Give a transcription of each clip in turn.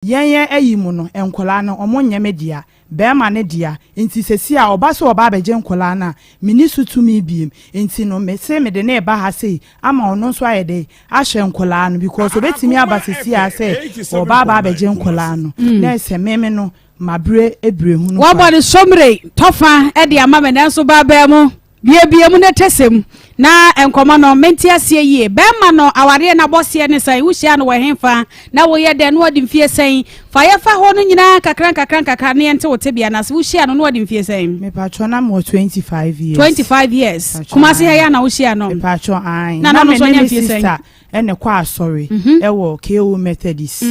yen ayi mu no enkola no omo nyeme dia bema ne dia enti sesi a oba so oba beje enkola na mini sutumi biem enti no me se me de na eba ha sei ama ono so ayede ahye enkola no because obetimi aba sesi a se oba ba beje enkola no na se meme no mabre ebre hu no wa body somre tofa e de ama me nanso ba ba mu bie mu na tesem na enkoma no menti asie yie bema no aware na bosie ne sai wuhia no wehemfa na wo ye de no odi mfie sai fa ye fa ho no nyina kakran ne ente wote bia na se wuhia no odi mfie sai me patcho na mo 25 years 25 years kuma se ya na wuhia no me patcho ai na no so nya mfie sai ene kwa sorry e wo KO Methodist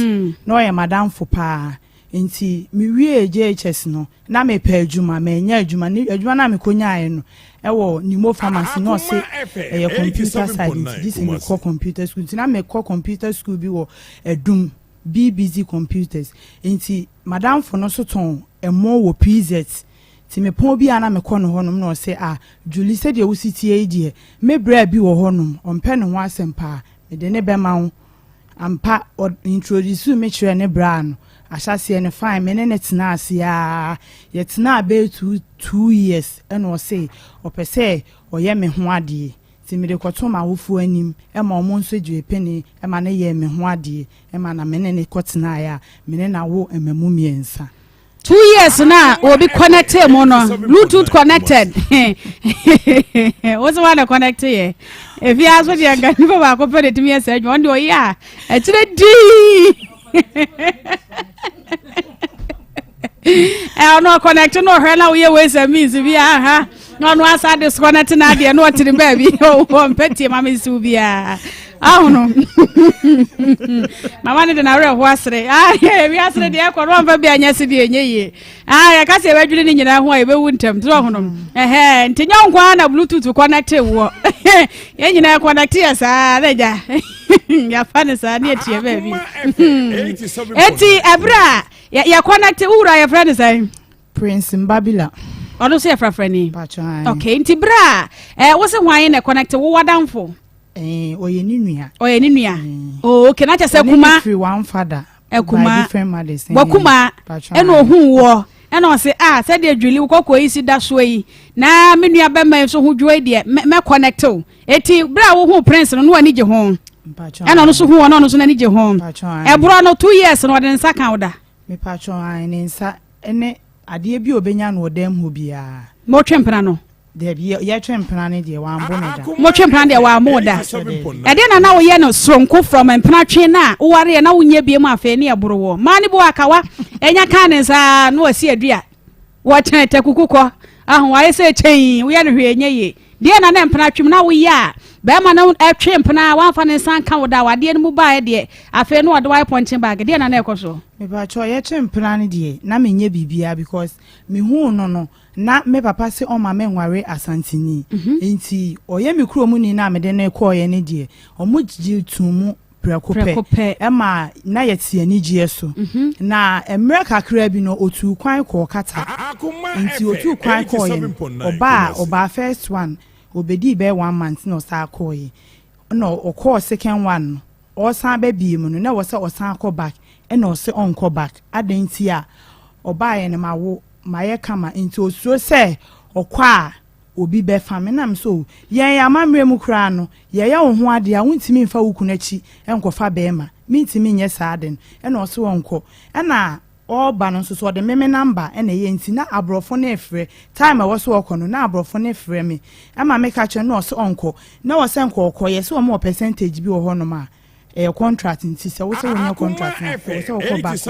no ye madam fo pa enti mi wie JHS no na me pa adwuma me nya adwuma ni adwuma na me konya aye no ewo nimo pharmacy no se computer science this is called computer school na me call computer school bi wo edum BBC computers enti madam for no so ton emo wo PZ ti me pon bi ana me kɔ no honom na o se Julie said you city age me bra bi wo honom ompe ne ho asempa me de ne be ma wo ampa introduce me chere ne bra no ashase ne fine me ne tena asia ye tena be 2 years and o say opese oye me ho ade ti me de kwoto ma wofu anim e ma omo nso dwe peni e ma ne ye me ho ade e ma na me ne kotena ya me ne na wo emamu miensa 2 years na obi connected mo no Bluetooth connected what's one connected here if you ask what you can go back up to me say you want to yeah it's I no connect no her now we ways means we ha no asa disconnect na de no tiri baby o peti mama su bia no mama ne de na re ho asre we asre de e ko ro mfa bia nya se de enye ye ya ka se badwiri ni nyina ho a be wu ntam to ho no ntinya nkwa na Bluetooth connect wo ye nyina connect ya sa leja ya fane sa ne tie baby eti abra ya connect ura ya friend say Prince Mbabila ono se ya friend okay nti bra wo se hwan na connect wo wadanfo oye ni nua oh okay na chese kuma free one father ekuma different mothers wakuma eno hu wo eno se se de adwili wo kokọ isi da so yi na me nua be man so hu dwo de me connect o eti bra wo hu prince no ani je ho eno no so hu no so na ni je ho bro no 2 years no de nsa kan oda me patcho an ni nsa ene ade bi obenya no odam ho bia mo twempena no de bi ye twempena ne de wa ambo no da mo twempena de wa ambo da ade na wo ye no sonko from empena twe na wo ware na wo nya biem afa ne eboro wo mani bo akawa enya kan ne sa no asi adua wo chen tekukukọ ahụ waye se chen wo ye no hwe enya ye de na empena twem na wo ya be ma na atwe empena wa fa ne san kan wo da wade ne mu ba de afa no wade wa ponchen bag de na ekoso me ba cho ye twempena ne de na menye bibia because me hu no na me papa se o ma me nware asantini enti oye me kuro mu ni na me de ne ko ye ne de o mu gigi tumu prekope e ma na ye tie ni gie so na emre kakra bi no otu kwan ko kata enti otu kwan ko ye oba first one obedi be 1 month no sa ko ye no o second one o san be bi mu no na wo se o san ko back e na o se on ko back adanti a oba ye ne mawo maye kama into osuo se okwa obi be fami nam so yen amamre mu kra no ye ya wo ho ade a wontimi mfa wukunachi enkofa be ma mintimi nye saaden e na oso wonko e na oba no so de meme number e na ye nti na abrofo na efre time e wo so okono na abrofo na efre me e ma me ka che na oso onko na wo se nko okoye se wo mo percentage bi wo ho no ma contract nti se wo se wo contract na wo se wo ko back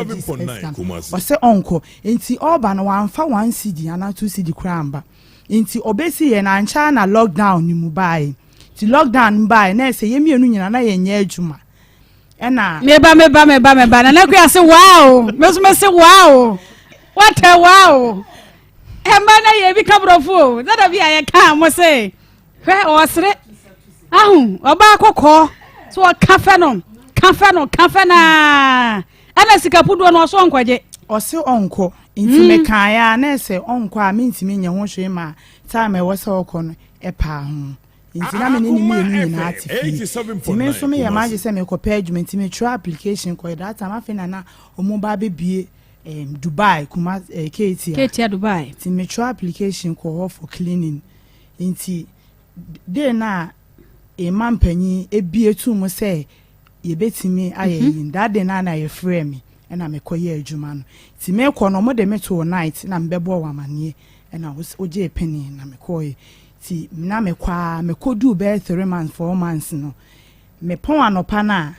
wo se onko nti oba no wa mfa 1 cd ana 2 cd kramba nti obesi ye na ncha na lockdown ni mu bai ti lockdown bai na se ye mienu nyina na ye nya adwuma e na me ba na ku ya se wow me se wow what a wow e ma na ye bi kabrofo that be ya ka mo se hwe osre ahu oba akokọ so kafe na ana sikapudo no so nkwaje ose onko nti me kan ya na se onko a mentimi nya ho hwe ma time e wo se okọ no e pa ho nti na me ne mi enu na ati fi me so me ya maje se me ko pay adwuma nti me try application ko that time afi na omo ba bebie Dubai kuma Ketia Dubai nti me try application ko for cleaning nti de na mampanyi ebie tu mo se ye betimi aye yin that de na ye free me na me koye adwuma no nti me ko no mo de me to night na me bebo wa mane na oje penny na me koye ti na me kwa me kodu be 3 months 4 months no me pon anopa na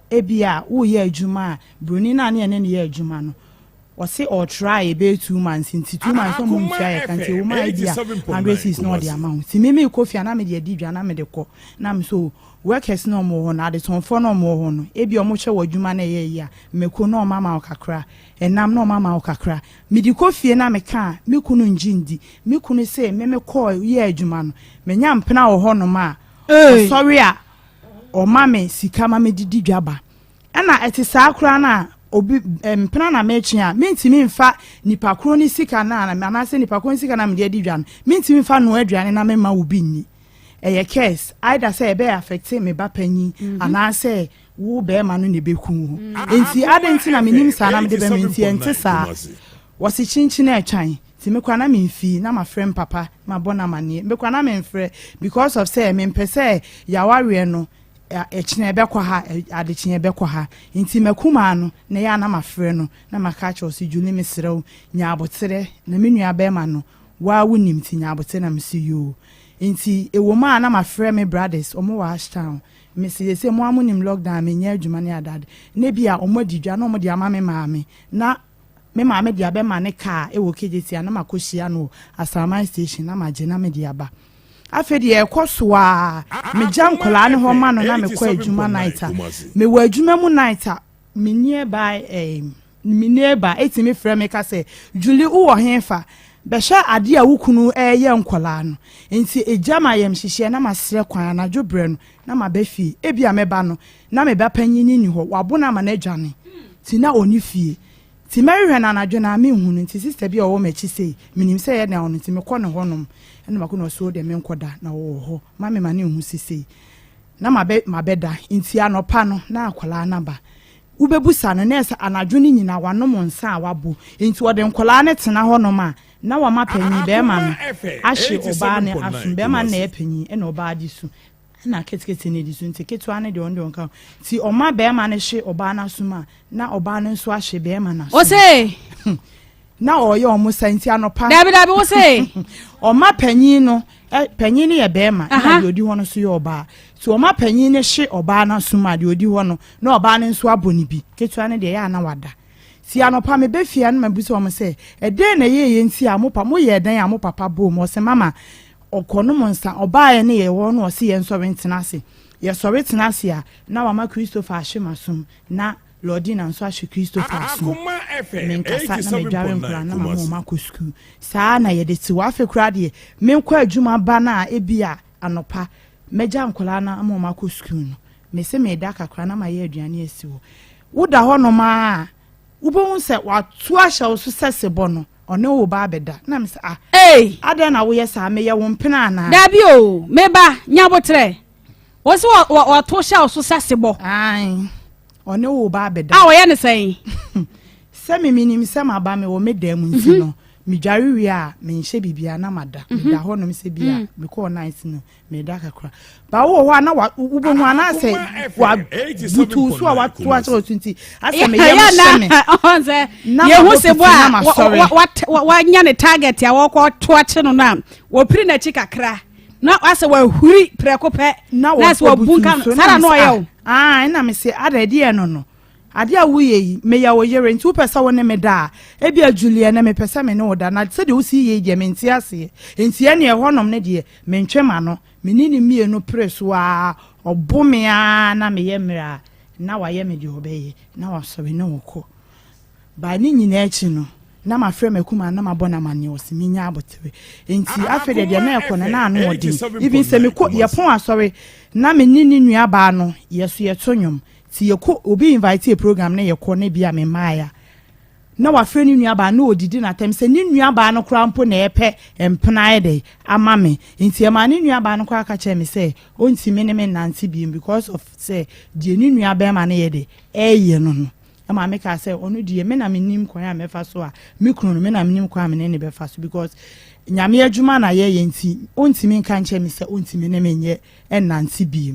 ebia wo ye adwuma broni na ne ne ye adwuma no o se or try be 2 months into 2 months so mo fia ye kan ti wo ma idea 100 is not the amount ti me kofi na me de adidwa na me de ko na me so workers no mo ho na de tonfo no mo ho no ebi o mo hwe wadwuma na ye ya me ko no mama okakra enam no mama okakra me di kofi na me ka me kunu njindi me kunu se me ko ye adwuma no me nya mpena wo ho no ma sorry a o mama sika ma me didi dwaba na etisa akra na obi mpena na mechi a mentimi mfa nipa kro ni sika na na se nipa kro ni sika na me di dwan mentimi mfa no aduane na me ma obi ni eye case either say be affect me ba panyi ana say wo be ma no ne beku enti adenti na menim sa na me de be menti enti sa wasi chinchin na atwan ti me kwa na me mfi na ma friend papa ma bona mane me kwa na me mfre because of say me mpese ya ware no echine be kwa ha adechine be kwa ha nti makuma no na ya na ma frɛ no na maka cha osi juli me serew nya abotere na menua be ma no wa wonim ti nya abotere na me si yo nti ewo ma na ma frɛ me brothers omo wa ashtown me se mo amunim lockdown me nya adwuma ne adade na bia omo didwa na omo de ama me maame na me maame de abe ma ne car ewo kejetia na makohia no Asama station na maje na me de aba afedi ekosoa me jam kola ne ho ma no na me kwa adwuma night me wa adwuma mu night me nearby me neighbor etimi frɛ me ka se Julie wo henfa besha ade a wukunu ye nkola no enti ejama yem hihye na masre kwan na dwobre no na mabafi ebia meba no na meba panyini ni ho wabona ma na adwane ti na oni fie ti merihwe na anadwo na me hunu nti sister bia wo machi sei minim sei ye na ono ti me kɔ ne honom ene mako no so de me nkoda na wo ho ma me ma ne hu sisei na mabeda nti anopa no na akola na ba ubebusa no nesa anadwo ni nyina wanom nsa wabo nti wo de nkola ne tena honom a na wa mapanyi be ma no ahye oba ne asum be ma na epanyi ene oba di su na ketekete ne di su nti ketu ane de ondo nka ti oma be ma ne hye oba na asuma na oba ne nso ahye be ma na o say na oye omo santi anopa dabi wo say oma panyi no panyi ne ye be ma na de odi ho no so ye oba so oma panyi ne hye oba na asuma de odi ho no na oba ne nso aboni bi ketu ane de ya na wada si anopa me be fia no mabuso omo say ede na ye nti amopa mo ye dan amopapa bo mo se mama okono mo nsa oba ye ne ye wo no o se ye nso rentenase ye so rentenase a na wa ma Christopher ahyemasum na Lordina nso ahye Christopher asum me nkasa na me dware nkura na mama ma ko school saa na ye de ti wa fe kura de me nkwa adwuma ba na ebia anopa meja nkola na mama ma ko school no me se me da kakra na ma ye aduane asiwo woda ho no ma ubon se watu ahya wo so sesebo no one wo ba beda na me se ada na wo yesa me ye wo mpena na dabi o meba nyabotre wo se watu ahya wo so sesebo one wo ba beda wo ye ne sei se me minim se ma ba me wo medam nti no mi dware wi a me nhye bibia na mada da ho no me se bia me ko nice no me da kakra ba wo ho na wo bo ho na se wa butu so wa to a 20 ase me ye me onse ye hu se bo a wa nya ne target ya wo ko to a che no na wo piri na chi kakra na ase wa huri prekope na se wa bunka sara no ye na me se ada die no ade a wuye me ya wo yere nti upesa wo ne me da e bia Julia na me pesa me ne wo da na se de wo si ye je me nti ase nti ene e honom ne de me ntwema no me ni mie no preso a obome a na me ye mra na wa ye me de obeye na wa so be ne wo ko ba ni nyina echi no na ma frɛ makuma na ma bona mane o se minya abotere nti afede de na ekɔ na anu odin even se me ko ye pon asɔre na me ni nua ba no yeso ye tonyom ti ye ko obi invite a program na ye ko na bia me maaya na wa frɛ ni nua ba na odidi na tem se ni nua ba no kra mpo na epe empena ede ama me nti e ma ni nua ba no kra ka che me se onti me ne me nanti bi because of say die ni nua ba ma na ye de eye no no e ma me ka say onu die me na me nim kwan a me fa so a me kunu me na me nim kwan me ne be fa so because nyame adwuma na ye nti onti me kan che me se onti me ne me nye nanti bi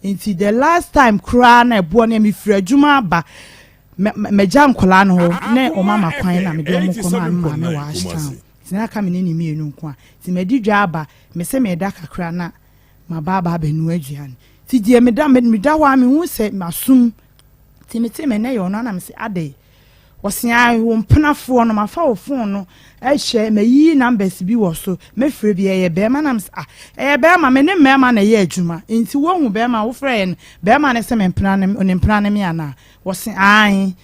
nti the last time kra na ebo na me frɛ adwuma ba me jam kola no ne o mama kwan na me do mo koma ma me wa ashtown tina ka me ni mienu nko a ti me di dwa aba me se me da kakra na ma baba benu aduan ti die me da wa me hu se masum ti me te me ne yo no na me se ade wosia wo mpenafo no mafa wo phone no ehye me yi numbers bi wo so me frɛ bi eye be ma na me se be ma me ne me ma na ye adwuma nti wo hu be ma wo frɛ be ma ne se me mpena ne me ana wosi ai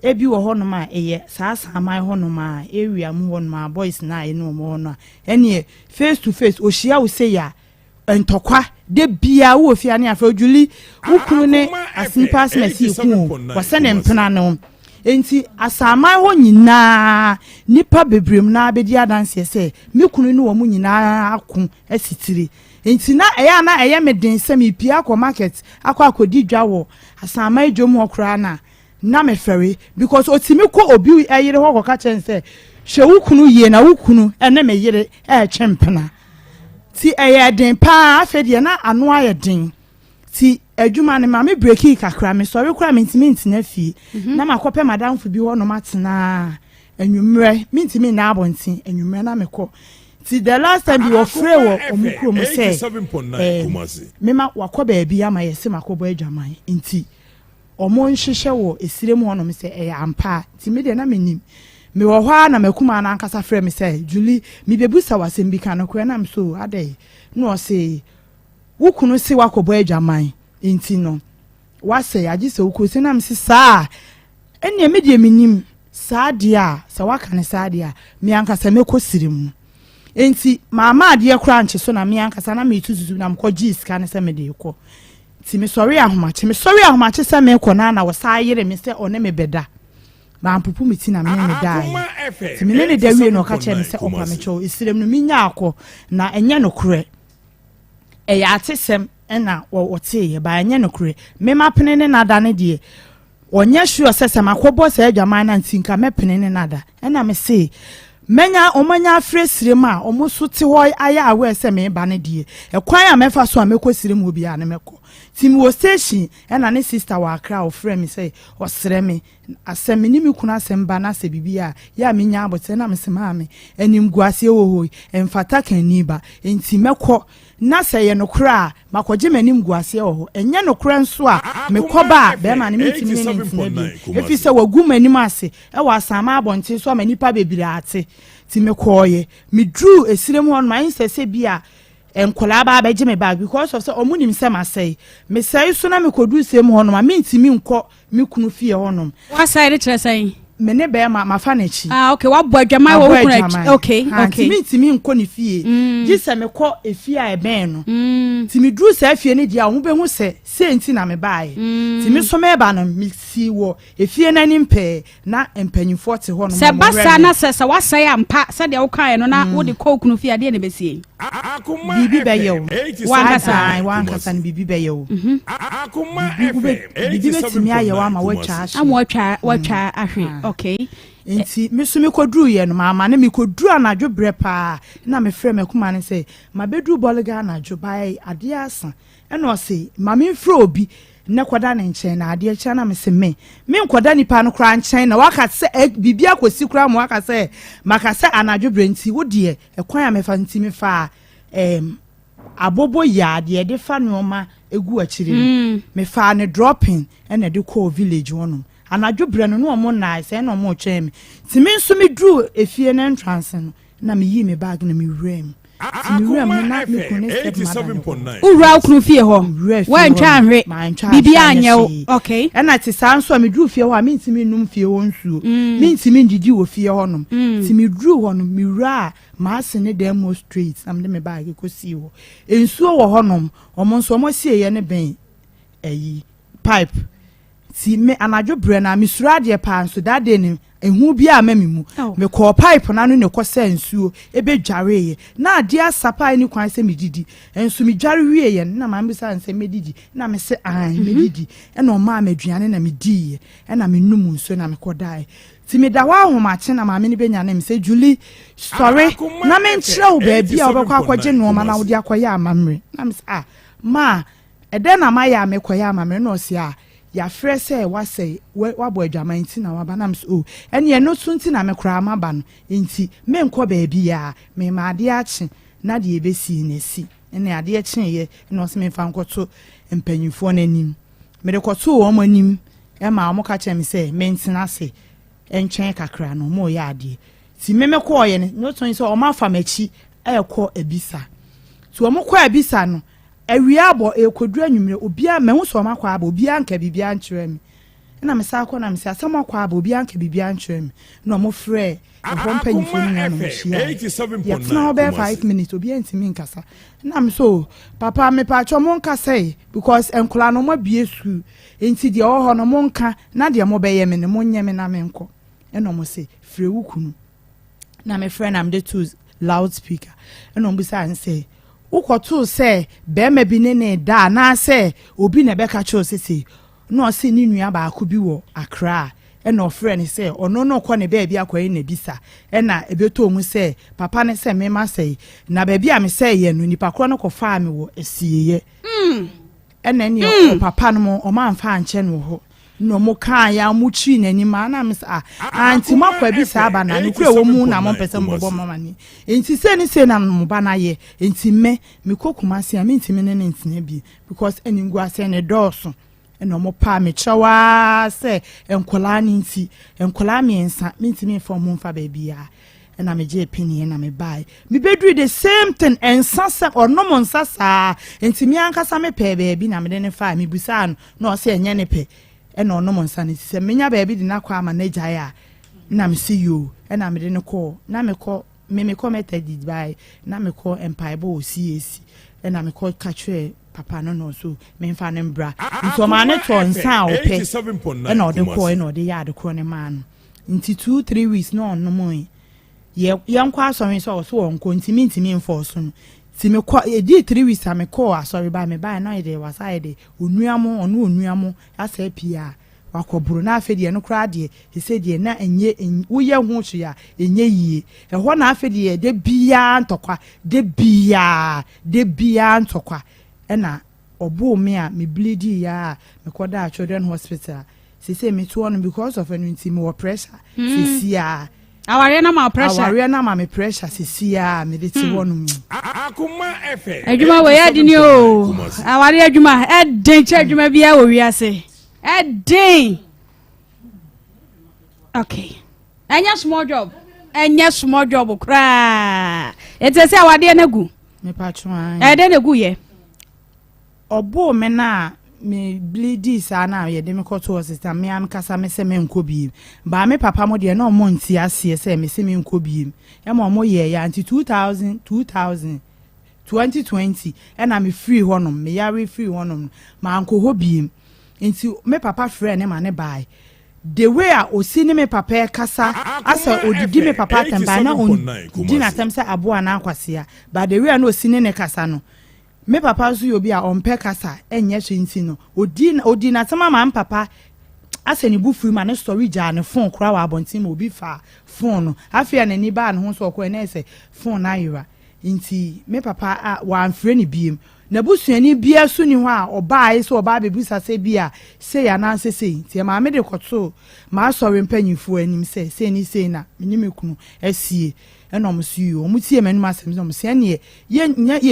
ebi wo ho no ma eye saa mai ho no ma area mu ho no ma boys na ai no mo no ene face to face ohia wo se ya entokwa de bia wo fia ne afa Julie wukunu ne asnipas na si ku wo se ne mpena no enti asamai ho nyina nipa bebrem na abedi adanse se me kunu ne wo mu nyina akon asitire enti na eya meden se me pia ko market akodi dwa wo asamai dwom ho kra na me fere because otimi ko obi eyire ho koka chen se hwe wukunu ye na wukunu ene me yire chempena ti eya den pa afede na ano aye den ti adwuma ne ma me breaki kakra me sorry kra me ntimi ntina fi na makope madam fu bi ho no matena anwumre me ntimi na abontin anwumre na mekọ ti the last time you free wo omukro mo say mema wakoba bi ama yesi makobo adwaman nti omo nhihye wo esirem ho no me say eya ampa ti me de na menim me wo hwa na makuma na ankasa frɛ me say Julie me bebusa wasem bi kan ko na me so adai no say wukunu se wakobo adwaman nti no wase agi se wuku se na me saa ene me de menim saa dia sa waka ne saa dia me ankasa mekosirem enti mama ade kura nche so na me ankasa na me tututu na mko giska ne se me de ko ti me sorry ahomache se me ko na wo saa yire me se one me beda ma mpupu me ti na me dai ti me ne de wie no ka che me se opa me cho isirem no me nya akọ na enye no kure ya atesem na wote ye ba enye no kure me mapene ne nada ne de onye sure sese makobo se adwaman na ntinka mepene ne nada na me se menya omanya afresirem a omuso te ho aya awe se me ba ne de ekwan a mefa so a mekosirem obi a ne meko timi wo station na ne sister wa akra o frɛ me say osere me asem ni mi kuna asem ba na se bibia ya menya abote na me se ma me anim guase wo hoi emfata kan ni ba enti mekɔ na se ye no kra makoje manim guase wo enye no kra nso a mekoba be ma ne mitimi ne ntine bi efi se wagu manim ase e wa asama abonte so ma nipa bebire ate ti mekoye me drew esirem ho no man se bia enkola ba beje me bag because of say omunim se ma say me say so na me kodu sem ho no ma mentimi nko me kunu fie ho no wa say re kire say me ne be ma fa na chi okay wa bo adwaman wo kunu okay mentimi nko ne fie gi se me ko efie a eben no ti me dru se fie ne dia ho be hu se enti na me bae ti me so me ba no me si wo efie na ni mpe na empanyifo te ho no se basa na se wa say ampa se de wo kan no na wo de ko kunu fie ade ne be sie Akoma bibi be yo wankasa ni bibi be yo Akoma bibi be timi aye wa ma watwa ahwe am watwa ahwe okay enti me so me kodru ye no mama na me kodru anadwo bre pa na me frɛ me kuma ne say ma bedru bolga anadwo bai ade asa eno say ma me frɛ obi ne koda ne nkyɛn na ade kyɛ na me se me nkoda nipa no kra nkyɛn na waka sɛ bibi akosi kra mo waka sɛ maka sɛ anadwo bre nti wo de ekwan a me fa nti me fa abobo ya de de fa no ma egu akire me fa ne dropping na de call village wono anadwo bre no no mo na sɛ no mo twɛn me ti me nso me dru efie na entrance no na me yi me bag na me wrem Akoma 87.9 ura kunu fie ho wa ntwa ahwe bibi anyew okay na ti san so me dru fie ho a me ntimi num fie ho nsuo me ntimi ndidi wo fie ho nom ti me dru ho no me wura ma ase ne demo street am de me bag ko si ho nsuo wo ho nom omo nso omo sie ye ne ben pipe ti me anadwo bre na me sura de pa nso da de ni ehu bi a mamimu me call pipe na no ne kwose nsuo ebe dware ye na ade asapa ni kwan se medidi enso me dware wie ye na ma mbisa nse medidi na me se medidi e na o ma maduane na medii ye e na me num nsuo na me kodai ti me da wa ahomache na ma me ne benya na me se Julie sorry na me nkyerɛ wo ba bia obekwa akwaje no ma na wo de akoya amamre na me se ma ede na ma ya me koya amamre no se ya frɛ sɛ wasɛ wabɔ adwama nti na waba nam so ɛne ɛno so nti na mekora maba no nti menkɔ baabi ya me ma ade akye na de ebesi nesi ɛne ade akye ye na ɔsɛ memfa nkɔto mpanyimfoɔ n'anim mede kɔto wɔn anim ɛma wɔn ka kyerɛ me sɛ mentena se ɛntwɛn kakra no mo yɛ ade ti memekɔ ye no to sɛ ɔma fa machi ɛkɔ ebisa ti wɔn kɔ ebisa no awia abo ekodura anwumre obia mehu so makwa abo obia nka bibia nkyerɛ me na me sa akɔ na me sa asɛm akwa abo obia nka bibia nkyerɛ me na mo frɛ ɛhɔ mpanyimfo no na no hyia ya tena obe 5 minutes obia ntimi nkasa na me so papa me pa atwa mo nkasa because enkola no mo bie su enti de ɔhɔ no mo nka na de mo bɛyɛ me ne mo nyɛ me na me nkɔ ɛna mo se frɛ wukunu na me frɛ na me de to loudspeaker ɛna mo bisa nse ukotu se bema bi ne da na se obi na beka cho sese no se ni nua ba ko bi wo Accra e na ofre ne se ono no kɔ ne ba bi akɔye na bisa e na ebeto mu se papa ne se me ma se na ba bi a me se ye no nipa kɔ no kɔ fa me wo asieye e na ne o papa no mo o ma mfa anche no ho no mo kan ya mu chi nani ma na me sa anti makwa bi sa aba na ne kure wo mu na mo pese mbobo mama ni enti se ni se na mo ba na ye enti me kokuma se a me enti me ne ntina bi because eni ngwa se ne dɔɔso eno mo pa me chawa se enkola ni nti enkola me ensa me enti me fo mo mfa ba bia na me je pini na me buy me bedru the same thing ensa se ono mo nsa sa enti me ankasa me pe ba bi na me de ne fa me busa no na o se enye ne pe ena ono mo nsa ne se menya ba bi de na kwa ma na gya ya na me see you ena me de ne call na me call me commented by na me call empaibo o CAC ena me call catch papa no so me mfa ne mbra nso ma ne to nsa o pe ena o de call ena o de ya de call ne man nti 2-3 weeks no no mo ye nkwa asori so so wonko ntimi mfo no ti me kwa edi 3 weeks am call asori ba me ba na ide waside onuamo onu onuamo asa pia wakoburu na afedi no kra de he said de na enye woye hu hwe ya enye yie ehọ na afedi de bia ntokwa de bia ntokwa ena obo me a me bleedi ya me koda children hospital say me to on because of an intime pressure sia aware na ma pressure aware na ma me pressure sia me de ti wonu Akoma efe adwuma we adi ni o aware adwuma eden che adwuma bia wo wiase eden okay enya small job kra etese awade na gu me patron eden na gu ye obo me na me bleedi sa na ye de me koto system me am kasa me se me nkobi ba me papa mo de na mo nti ase se me se me nkobi e mo ye ya anti 2020 na me free honom me yare free honom ma anko hobiem nti me papa friend ma ne bai the way a osi ne me papa kasa asa odidi me papa temba na on di na tem se abo na akwase ba the way na osi ne kasa no me papa zu obi a ompe kasa enye hwenti no odi na tema ma papa asa ni bufu ma ne story ja ne phone kura wa abontin ma obi fa phone no afia na ni ba ne ho so ko na ese phone na yira nti me papa wa amfre ni biem na busuani bia su ni ho a oba so oba bebusa se bia se ya na se nti ma me de koto ma sorry mpanyifo anim se ni se na menim kunu asie eno mo su yo mo tie manum asem so mo se ne ye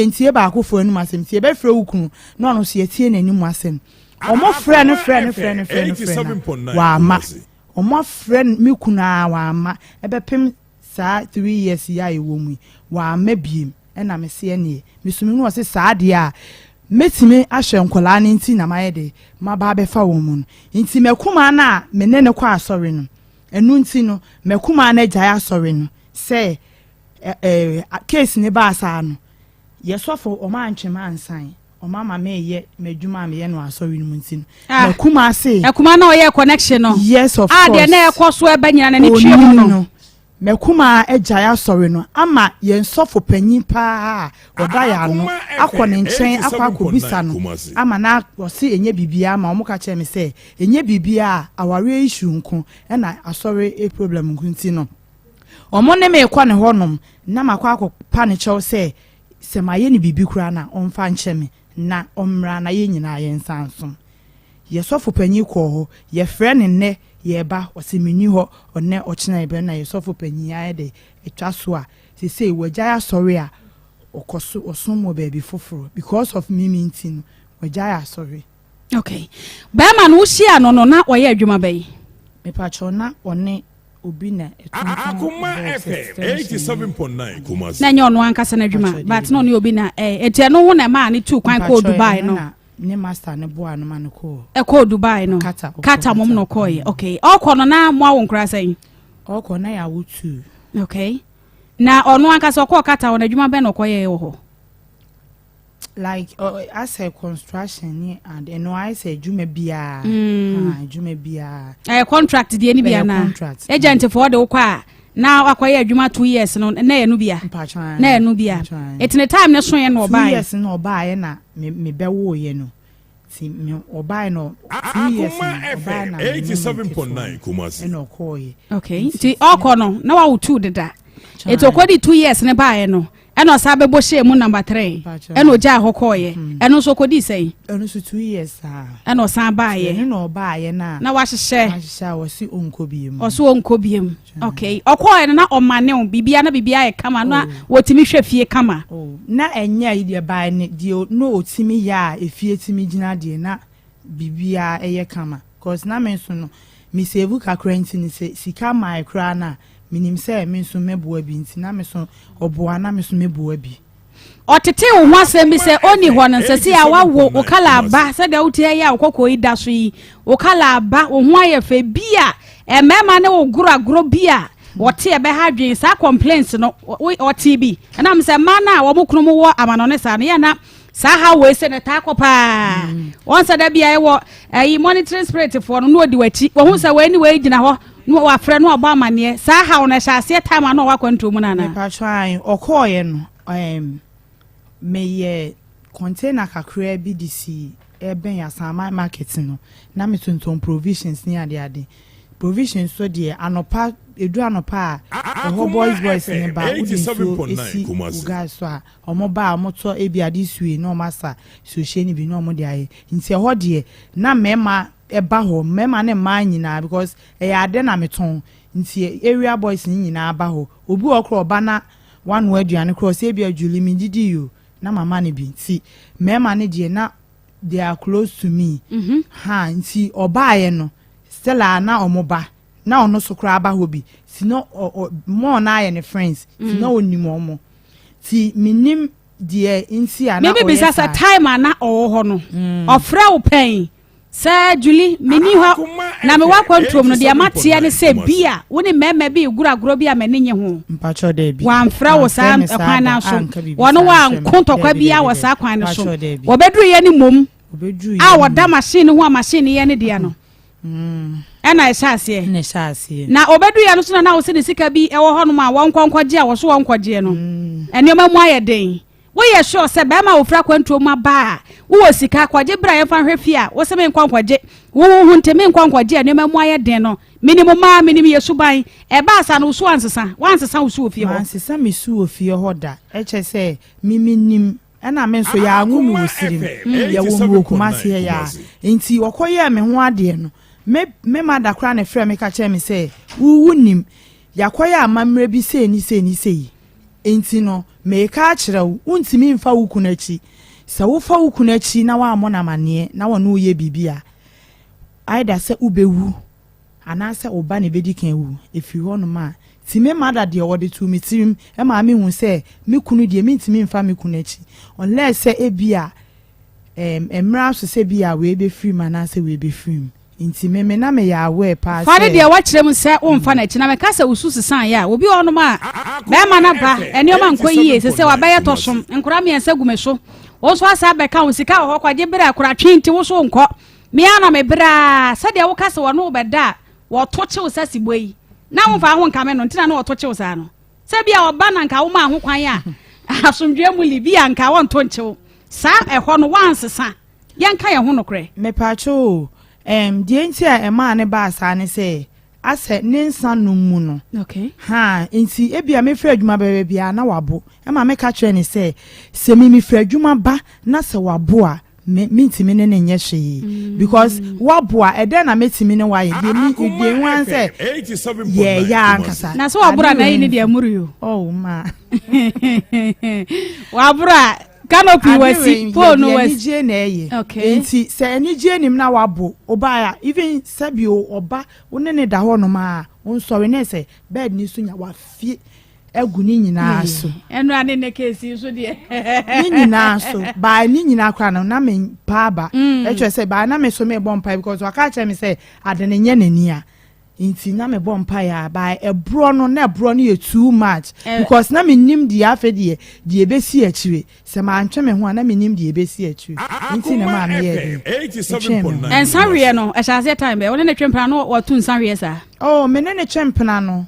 ntie ba akofo anum asem tie be frɛ wukunu na ono se tie nanim asem omo frɛ ne wa ma omo frɛ me kunu a wa ma ebepem saa 3 years ya ewo mu wa ma biem ena me se ne mesumi no se saa de a metime ahwe nkola ne nti na maye de ma ba be fa wo mu nti mekuma na me ne kwa asori no enu nti no mekuma na gya asori no se case ne ba sa no yesofo o ma ntwema ansan o mama me ye medwuma me ye no asori no ntin na kuma ase Akoma na oye connection no yes of course de na ekoso eba nyina na ni twie mu no mekuma ejaya asori no ama ye nsofo panyin pa oda ya no akọ ne nchen akobisa no ama na osi enye bibia ama omuka che me se enye bibia aware issue nko na asori a problem nko ntin no omo ne me kwa ne honom na makwa akọpa ne chew se maye ni bibi kura na omfa nche me na omra na ye nyina ye nsanso ye sofo panyi ko ho ye frɛ ne ne ye ba osimini ho one ochina ebe na ye sofo panyi ya de etwa so a se wagya sorry a okoso osomo baby foforo because of me mintin wagya sorry. Okay ba ma no hia no na oye adwuma bayi me pa cho na one obi na Akoma FM 87.9 Kumasi na nyo no ankasa na adwuma but no ne obi na etia no ho na ma ne tu kwan ko Dubai no ne master ne boa no ma no ko ko Dubai no kata mom no ko ye okay okọ no na mo awo nkra sai okọ na ya wutu okay na ono ankasa okọ kata won adwuma be no ko ye ho like as a construction and no I say adwuma bia adwuma bia contract de ni bia na agent for de okọ na akoye adwuma 2 years no na ye no bia na ye no bia etine time ne so ye no oba 2 years no oba ye na me bewo ye no ti me oba no 2 years oba na 87.9 Kumasi no ko ye okay ti okọ no na wa wutu deda etokodi 2 years ne ba ye no eno sa be bo hye mu number 3 eno ja hokoye eno so kodi sei eno so 2 years eno san ba ye eno ba ye na wa hyehye wosi onkobiem oso onkobiem okay okoye na omane bibia na bibia ye kama na wotimi hwefie kama na enya ide ba ne die no otimi ya efie timi gina de na bibia eye kama cause na menso no mi save kakra ntini se sika mai kra na minim se menso meboa bi ntina meso oboa na meso meboa bi otete wo ho asem bi se oni ho no nsese a wawo o kala aba se da utie ya okoko ida so yi o kala aba o ho ayefe bia emema ne wo guraguro bia wote ebe ha dwen sa complaints no oti bi na me se ma na wo mukunu mu wo amano ne sa ne na sa ha we se ne ta kopa won se da bia e wo yi monitoring spirit for no odi wachi wo hu se we ni we gina ho no wa frɛ no aba amane sa ha wo na sha se time na wa kwanto mu na na pa try okoye no me container kakra bi disi eben ya sama market no na me tonton provisions ni ade provisions so de anopa edu anopa ho boys ne ba udi so esi uga so a omo ba omoto ebi ade sue no masa so hye ni bi no omo de aye nti ho de na mema eba ho mema ne ma nyina because ade na meton nti area boys ni nyina aba ho obi okro oba na one word aduane cross ebi ajuli mi didi yo na mama ne bi nti mema ne de na they are close to me ha nti oba aye no Stella na omoba na ono sokra aba hobi sino mo na aye ne friends sino onim omo ti minim die insi ana maybe bisa sa time na ho no ofra wo pen sa Julie mini ho na me wa kwantom no de amatia ne se bia woni mema bi guraguro bia menenye ho mpacho de bi wa mfra wo sa kwan na so wono wa nkontokwa bia wo sa kwan na so wo bedru ye ni mom a wo da machine ho machine ye ne de no ena esase na obedu ya no so na wo se de sika bi e wo ho no ma wo nkonkwaje a wo so wo nkwaje no enioma mu ayeden wo ye sure se be ma wo fra kwantuo ma ba wo sika kwaje bra ye fa hwefi a wo se me nkwankwaje wo hu nteme nkwankwaje enioma mu ayeden no minimum ma minim ye suban e ba asa no so ansesa wansesa wo so ofie ho ansesa me so ofie ho da eche se miminim ena me so ya anwu mu sirim ya wo mu kumase ya enti wokoye me ho ade no me mada kra ne frɛ me ka kyerɛ me sɛ wunim yakoya amamre bi sɛ ni sei enti no me ka kyerɛ wo ntimi mfa wo kunachi sɛ wo fa wo kunachi na wa amona mane na wo no ye bibia aida sɛ ubewu ana sɛ oba ne bedi kan wu efi ho no ma ti me mada de wo de tu me tirim e ma me hu sɛ me kunu de me ntimi mfa me kunachi unless sɛ ebia emra so sɛ bia we be free man na sɛ we be free inti me na me ya we pa se fare de wa kyerem se o mfa na chi na me ka se usu sesan ya obi ono ma be ma na ba enioma nko yie se wa be ye tosom nkura me ensa gumeso so asa be ka sika ho kwaje bra akura twenti wo so nko me ana me bra se de wo kase wo no be da wo to che wo sasi boyi na wo fa ho nka me no ntina na wo to che wo sa no se bia oba na nka wo ma ho kwan ya asomdwe mu libia nka wo nto nche wo sa ehɔ no wansesa yanka ye ho no kre me pacho die nti a ema ne ba asa ne se ase ne nsa no mu no okay ha nti ebia me fra adwuma ba bia na wabo ema me ka kire ne se mi fra adwuma ba na se wabo a mintimi ne nye hwe because wabo a ede na metimi ne waye de mi wan se ya ankasa na so wabura na yi ne de amuru yo oh ma wabura canopy wasi phone wasi na eye okay nti se enije nim na wabo oba ya even sabio oba wone ne da ho no ma onsori ne se bed ni so nya wafie egu ni nyina so enu ane ne kesi so de ni nyina so ba ni nyina kra na me pa ba e twa se ba na me so me bompa because waka che me se ade ne nye nani a inti na me bompa ya ba ebro no na ebro no ye too much because na me nim di afede di ebesi akire se ma antwe me ho na me nim di ebesi akire inti na ma me ye 87.9 en sanwe no e sha time be wona ne twempra no watu sanwe sa oh me ne twempra no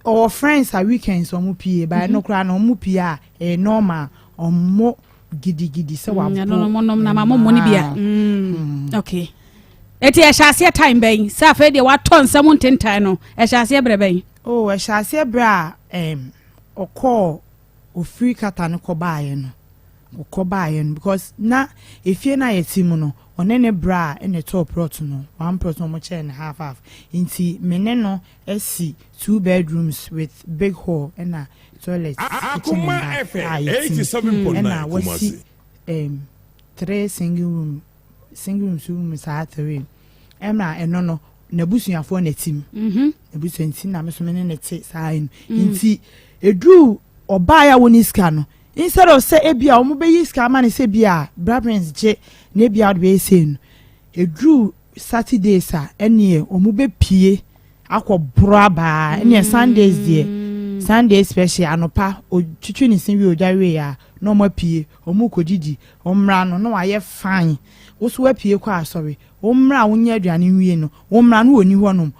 our friends are weekends omu pie ba no kra no omu pie a normal omo gidi se wa no na mama mo ni bia okay eti e hyaase time ben sa fa de waton sam ntentan no e hyaase bre ben oh e hyaase bra okọ ofiri kata no ko baaye no because na efie na yetimu no onene bra ene top plot no 1 plot no mo che and half inti mene no esi 2 bedrooms with big hall and a toilet Akoma FM 87.9 Kumasi 3 single room sa 3 emna eno no nabusuafo na tim nabusuanti na meso mene ne te sa inti edru oba ya woni ska no instead of say ebia omo be yiska ma ne say bia brabrens je na bia od be say no edru Saturday sa ene omo be pie akobro ba ene Sundays die Sunday special anopa otwitwi ni sin wi odwawe ya no mo pie omo kodidi omra no no aye fine wo so apie kwa asori omra wonya aduane wie no omra no woni honom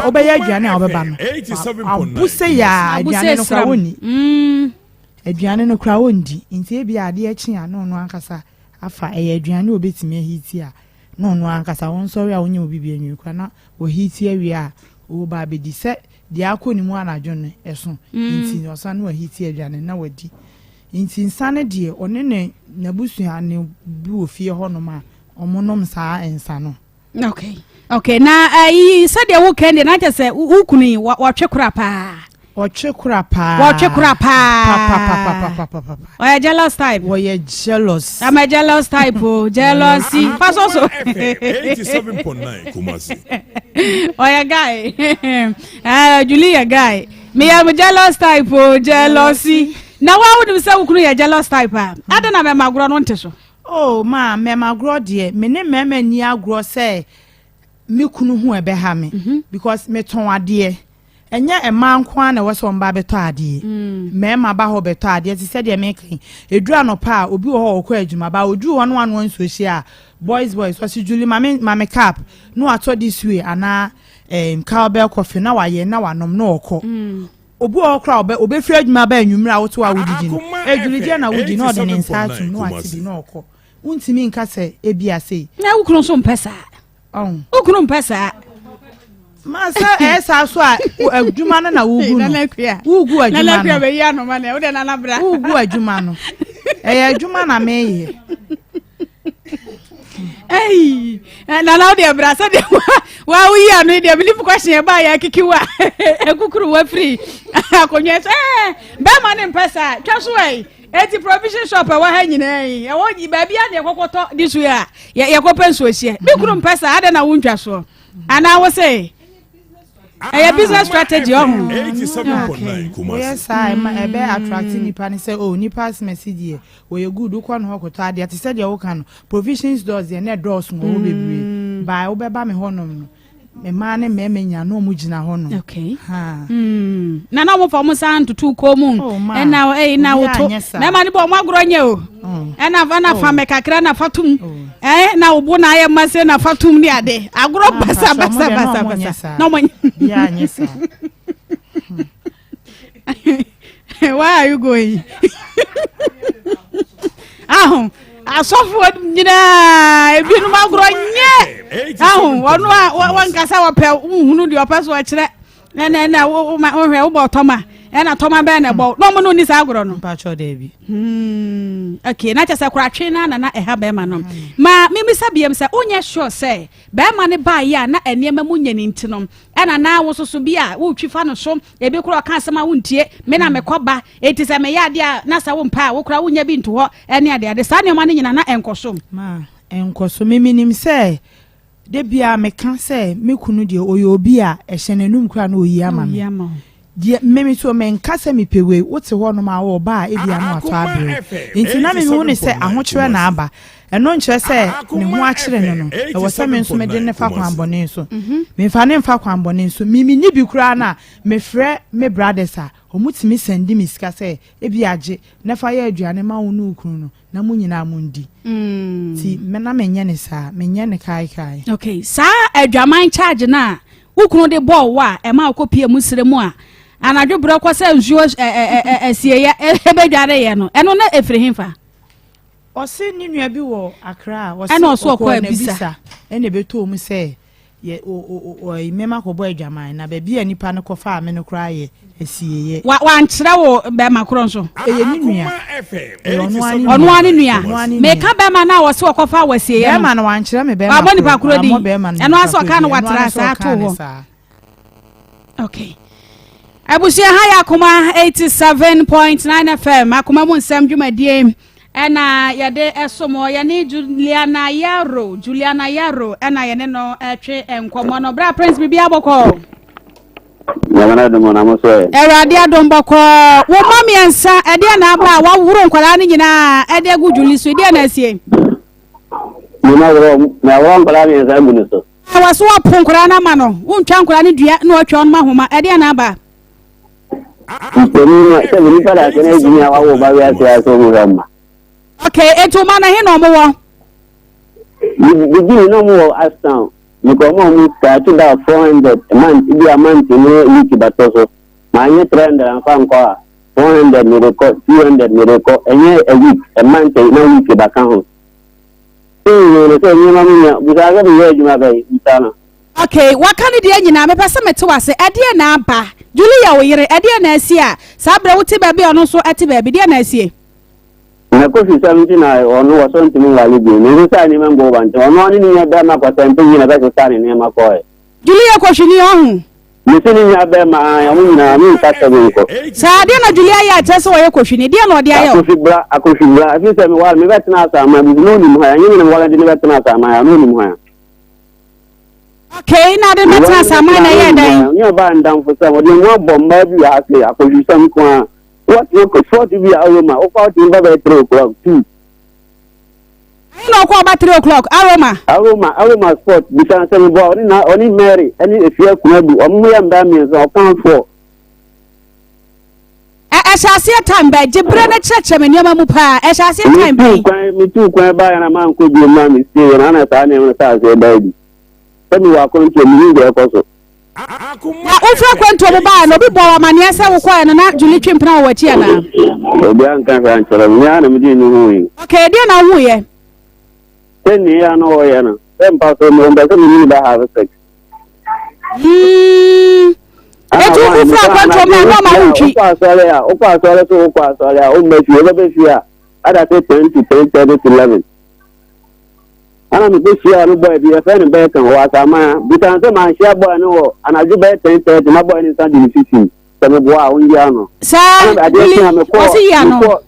obeya aduane a obeba no abuse ya aduane no kwa woni aduane no kra wondi nti ebia ade achi a no ankasa afa aduane obetimi ahiti a no ankasa won sorry a wonya obi bi anwi kwa na wo hiti awie a wo ba bedi se de akoni mu anajo no eso nti osan wo hiti aduane na wadi nti nsane de one ne nabusua ne bu ofie ho no ma omonom saa ensa no okay na ayi se de wo kende na tese ukuni watwe kura pa Watche kurapa. Oya jealous type. Oya jealous. I'm a jealous type. Jealousy. Pass also. 87.9 Kumasi. Oya guy. Julia guy. Me am a jealous type. Jealousy. Now why would you say we could jealous type? I don't know my magro no nteso. Oh ma me magro de. Me ne me ni agro say me kunu hu ebe ha me because me ton ade. Enya ema nkwa na wose omba beto ade mema ba ho beto ade ti se de mekan edura no pa obi wo ho okwa adwuma ba odu wo no anu nso hia boys so si Julie mame cap no ato this way ana cowbell coffee na waye na wanom na okọ obi wo kra obe firi adwuma ba anwumra wo to wa wodidi Julie je na wodi na ode ne nsa atu no ati bi na okọ untimi nka se ebia sei na ukunu so mpesa ukunu mpesa Masa esa so a adwuma na wugu no wugu adwuma no na be ya no ma na wo de na nabra wugu adwuma no adwuma na meye na na de bra so de wa wi ya no de believe question ba ya kikiwa ekukuru wa free akonye be ma ne mpesa twa so eti provision shop wa ha nyina e wo ba bia de kokoto this way ya kopenso hie bi kuru mpesa ada na wuntwa so ana wo say business strategy 87.9 Kumasi. Yes, I be attracting nipa ni say nipa's message we good ukwa no hokoto ade ati say de wo kan provisions doors e na doors no wo bebre ba wo be ba me honom no me ma ne me nya no mu gina ho no okay na na mo fa mo san tutu ko mu na na woto na ma ne bo mo agro nye o na fa me kakra na fatum na obo na aye mase na fatum ni ade agro basa na mo ya nyesa why are you going asofo nyina ebinu magro nye wonu wankasa wapɛ hunu de opa so akire na wo hwe wo botoma na toma be na bo no mo no ni sa agro no pa cho da bi okay na chese kura twe na eha be ma no ma mimisa biem se onye sure say be ma ne ba ya na enema mu nyani ntino na wo soso bi a wo twifa no so ebi kura ka asema wo ntie me na mekoba eti se me ya de a na sa wo mpa wo kura wo nya bi nto ho ene ade sa ne ma ne nyina na enkoso ma enkoso miminim se de bia me kan se me kunu de obi a ehye nanum kura na oyi ama me die memi so men kasa mi pewe wote ho no ma wo ba e bia no ato abre nti na me hu ne se ahokyere na aba eno nkyere se ne ho akyere no e wo se me nso me de ne fa kwan bone so me fa ne fa kwan bone so mimi ni bi kura na me frɛ me brothers a omutimi sendi mi sika se e bia age ne fa ya aduane ma wo no ukunu no na mu nyina mu ndi ti me na me nye ne sa me nye ne kai okay sa aduaman charge na ukunu de ball wa e ma akopie mu sire mu a anadwo bro kwasa nsuo asieya ebedware ye no eno na efiri himfa osi ni nua bi wo Accra osi eno so kwa bisa ene beto mu se ye o mema ko boy dwaman na be bia nipa no kofa ame no kra ye asieye wa nkyere wo be makro nso eye ni nua ono ani nua me ka be ma na wo se kofa wasieye be ma na wa nkyere me be ma nipa kro di eno aso ka no watra sa to ho okay abusia haya Akoma 87.9 FM Akoma mu nsam dwumadie ena yade esomo yane Juliana Yaro ena yene no etwe enkomo no bra prince bibi aboko yamana do mona mo so erade adomboko wo mamiensa ede na aba wa wuro nkwala ni nyina ede gu juli so ede na asie nyina wuro na wuro nkwala ni nsa ngunu so waso apon nkwala na ma no wo ntwa nkwala ni dua na otwe on ma homa ede na aba okay eto mana he no mo wo begin no mo aston you come on start to that 400 a month be a month no liki batoso manye 300 and fan ko 400 ni record 200 ni record enye a week a month no liki bakan ho so ni mamunya buzaga bi yejuma bai bitana okay wakani de nyina me pese mete wase ade na aba Julia oyire ade na asie a sabra wuti ba bi ono so ate ba bi de na asie na ko fi 17 na ono wo so ntimi wale bi ni sa ni membo bante ono ni ni ba ma kwata mpini na ba sa ni ma ko Julia ko shini ohun ni sini nya ba ma ya mu nyina mi ta se bi ko sa ade na Julia ya tese wo ye ko shini de na ode ayo akofibra afi se mi wale mi betina sa ma bi no ni mo ya ni wale de betina sa ma ya no ni mo ya okay na de betina sa ma na ye dan ni ba ndam fo sa mo de mo bomba bi ya se akofisam ko what you could sort to be Aroma, or about in by 3 o'clock too. I know about 3 o'clock, Aroma sport, because I'm about only Mary, and if you could do, or me and Damians or pound for. I shall see a time by Jibrana Church and Yamamupa, I shall see a time by me too, by and a man could be a man, still, and I never saw a baby. Tell me what going to me there also. Na ofra kwento mo ba no bi bo wa mane asa wo kwa na Julie twempna wo chi ana obi an kan kan choro nya na mi di nu hu okay dia na hu ye ten ya no ye na ten pa so mo ba so mi ba have sex etu ofra kwento mo ma hu twi o kwa sole o me fi o be fi a ada say 20 30 to 11 ana mi be share no boy bi e fe ni be kan wa sama bitan se man share boy no ana ju be 10 ma boy ni stand in 15 se me boa o ndia no sa wasi ya no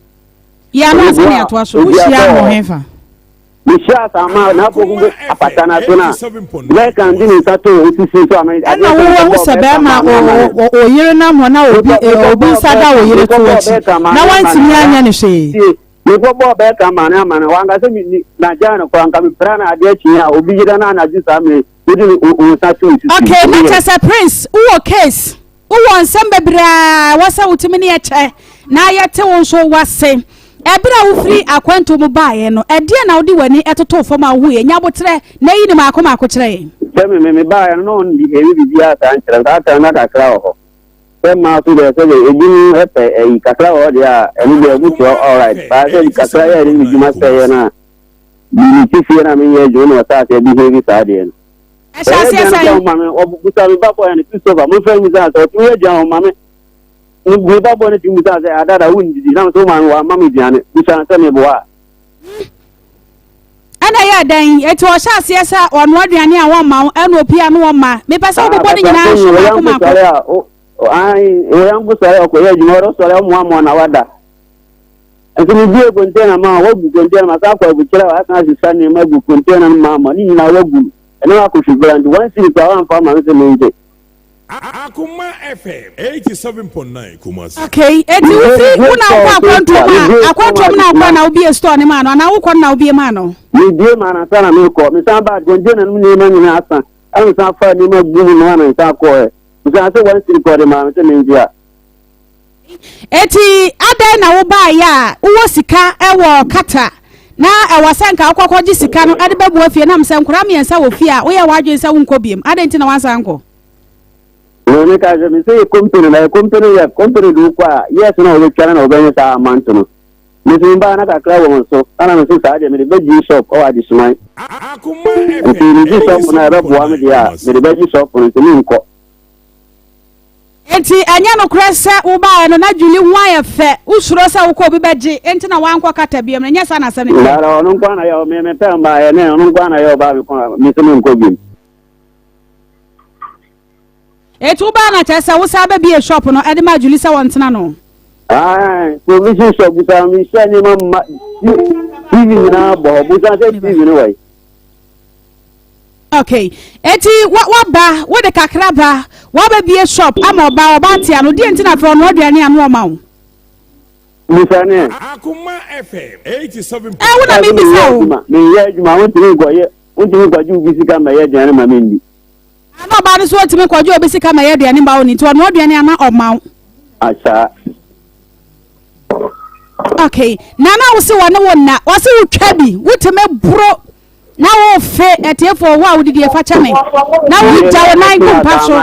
se ya to aso share mo hefa mi share sama na ko gumbe apatana to na be kan din sato o sisi so ama ana wo se be ma o yire na mo na obi sada o yire to na wanti mi anya ne hwe ni bobo be ka mana wanga se mi na jana ko anka mi prana ade chi ya obi jira na ju sa mi Okay, not as a prince. Who case? Who wants some baby? What's out to me? Now you tell so was say. Ebra free akwanto mu bae no e dia na odi wani etoto fo ma hu e nyabotre na yi ni ma akoma akotre tell me bae no ndi hewi bibia ta nkyere ta na kakra ho se ma so de se ejin epe e kakra ho dia eni de buto all right ba se kakra ya ni juma se ya na ni ti fi na me ye jo no ta se bi hewi sa de no e sha se sai ma me obuta mi ba ko ni ti so ba mo fe mi sa so tu ye jan ma me ni ba bo ni ti mi sa se adada wundi na so ma wa ma mi diane bisa se me bo a ana ya dan eto o sha se sa ono aduane a won ma eno opia no won ma me pesa wo bo ni nyina so ma ko ma ko ai oyambu sare ko ye jumoro sare mo amo na wada asini die container ma wagu container ma sa ko bukira wa kan sisa ni ma gu container ma ma ni na wagu ena akoshu brand one city kwa wan fa ma se menje Akoma FM 87.9 Kumasi. Okay, eti ufi una akwanto na akwa na obi store ni ma no na wo na obi ma no ni die ma na sana me ko mi san ba container ni ma ni na asa an san fa ni ma gu no na san ko e bisa se one city ko de ma se menje a eti adan na wo ba ya wo sika ewo kata na ewasanka akwakoji sika no ade bebu afie na mse nkura miensa wo fie a wo ya wadwen sa wo nkobiem adan ti na wansanko no me ka je mi se company du kwa yes no we kana no be sa amount no mi se ba na ka kra wo so ana me se sa de me be ji shop o adi sumai Akoma FM shop na be bo am dia me be ji shop no se mi nko enti anya no krese wo ba no na juli wan ya fe usuro sa wo ko bi beji enti na wankwa kata biem na nya sa na sa ne la no kwa na yo me pe ma ya ne no kwa na yo ba bi ko mi se mi nko bi etu ba na chese wo sa be bi shop no ede ma juli sa wontena no provision shop bisa mi se ni ma TV na bo bisa se TV ni wai okay eti wa ba wo de kakra ba wa ba bi shop ama oba tia no die ntina fro no aduane anu o ma wo bisa ne Akoma FM 87. wo na mi bisa wo mi ye juma won tiri gwaju bisika ma ye diane ma mi ndi ana ba ni so timi kwajo obisika ma ye aduane ba wo ni to no aduane ana o ma wo acha okay nana wo se wo ne wo na wo se wo twa bi wo teme bro na wo fe etefo wo a wo didi e fa chame na wo jawo nan ko paso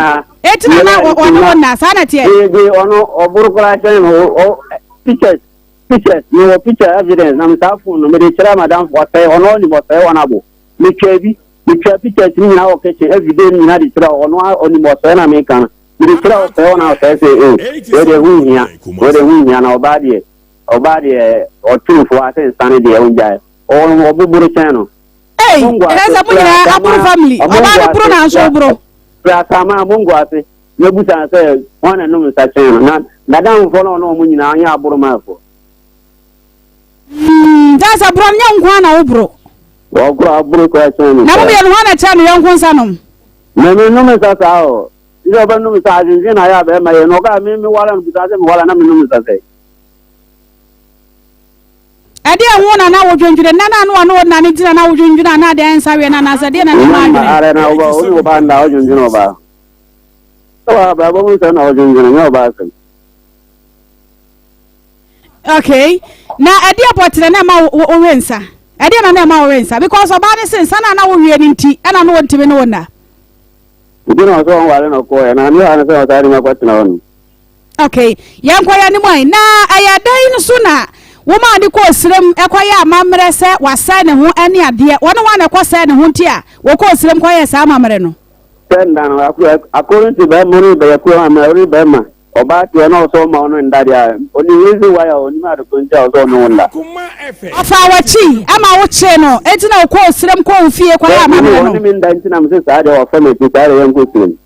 eti na wo ne na sa na tie ono oburu kra chen o pictures no picture evidence na mtafu no me de chira madam for say ono ni bo say ona bo me twa pictures ni na o keche evidence ni na de chira ono oni bo say na me kan me de chira o say ona say we de hu hia na obade o tufo ase stand de unja o oburu chen no hey eza munyira aburu family obade buru na so buru sama mungu ase nebusa say one no msa chen na dadam follow no munyina anya aburu mafo that's a bro nya nkwa na wo bro wo ko aburu ko chen na mo ye no na cha no ye nkwa sanom me no msa sa o ilo ba no msa ajin na ya be ma ye no ka mi wala no bisa se mi wala na mi no msa se ade ho na wo dwendwene na no na ni dina na wo dwendwene na de ansa we na na sa de na ni ma dwene are na wo ba nda wo dwendwene ba wa ba bo msa na wo dwendwene no ba se okay na ade apotre na ma wo wensa ade na ma wo wensa because oba ne sensa na wo wie ni nti na no ntime no na ibi na so wale no ko na ni ana se otari ma kwatina won okay yankwa ya ni mai na ayadan no so na wo ma de ko srem ekoya amamre se wasa ne ho ani ade wona wa na ko se ne ho nti a wo ko srem ko ye sa amamre no tenda no according to be money be ko amamre be ma oba ti na so ma ono ndari a oni reason why oni ma de ko nja so no wala Akoma FM. afa wachi ama wo che no enti na ko srem ko ofie ko ya amamre no oni min da nti na mse sa de o fa me ti sa de yan ko srem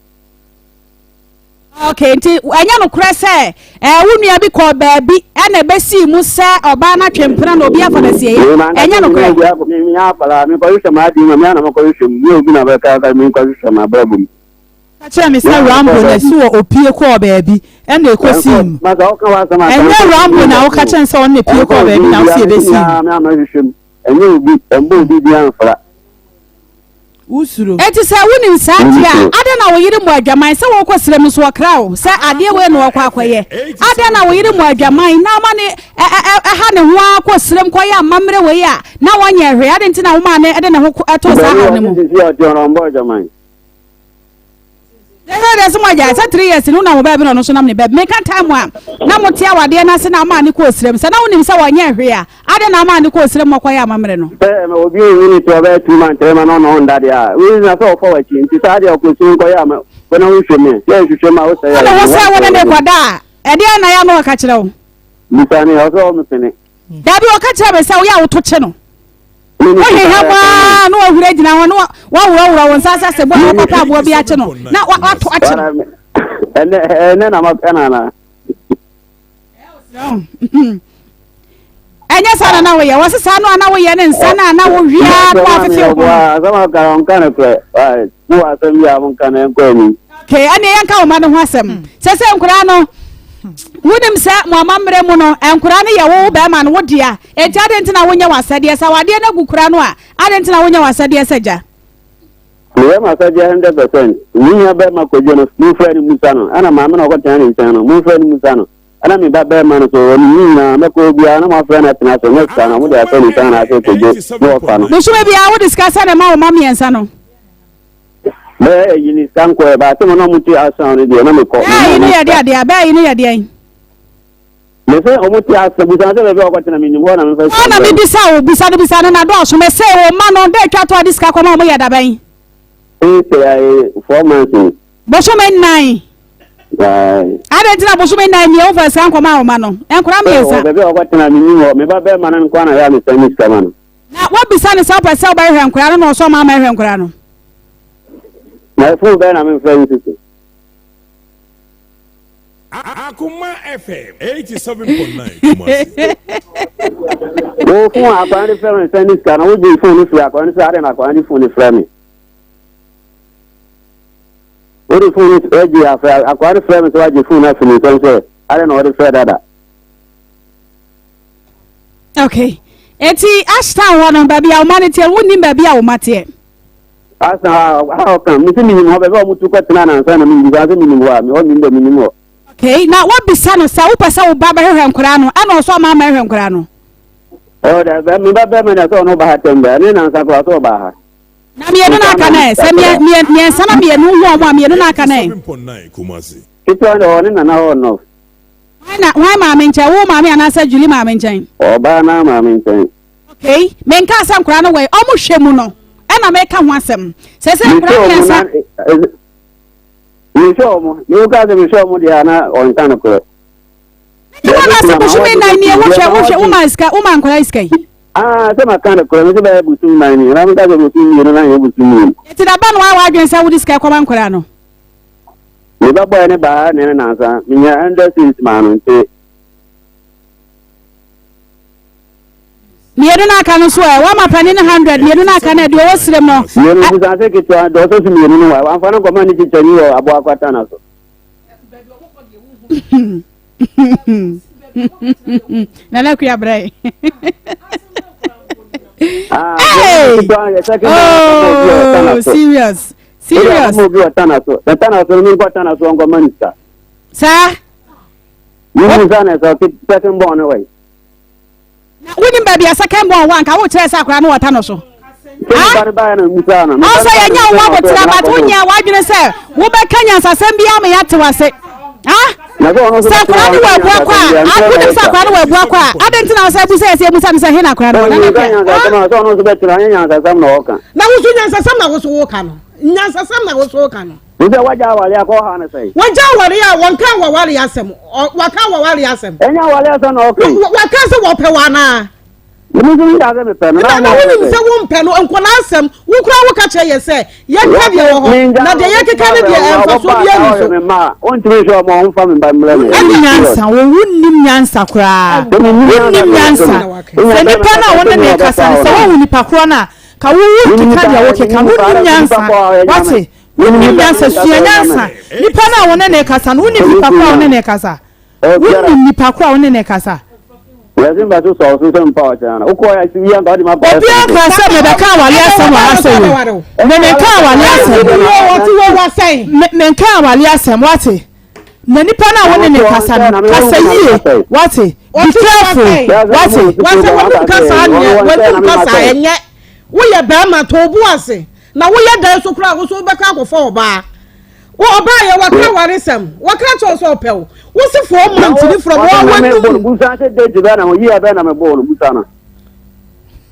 okay nti anya no kura se wunua bi ko baabi na besi mu se oba na twempena na obi afa na sie anya no kura mi ya pala mi ko yusha ma di ma mi na ko yusha mi obi na ba ka mi ko yusha ma babu acha mi se rambo na si wo opie ko baabi na ekosim ma ka o kan wa sama enye rambo na wo ka chen se on na pie ko baabi na wo sie besi mi ama yusha enye obi embo obi bi anfra usuro eti se woni nsadia ada na wo yiri mu adwaman se wo kwesrem so krawo se ade we no kwa akoye ada na wo yiri mu adwaman na ma ne ha ne ho akwesrem koye amamre we ya na wonye hwe ade ntina wo ma ne ade na ho ato sa ha ne mu There's some idea. 3 years. No, no, baby, no, so many baby. Make a time one. Now, what you are there, and I said, I'm on course. So now, when you say 1 year here, I don't know, I'm on the course. I'm quite a mamma. We need to have 2 months. I'm on that. Yeah, we are so forward. Decided to consume Koyama. When I wish me, yes, you should know. I was saying, when they got that, and then I am not catching out. Missani also, Missani. That will catch up and say, we are to channel. No ready now. No, one Sasa said, "Well, Papa will be at no." Now, what to action? And then I'm up Canana. And yes, I know you was a son, I know you and son, I know we are kind of play. Who are some young kind of going? Okay, and the uncle, Madam Wassam. Says Uncle. Wouldn't say Mamma Mono and Kurani ya Beman would ya. A jadent na when you was said yes, I didn't know Kuranoa. I didn't know when you was said yes, Saja. We have 100%. We have Bema Kojono, new friend Musano, and a mamma of Tani Sano, new friend Musano. And I'm in Batman, so Macobiana, my friend at National next time, I would have told you, I said, no, so maybe I would discuss it about Mammy and Sano. You need some queer about some Muti sound in the America. You know, dear, bear, you know, dear. They say, oh, Muti asked me to mean, one of the Bissau, beside the Bissau, and I don't may say, oh, man, on deck, I this Kakoma, the bay. 4 months. Boshoman 9. I don't know Boshoman 9 years over Sankoma, Mano, and Crammy, what can I mean? Maybe Bearman and Kwana have the same command. Now, what beside the South by South by Ram Crano or some American Crano? My full band, I'm in friends. Akoma FM 87.9. Oh, I find a friend and this can always be phone if you are going to say, I don't phone is friendly. What if phone is edgy after I quite a friend to edgy phone after me, so I don't know what to say that. Okay. Eti Ashtown one on baby, our money tell wouldn't baby our mate. As how come? Missing me, have a moment to cut an answer and me, doesn't mean the minimum. Okay, now what be son of Saupa Sao Baba Ham Corano and also Mamma Ham Corano? Oh, that's me, Babman, I saw no Bahatemba, and then answer Baha. Now, me, I don't know, send me and son of me, and no one, me, I don't know, can I? It's on in an hour, no. Why, Mamma, oh, Mammy, and I said, Julie, Mamma, oh, Bana, Mamma, okay, men cast some crown away, almost shemuno. And I make one some. Says you show you got to show Modiana or in Tanaco. You want to say 9 years, watch a woman's cat, woman, Kolaiske. Ah, some kind of color, between 9 years, I'm not able to me. It's a band while I can say with this Kakoman Corano. You got by any bar and an answer, Mina Anderson's man. Me do not can swear. One my penny 100. Me do not can do us them no. You know, I take it to those me no. I'm for no community to you about Quatana. Nana kuya brai. Oh, serious. Serious. The Tana so me Quatana so community. Sir. You know, so keep second born away. Wouldn't baby a second one, I would say Sakra no Tanoso. Also, I know what about when you're watching a say, who back Kenyans are sending me at to us. Ah, Sakra, I couldn't Sakra, I didn't know, say, Hina Crown. Now, some was walking. Nyansa samna wo so ka no. Nse waja wale akọ ha na sei. Waja wale ya wonka wa wale asem. Waka wa wale asem. Enya wale asem na okay. Waka se wo pe wa na. Mumu da me pe no. Na wo se wo mpe no enko na asem. Wo kura wo ka che ye se. Ye ka de wo ho. Na de ye keka ne de enfa so bia ni so. Me ma, won ti so mo won fa me ba mle me. Ani nyansa wo wunnim nyansa kura. Wunnim nyansa. Se ni pa na won ne kasa se wo nipa kro na. Ka wo kika dia wo kika wo nyansa wate wo nyansa sua nyansa nipa na wo ne kasa no wo nipa kwa wo ne kasa wo nipa kwa wo ne kasa Resin ba so some power chana. Uko ya si yan ba di ma ba. Obi aka say me beka wale asem wa asem. Me ka wale asem. What say? Me ka wale asem wate. Na nipa na woni ne kasa no. Kasa yie. Wate. Be careful. Wate. Wate wonu kasa anya, wonu kasa enye. Wo ye ba ma to bu ase. Na wo ye dan so kura wo so beka akofo oba. Wo oba ye waka waresem. Waka cho so pew. Wo se 4 months ni from wo wonu. Busa se de ba na wo ye ba na me bo no busa na.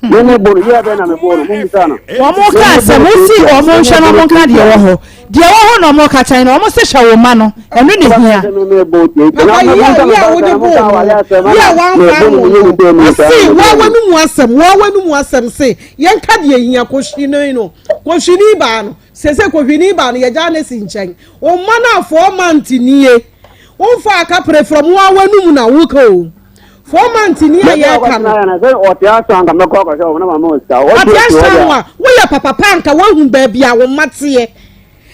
Nene bo ye ba na me bo no busa na. Omo ka se mo si omo hwe no mo ka de wo ho. De wo ho no mo ka chan no omo se hwe wo ma no. Enu ne hia. Wanu mu asem se yen ka de hia ko hwi no ko hwi ni ba no sese ko hwi ni ba no ye ja na si nchen o ma na 4 months niye o fa aka pre from wanu mu na wo ka o 4 months ni ye ka no o ti aso anga me ko so na mama sta o ti aso wa wo ye papa panka wo hu ba bia wo mate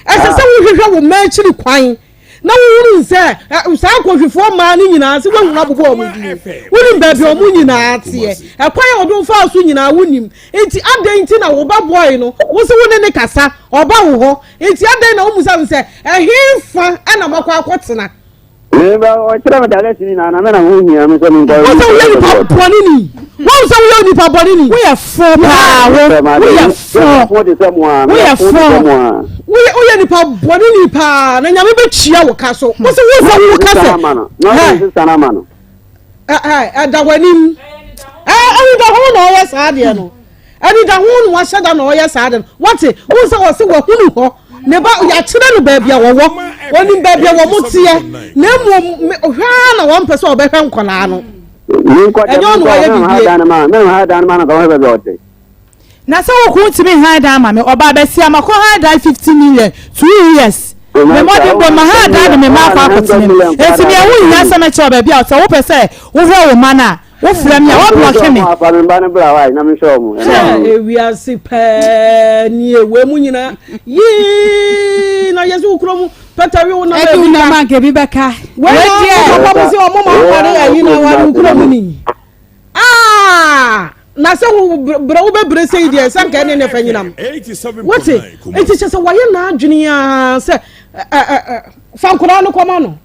esese wo hwehwe wo ma chiri kwan na wo ru se usa ko hwefo ma ni nyina se wo hu na bobo mu di wo ni ba bia o mu nyina ate kwan wo do fa so nyina wo nim enti adan enti na wo ba boy no wo se wo ne kasa oba wo ho enti adan na wo musa se ehimfa ana makwa akotena Eba o chira me dale sini na me na hu hia me so mi ko. Wo se wo ni pa boni ni. Wo se wo ni pa boni ni. Wo ye fo pa wo ye fo. Wo de semwa. Wo ye fo. Wo ye ni pa boni ni pa na nya me be chia wo ka so. Wo se wo ka se. Na se sana mano. Da wanim. Ani da ho na o ye sa de no. Ani da ho no wa shada na o ye sa de. What wo se wo se wo hunu ho. Ne ba ya kire no ba bia wo woni ba bia wo mutie na mu hwa na won pese obehwe nkola no ni ko da na ka ba ote na se wo ku ntimi ha da ma me oba ba sia ma ko ha da 15 million 2 years me mo de bo ma ha da me ma fa akotene enti me hu nya se me che oba bia o se wo pese wo hwe wo ma na wo fra me wo block me fa me ba na bra wa na me show mu wi asipa ni ewe mu nyina yi na yesu ukro mu patawi wo na ba bi na ma ke bi beka we papa mo se o mo ma kware ayi na wa ukro mu ni na se wo bra wo be bre se die san ka ne ne fa nyinam what it is just why na adwene a se fa nkura no koma no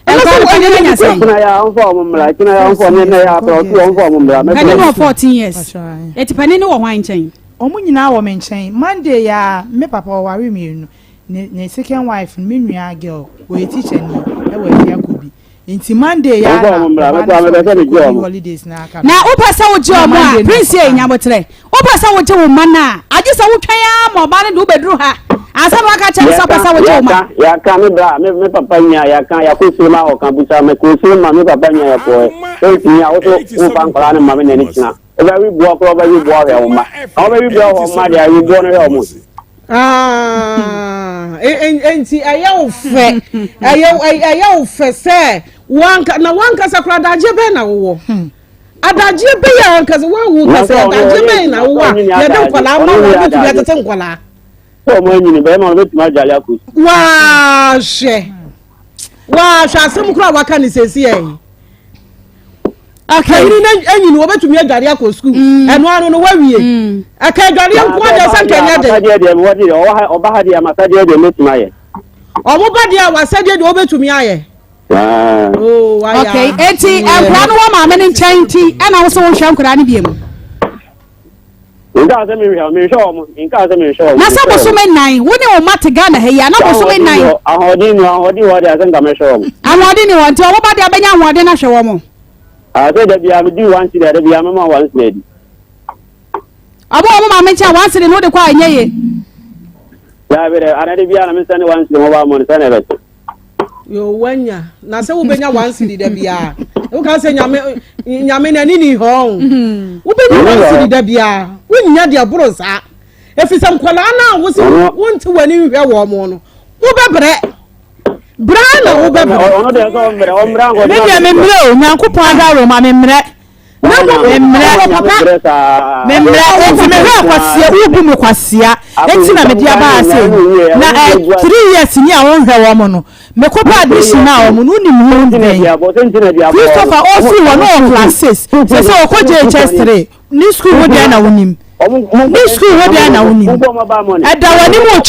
Kina ya onfo mumla kina ya onfo ne ya pro tu onfo mumla me no 14 years eti pani ne wo hwan chen omu nyina wo me nchen Monday ya me papa ware mienu ne second wife me nua girl we teacher ni e we ya kobi enti Monday ya holidays na aka na upasa wo je omo a prince e nyabotre upasa wo je wo mana agisa wo twan ya mo ba ne do bedru ha asaba aka che so pasa wo je wo ma ya ka me bra me papa nya ya kan ya ko sima o kan busa me ko sima me papa nya ya ko e tinya o so fan kala ne ma me ne kina e ba wi bo ko ba wi bo ya o ma o ba wi bo o ma dia wi bo no ya o mo enti ayaw fe se wanka sakura daje be na wo adaje be ya wanka se wo ka se daje be na wo ya de nkola ma wo bi tu ya tete nkola so mo nyini be ma be tuma jale akos wa she asem kura waka ni sesi e okay ni enyi wo betumi adware akos school eno anu no wawie aka adware nko ade sanka nya de wo di o ba ha di amasade de metuma ye o mo ba di awasade de wo betumi aye oh why okay eti enkura no wa ma me nchen ti ana wo so wo hwa nkura ne biem Inka se mi show mo na sa bo so me nan wo ne o mate Ghana he ya na bo so me nan ahodi wo de asen ka me show mo ahodi ni won ti o ba de abenya ahodi na hwe wo mo say da bia me di one city da bia me ma one city abo mo ma me cha one city no de kwa anyeye ya be ana de bia na me sane one city mo ba mo sane be yo wanya na se wo benya one city da bia wo ka se nyame na ni ho wo benya one city da bia wo nya de aburo sa efisa nkola na wo se wo nti wani hwe wo mo no wo bebre bra na wo bebre ono de so mbre o mra ngo me dia me mbre o nyankopon adaro ma me mbre kwasia enti na me dia ba ase na 3 years ni a won hwe wo mo no me ko pa admission na wo mo no ni mu Christopher ofi wo no classes se se o ko JHS3 ni school wo dia na wonim ni school wo dia na wonim eda wani mu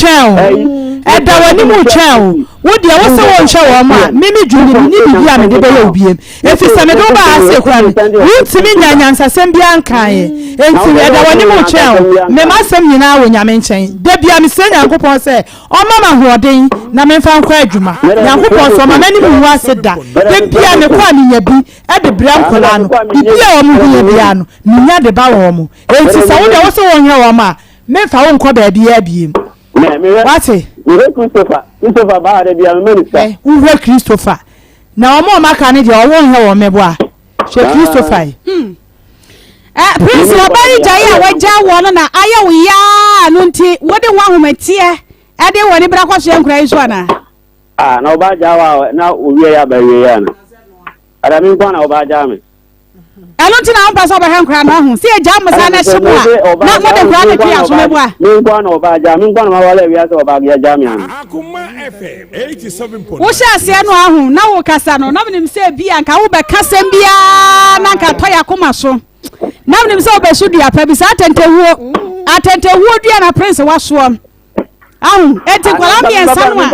chen wo dia wo se wo nhwe wo ma mimi juni ni bibia me de be ya obiem efi se me do ba ase kwa me wutimi nyanyansa sem bia nkan enti eda wani mu chen me ma sem nyina wo nyame nchen de bia me se nyankopon se o mama hoden na me fa nkwa adwuma nyankopon so mama ni mu ase da de bia me kwa ni nya bi e de bra nkola no bibia wo mu bia no ni nya de ba wo mu enti se wo de wo se wo nhwe wo ma me fa wo nkọ ba bia biem wate Christopher ba de bia me minister uwe Christopher na omo maka ne de owo nhwe wo mebo a she Christopher Prince Obari Jaya waja wono na aya wo ya no nti wode ho ahomatie ade woni bra kwaso yankura iso ana na Obaja wa na owie ya ba wie ya na ada mi kwa na Obaja me elo nti na mpa so ba yankura na ho se eja musa na shibu a na mo de kura ne pia so mebo a mi kwa na Obaja mi kwa na ma wale wi ase Obaja jami an Akoma FM 87.9 wo sha ase no ahu na wo kasa no na mnim se bia nka wo be kasem bia na nka to yakoma so na mnim se obesu dua pa bi sa atentehuo dua na Prince waso ahu enti kwala mi ensa no a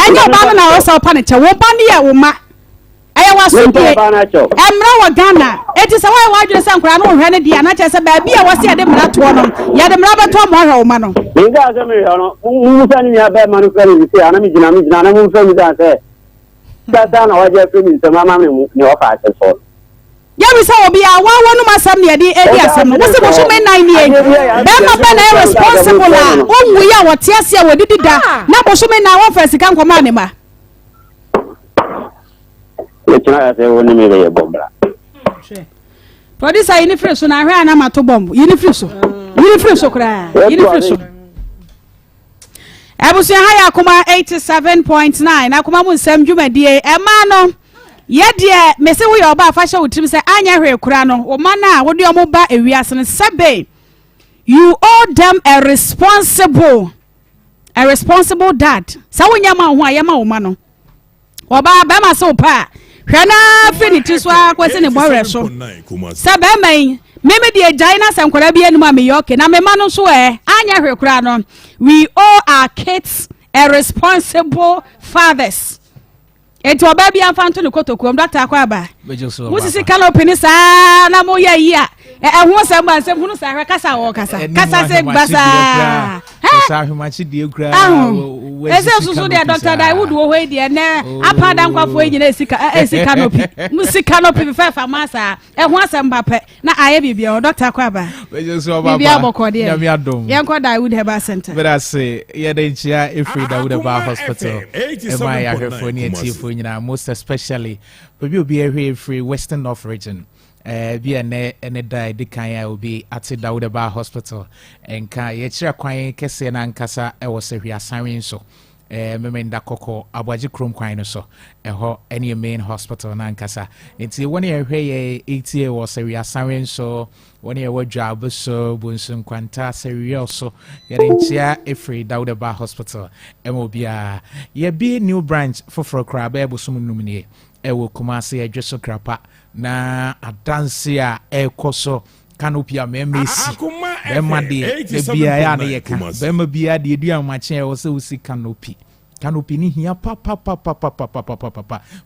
enyo ba na wo sa pa ne che wo ba ne ya wo ma aya waso die emra wa Ghana enti se wa adwene se nkora no hwe ne dia na che se ba bia wo se de mra to no ya de mra beto mo hwe wo ma no mi ga se mi no mu sa ni ya ba ma no kare ni se ana mi jina na mu fa mi da se ta na wa je fe mi se mama mi ni o fa se so ya mi sa obi a wa wonu masam ne de edi asem wo se bo so me 9 ye be ma ba na responsible a onwu ya wo te ase a wo didida na bo so me na wo fa sika nkoma ne ma Lechina se woni mi be bombra producer yini free so na hwe ana mato bomb yini free so kra yini free so Abusia haya Akoma 87.9 Akoma mu nsam dwumadie ema no ye de mese wo ye oba afahye wotrim se anya hwe kura no wo mana wo de omo ba ewiase ne sebe you owe them a responsible dad sa wonya ma ho ayema wo ma no oba ba ma so pa hwe na finiti so akwese ne bore so sebe man meme de agina sankwara bia no ma me yoke na me ma no so anya hwe kura no we owe our kids a responsible fathers. Eti oba bia mfanto ne kotoku ndata akwa aba musisi canopy ni sa na mo ya yi a ho se mba se hunu sa hwe kasa wo kasa se gbasa sa hwemachi die kura ese susu de Dr. Dawood wo hwe de ne apada nkwafo enyina esi canopy musi canopy fefa masa ho asem pe na aye bibia Dr. akwa aba bibia bokode yanko Dawood Herbal Center but I say ye de chia Efree Dawood Herbal Hospital e ma ya hwefo ni atifo nyina most especially obi Efree Western North region bi ene dai de kan ya obi ate Dawood Herbal Hospital enka ye kira kwan kese na nkasa e wo se hwiasanwen so memenda kokko abwaji krom kwan no so ho any main hospital na nkasa enti woni ye hwe ye 80 wo se hwiasanwen so woni ye wadwa abuso bunsun kwanta se hwie so ye ntia Efree Dawood Herbal Hospital emobia ye bi new branch for crab e busum numnie ewo Kumasi edweso krapa na adanse a ekoso canopy memesi bema de bia ya na ye ka bema bia de dua mache wo se usi canopy ni hia pa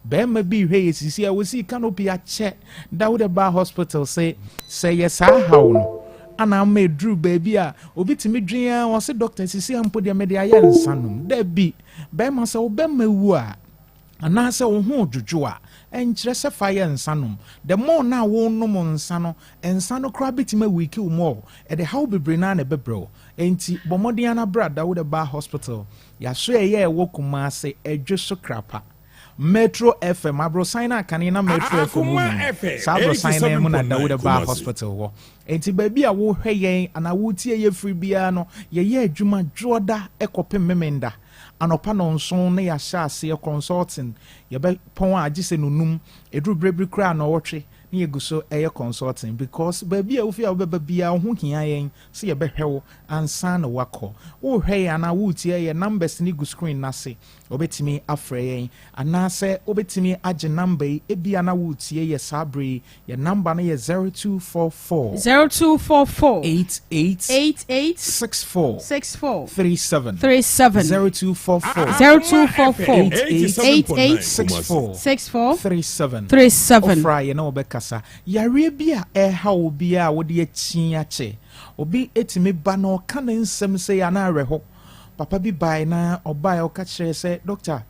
bema bi hwe yesisi a wo si canopy a che Dawood Herbal Hospital say yes how no ana me dru baby a obi timi dwen wo se doctor sisi ampo de me de aye nsanum da bi bema se wo bema wu a ana se wo ho dwudwo a enkyere se fire nsanum the more na wo nom nsano ensano kra bitima wiki mo e de how bebre na na bebro enti bomodian na bra Dawood Herbal Hospital ya so ye wo Kumasi edweso krapa Metro FM abro sign na kanina Metro FM sabro sign na mu na Dawood Herbal Hospital wo enti baby a wo hwe yen ana wo tie ye free bia no ye adwuma dwoda ekopem memenda anopa no nson na ya sha ase consulting ye be pon agise nunum edru brebri kra na wotwe ne yɛgu so ɛyɛ consulting because baabi a wofi a wobɛba biara wo ho hia yɛn sɛ yɛbɛhwɛ wo ansa na wakɔ wohwɛ yɛn anaa wotie yɛ numbers ne gu screen no ase wobɛtumi afrɛ yɛn anaasɛ wobɛtumi agye number yi ebia na wotie yɛ saa bere yi yɛ number no yɛ 0244 88 64 37 0244 88 64 37 ofra yɛ na wobɛkasa yare bi a ɛha wo bi a wode akyi akyɛ obi etimi ba na ɔka ne nsɛm sɛ ya na awerɛhɔ papa bi bae na ɔbae ɔka kyerɛ sɛ doctor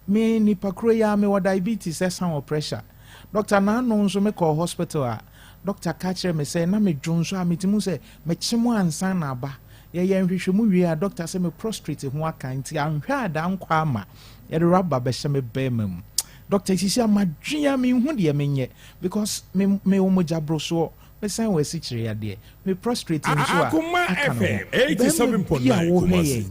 me nipa koro ya me wɔ diabetes ɛsan wɔ pressure doctor na no nso me kɔ hospital a doctor ka kyerɛ me sɛ na me dwo nso a metimu sɛ mekyem ansan na aba yɛyɛ nhwehwɛmu wie a doctor sɛ me prostrate ho aka nti anhwɛ ada nkɔ ama yɛde rubber bɛhyɛ me bɛɛma mu doctor sisi amadwea me hu deɛ menyɛ because me mogya bro so me san wɔ asikyire yadeɛ me prostrate nso a Akoma FM 87.9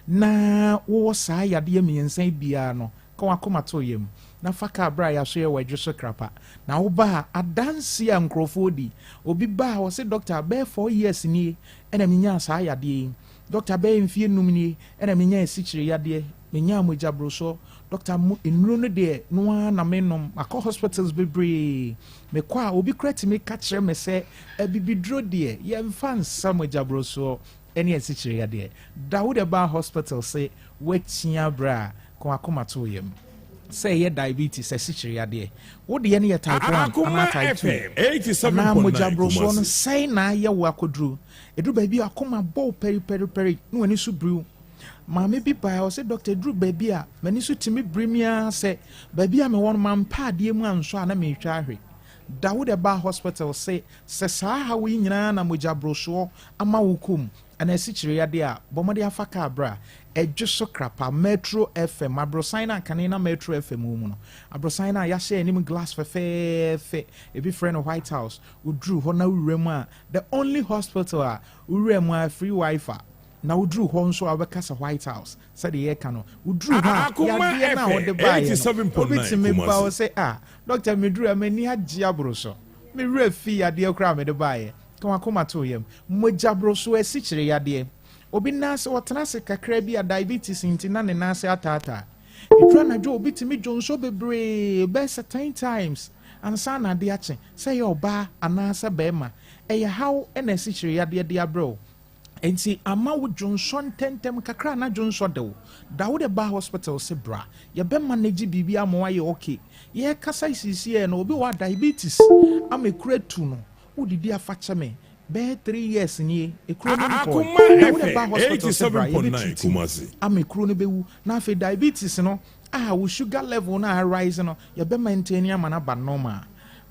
na wo saa yadeɛ miɛnsa biara no ka wakoma to yɛ mu na faka bra ya so yɛ wadwo so krapa na wo ba adanse a nkrofo di obi ba wo se doctor be 4 years ni ɛna menya saa yadeɛ doctor be mfie num ni ɛna menya asikyire yadeɛ menya mogya bro so doctor mu enuro no de no na menom akɔ hospitals bebree me kwa obi krati me ka kyerɛ me sɛ abibidro de ye mfa nsa mogya bro so ɛne asikyire yadeɛ Dawood Eba Hospital say wetia bra ko akoma to yem say ye diabetes asikyire yadeɛ wo de ye ne type 1 ana type 2 na mogya bro so no say na ye wo akoduru edu ba bi akoma bow peri no ani so brew maame bi ba o say doctor Drew baby a mani so timi brimia say baby a me won man pa de mu anso ana me twa ahwe Dawood Eba Hospital say saa ha we nyina na mogya bro so ama wokum ana asikyire yade a bomode afaka abra edwo so krapa Metro FM abrosan na kane na Metro FM mu no abrosan na ya share nim glass fe ebi friend of White House udru ho na wurem a the only hospital a wurem a free wifi na udru ho nso abekasa White House said the eka no udru ha ya na wo de ba ye obitimi ba o say doctor medru amani agye abro so me refi ya de kra me de ba ye ka wakoma to yem mogya bro so asikyire yade obi nase wotena se kakra bi a diabetes ntina ne nase atata edra na jo obi timi jonso bebre be certain times ansa na de ache say oba anasa bema eya how na asikyire yade de abro enti ama wo jonso tentem kakra na jonso de wo Dawood Eba Hospital se bra ye be manage bibia mo aye okay ye kasa sisi na obi wa diabetes amekura tu no udidi afacha me be 3 years ni ekuro no ko Dawood Eba Hospital 87.9 amekuro no bewu na afi diabetes no wo sugar level na rise no ye be maintain am na ba normal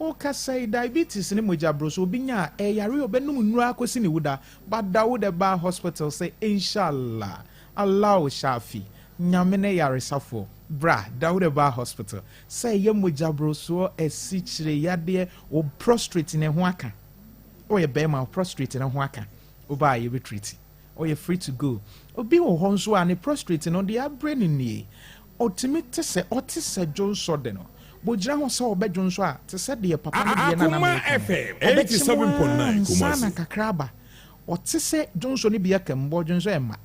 o ka say diabetes ni mogya bro so obinya yare obenum nnuru akosi ni wuda but Dawood Eba Hospital say inshallah Allah shafi nyame ne yare safo bra Dawood Eba Hospital say ye mogya bro so asikyire yade o prostrate ne ho aka o ye be ma prostrate ne ho aka o ba ye be treat o ye free to go obi wo ho nso a ne prostrate no de abre ne nie otimite se otise jonso de no bogira ho se obedwo nso a te se de papa no de na na FM 87.9 Kumasi kakraba otise jonso ne bia kembo jonso ema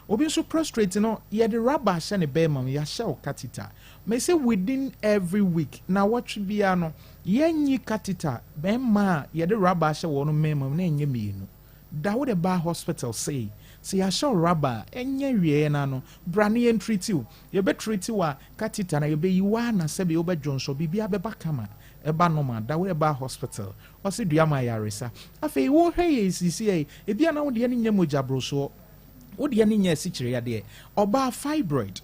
obi nso prostrate no ye de rubber hye ne be mam ya hye o catheter me say within every week na watch bia no yenyi catheter be ma ye de rubber hye wo no memam na enye mienu Dawood Eba Hospital say ya hye rubber enye wie na no brane ye treat you ye be treat wa catheter na ye be yiwa na se be obe jonso bibia be bakama eba normal Dawood Eba Hospital o se dua ma yaresa afei wo hwe ye sisi e bia na wo de ne nyamogya bro so wo de ne nya asikyire yade oba fibroid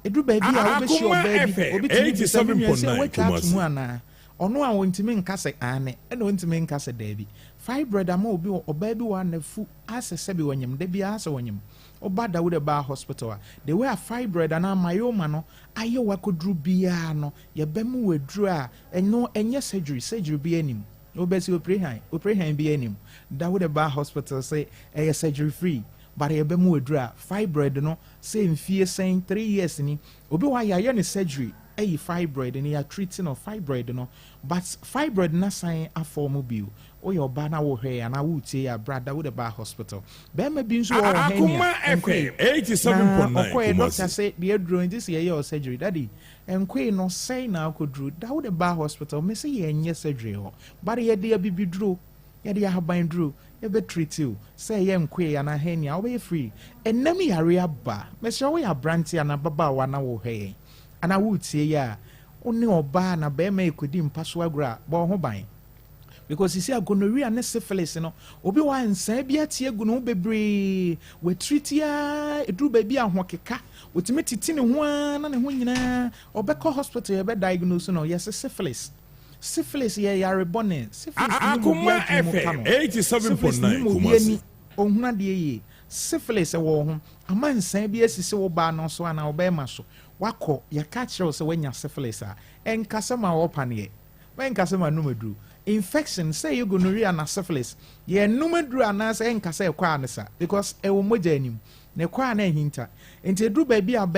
edu ba bi a wo be shi oba bi obi timi 87.9 Kumasi ana ono a wontimi nkase ane ena wontimi nkase dabi fibroid ama obi oba bi wa na fu asese bi wanyem da bi ase wanyem oba Dawood Eba Hospital the way a fibroid ana myoma no aye wakodru bia no ye bemu wedru a eno enye surgery bi anim obesi operation bi anim Dawood Eba Hospital say surgery free but ye bemu wedru a fibroid no say mfie sen 3 years ni obi wa ya ne surgery fibroid and you are treating of fibroid no but fibroid na sign a form bio o your bana wo hwe and I would say a brother with a bar hospital be ma bi nso wo Akoma FM 87.9 doctor say the drone this year your surgery daddy enkwe no say na akodru da wo the bar hospital me say ye nye surgery ho but ye dey bibidro ye dey haban dro ye be treat you say ye enkwe ya na henia wo be free enam yare aba me say wo ya branti ana baba wa na wo hwe and I would say ya oni oba na be ma ekodi mpaso agura bo ho ban because you see a gonorrhea and syphilis no obi wa nsan bia tie gu no bebre we treat ya edru ba bia ho keka otime titi ne ho na ne ho nyina obekọ hospital ye be diagnose no yes syphilis ye yare bonne syphilis Akoma FM 87.9 Kumasi ohuna de ye syphilis wo ho ama nsan bia sisi wo ba no so ana obema so wakọ ya catch you so wenya syphilis a enkasa ma wo pane enkasa ma no medru infection say you gonorrhea na syphilis ye numedru anasa enkasa ekwa anasa because e wo moja anim ne kwa na hinta enti edru ba bia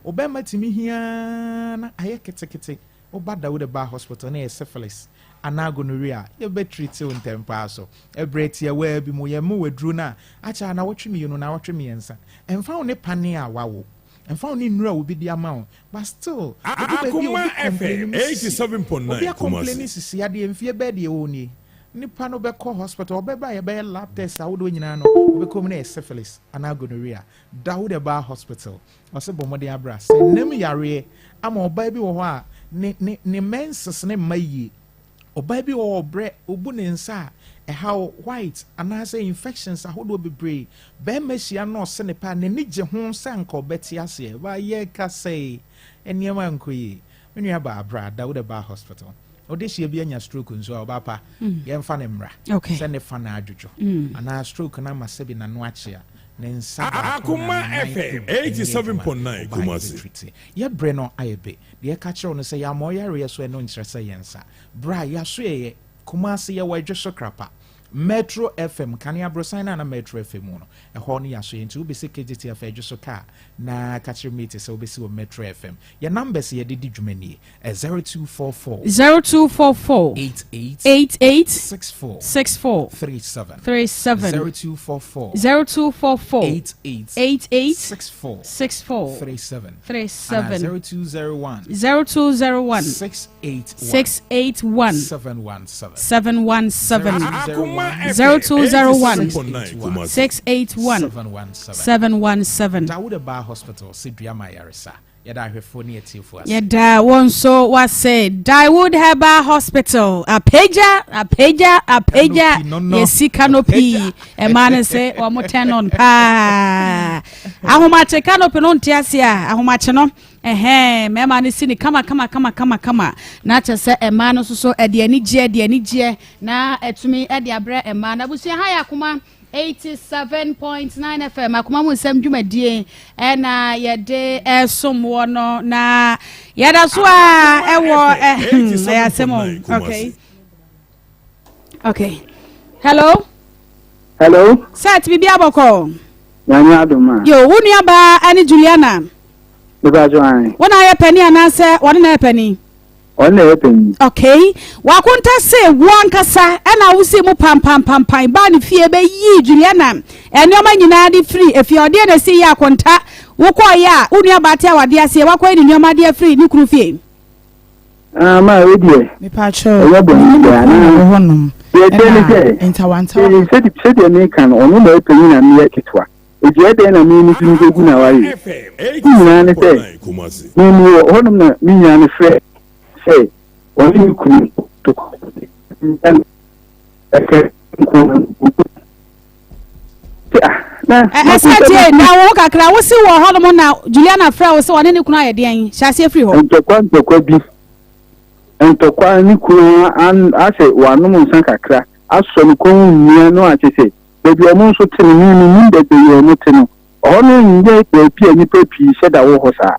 obema timi hia na aye ketekete obada wo the bar hospital na syphilis ana gonorrhea ye be treat you ntempa so ebreti we bi mo ye mo wedru na acha na wotwe you no na wotwe me ensa emfa wo ne pane a wawo emfa wo ne nura wo bi di ama but still Akoma FM 87.9 Kumasi sisi ade emfie be de woni nipa no be call hospital obeba ye be lab test a wo do nyina no be come na syphilis ana gonorrhea da wo the bar hospital o se bomode abra se nem yare ama oba bi wo ho a ne menses ne mayi oba bi wo bre obu ne nsa how white and say infections a hodo bebre be machia no se ne pa ne nige ho sanka obeti ase ba ye ka say eniema nkoyi menu aba abra da wo the bar hospital odehia bi anya stroke nso oba pa ye mfa ne mra se ne fa na adwojo ana stroke na masebi na no achia ne nsa Akoma FM 87.9 Kumasi ye bre no ayebe de ka kire no se ya moyare so no nkyerese yensa bra ya so ye Kumasi ye wadwoso krapa Metro FM kani abrosan na Metro FM no ho no yaso yenti obese KGT FM dwoso ka na catch meet so obese wo Metro FM your numbers ye didi dwumani 0244 88 64 37 0244 88 64 37 0201 681 717 0201 681 717 Dawuda Bar Hospital Sidria Mayarisa yada ahwefoni atifu as yada wonso wase Dawud Herbal Hospital apeja yesi canopy e man say o mo tenon pa ahomache canopy no ntiase a ahomache no mema ne sini kama na chese ema no so de ani gye na etumi de abre ema na busu ha ya kuma 87.9 FM akuma mu nsam dwumadie na yede esom wo no na yada so a ewo ya semo okay hello sat bibi aboko nyanya adoma yo wunu aba ani Juliana Wana ya penny anase wana ya penny. Ona ya penny. Okay. Wakunta se wankasa ena wusi mu pam ba ni fie be yi Juliana. Enioma nyina di free if you dey na see ya konta wokọ ya unu abate awade ase wakọ ni nyoma de free ni kuru fie. Ma we die. Me pa cho. Oya bo ni ya na honum. Ye dey say. Entawanta. Se de me kan onu na penny na me ketwa. Ejie de na mi ni tunu go na wari. Nyina ne say. Ni honum na mi nya ne frɛ say oni ku to. Esate na wo kakra wo si wo honum na Juliana frɛ wo se woni ne kunu ayɛ den hyase free ho. Ntokwa bi. Ntokwa ni kunu an ase wanum nsan kakra aso ni ko nnua no akese. Ebi omo nso tene ni de be yo muteno ono nje pe pi ani pe pi sheda wo ho sa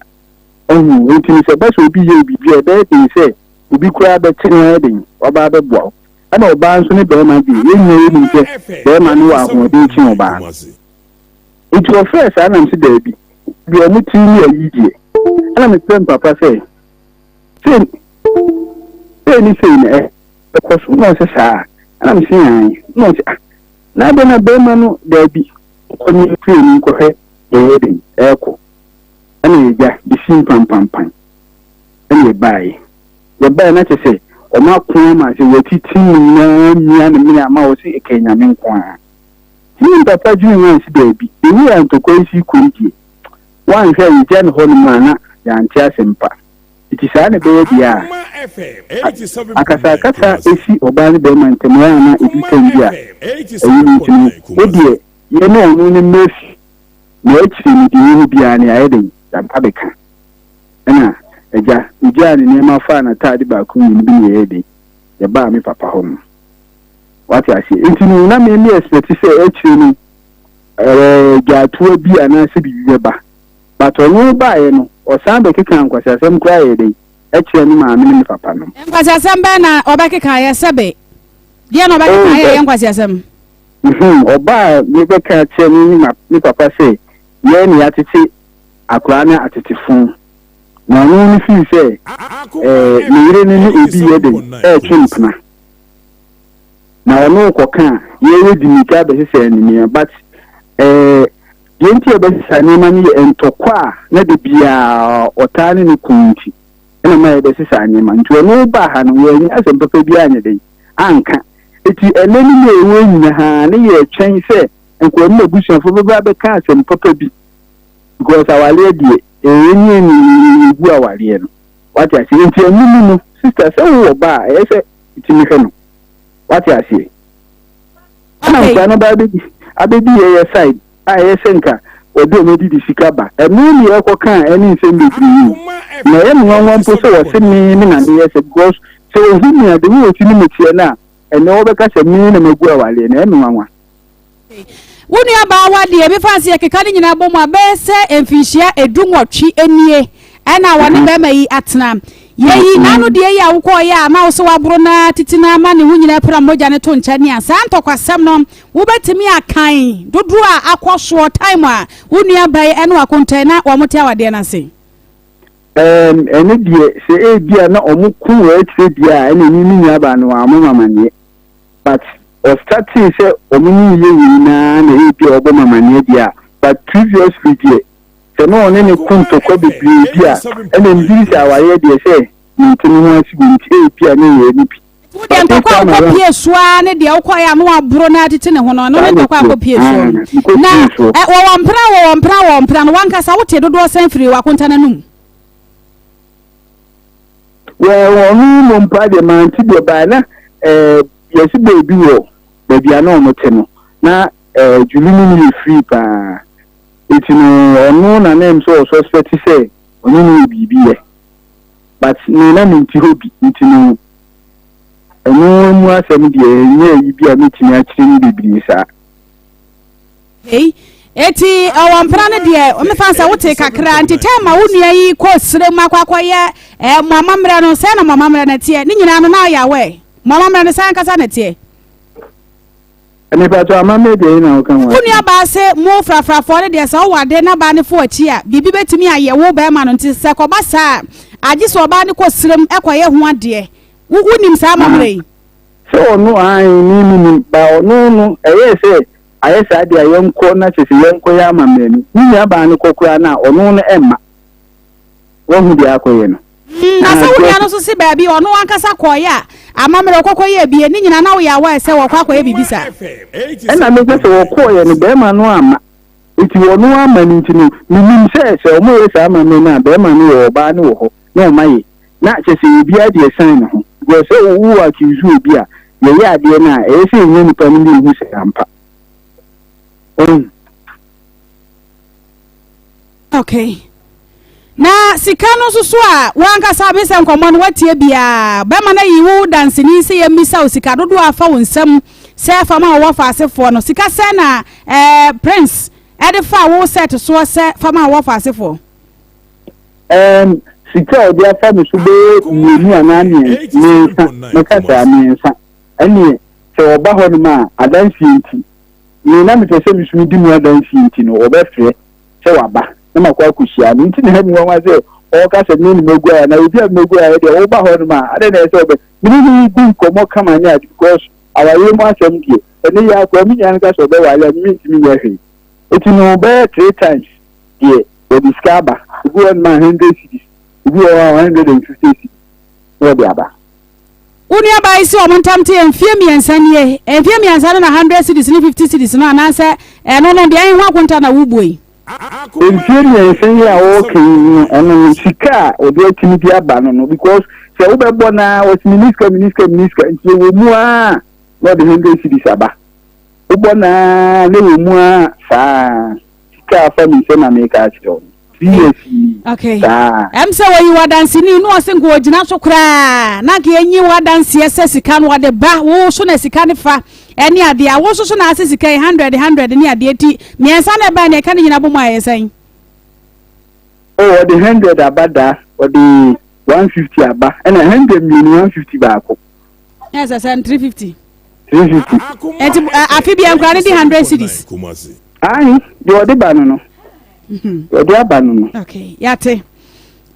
onu ntini se ba so obi ye bibi e be tin se obi kura be tene e den oba be boa ana oba nso ne be ma bi enye ni nje be ma ni wa ho de chi oba it was first ana nsi da bi omo ti ni ayidie ana me pem papa se ni sei na because no se sa ana me sei no se na be na be ma no da bi ko ni free ni ko he den eko ana ya di sim pam ana bai ya bai na che se o ma ko ma se wetiti na mia na mia ma o si ekenya me nko a ni papa ju ni si da bi ni an to ko si kunti wan hwe yi jan ho ni ma na ya anti asempa iti saa ne be dia akasa esi obani be man temwa na ibi tendia eyi ntini odie ye no onu ne mefi na echi ni di ni bia ne ayeden ya pabeka na eja ne ma fa na tade ba ku ni bi ne yede ya ba mi papa ho no wati asi ntini na me expect say echi ni ja tuo bi ana se bi ba but onu ba ye no osan be keka nkwasasem kra ye dey eche ni ma me papa no nkwasasem be na obekeka ye sebe dia no obekeka ye nkwasasem oba me be ka che ni papa say ye ni atete akra na atete fun na no ni fi say ni ire ni obi ye dey twimpna na ono koka ye di mika be say ni but yenti ebesa ni mani entokwa na de bia otane ni kunti ena ma ebesa ni man to no ba ha no we asem papa bia anya de anka eti eneni na ewe nyina ha ne ye twen se enko na busuan fo ba be ka asem papa bi because awale die enyi ni bu awale no what ya say enti enunu no sister say wo ba e say iti mi he no what ya say ana kwa no ba be abebi ye side senka odo me di sika ba enu ni ekoka eni nsem bebi na ye nwan po so wo se mi na ne ye se because so hu mi ade mi otini metie na ene wo beka se mi na magu awale na enu nwan woni aba wa de be fancy ekeka ni nyina bom abese emfihia edunwotwe enie ena wone be mayi atena yeyi nanu de ya wo ya ma wo so wabro na titina ma ne hu nyina pra moja ne to ncha ne asa ntɔkwasɛm no wo betimi akan dodo a akɔso time a woni abai ene wakontai na wo mote awade na se ene die se bia na omuku we tire bia ene ni nya ba no amamanye but o starting se omuni ye na na bia obo mamanye bia but previously die se no ne kunto ko bibiri bia ene ndiri sa waye de se ntini ho asibunti bia ne ye ni bi wode ntokwa akopie soa ne de ukwa no aburo na atete ne ho no ne ntokwa akopie soa na wo mpra no wankasa wote dodo san firi wakonta nanum wo no mpa de manti de ba na yesi bebi wo bebi ana o mote no na julunu ni free pa itino onu na name so suspect say onu ni bibi but ni na minti hobi itino onu mu asem de nye yibi a mitini akiri ni bibiri sa eti awampra ne de o me fansa wote kakra ntitema wonua yi ko sire makwakoye mama mra no se na mama mra na tie ni nyina no na ya we mama mra ne san kasa na tie ene pa to amame de na o kan wa wonua ba se mo frafrafo ne de sa wo wade na ba ne fo achi a bibi betimi aye wo ba ma no nti se ko ba sa agi so ba ne ko sirem ekoye ho ade wonim sa mama mra yi so no ai ni ba no se ayesa dia yenko na chese yenko ya mameni ni ya ba ni kokura na onu no emma wo hu dia akoye no na sa wo ya no so se ba bi onu ankasa koya amamere kokoye bie ni nyina na wo ya wa se wo kwakoye bibisa ena me se wo koye ni be ma no ama iti wonu ama ni ntinu ni se o mo yesa amame na be ma no wo ba ni wo ho na o maye na chese bi ade san no ho go se wo wa kizu bi a ye ya ade na e se nyi ni pa ni hu se ampa okay na sikano susu a wanka sabe se nkomo no watie bia be ma na yiwu dance ni se yemisa o sika dodo afa wonsam se fa ma wo fa asefo no sika se na prince edifa wo set so se fa ma wo fa asefo sika o dia fa mi so be ni anani ni na kata mi nsa ani se oba ho no ma adansi nti ni na me pese mi sumi di mu adansi nti no obefre se waba na makwa kushia nti na hemu wa se or cast a mean Mogua, and I will be a Mogua, the over Honma. I don't know, meaning being come come on yet because our room was empty, and they are coming and cast over while I meet me. It's no better 3 times, dear, or discover, go on my 100 cities, go on 150 cities, no the other. Unia by so montamte and Fiemi and Sanye, and Fiemi and Sana 100 cities, 50 cities, no answer, and on the Iowa Quintana Wubui. In Fiemi and Sanya walking and Sika or the Timothy Abano because Bona was Minister, and so we more not the 100 cities Abba. Ubona, little more, Sika family, Sena make us. Okay. I'm sorry you are dancing. You know, I think we're not so cry. Naki, you are dancing. Yes, you can. What the bar? Oh, soon as you can. If any idea, I was so soon as you can 100 near the 80. Me and Sana Bane can you know my saying? Oh, the 100 abada or the 150 abba and 100 million 150 back. Yes, I said 350. 350. And I feel I'm granting 100 cities. Aye, you are the banana. Okay, yate.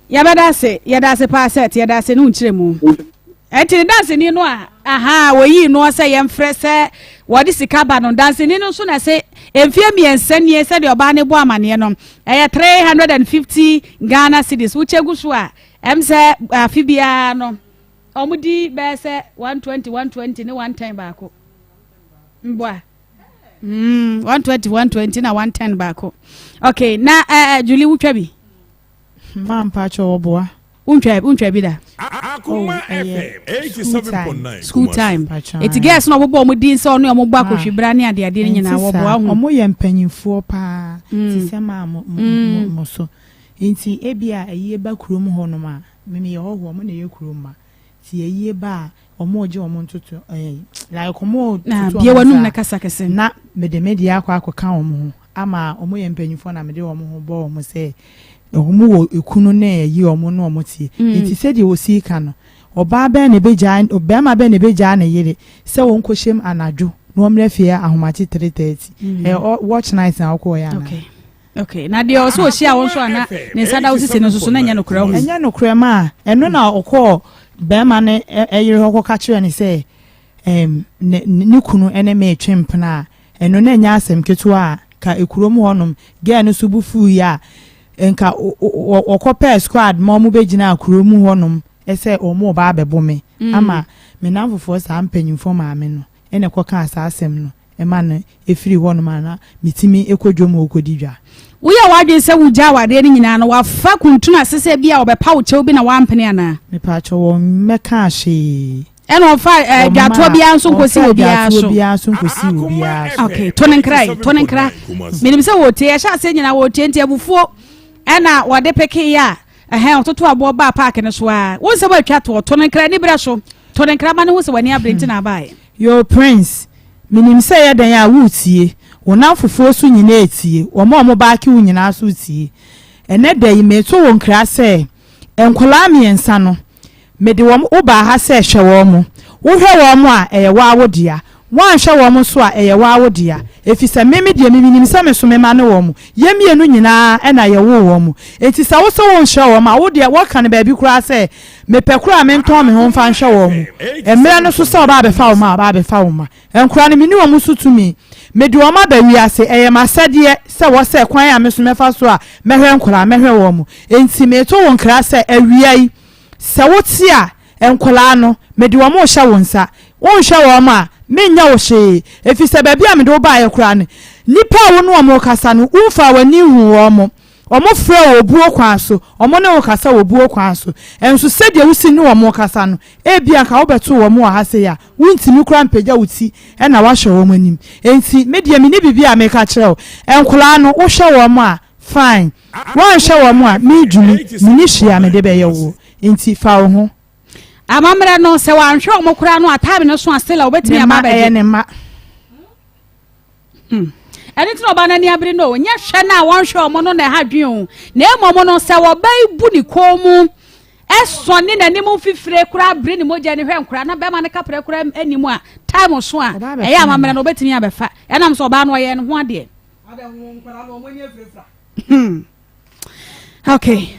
Yabada say, yada pass it, yada say no chemu. Eti dancing you know, aha, we know say yam fresh what is the cabano dancing no soon I say enfie me ensen ye said your bane bo amane no. 350 Ghana cedis which egusua. Em say afibia no. Omudi be say 120 no one time back. Mbwa. 120 na 110 back. Okay, na Julie Uchabi. Mam Pacho Oboa. Untrebi da. Akoma FM 87.9 School time. It gets no bo mo din so no mo ba ko hwebra ne ade ade nyina wo bo ahu. Omo ye mpanyimfo pa. Ti se ma mo so. Nti ebia aye ba kurom ho no ma. Me ye ho mo na ye kurom ma. Ti aye ba omo je omo ntoto like omo na bia wanum na kasa kese na media akwa omo ama omo ye mpanyimfo na mede omo ho bo omo se omo wo ekunu na yi omo no omo tie nti se de osi ka no oba ba na beja obema ba na beja na yire se won kohiem anadwo no omre fie ahomachi 3:30 watch night na akwo ya na okay na de oso ohia won so ana ne sada osisi no so na nya no kura ho nya no kura ma eno na okọ bema ne eyire hokọ ka kire ne se ni kunu ene me twempna eno na nya asem ketua ka ekurom honum ge no subufu ya enka okọ squad ma mu begina akurom honum ese omo ba abebome ama me namfofo sa mpanyimfo ma me no ene koka asa asem no ema no efiri honum ana mitimi ekodwom okodidwa Uya wadwe se wuja wade ni nyina no wafa kuntuna sese bia obepa wo chew bi na wampene ana me pa cho wo meka hye eno ofa dwato bia nso nkosi obia so okay tonenkrai minim se wote ya sha se nyina wote enti abufuo ena wade peke ya ototo abo ba park ne so a won se ba twa to tonenkrai ni bra so tonenkrai ba ne wo se wani abrenti na bae your prince minim se ya dan ya wutie wona fufuo so nyina etie omo baaki wo nyina so tie ene da yi meto won kra se enkola miensa no mede wo ba ha se hwe wo mo wo hwe wo mo a wa wodia wan hwe wo mo so a wa wodia efisa meme de minim se me so me ma ne wo mo yemienu nyina ena ye wo mo eti sa wo so won hwe wo ma wo de wo kan ba bi kra se me pekura me nton me ho mfa hwe wo mo emre no so se oba be fa wo ma enkura ne mini wo mo so tumi mede wo ma ba wi ase masade se wo se kwan ya me so mefa so a mehwe nkora mehwe wo mu enti meto won kra se awiai se wo ti a enkola no mede wo mo hye wonsa won hye wo ma menya wo hye efi se ba bia mede wo ba ye kra ne nipa wo no mo kasa no umfa wani hu wo mo omo frɛ wo buo kwan so omo ne wo kasa wo buo kwan so enso se de wusi ne wo mo kasa no ebia ka wo beto wo mo ha se ya wuntimi kura mpagya wuti e na wa hwe wo manim enti media me ne bibia me ka kyerɛ wo enkola no wo hwe wo mo a fine wan hwe wo mo a me dwumi me ni hia me de be ye wo enti fa wo ho amamra no se wan hwe wo mo kura no atabe no so asela wo betimi ama be ne ma anything oba na ni abiri no nya hwe na won hwe omo no na ha dwen na emomo no se wo bai bu ni komu eso ni na ni mu fifire kura abiri ni moja ni hwe nkura na be ma ne kapre kura animu a time so a e ya mamre no betimi abefa e nam so oba no ye no ho ade nkura no mo nya frefra okay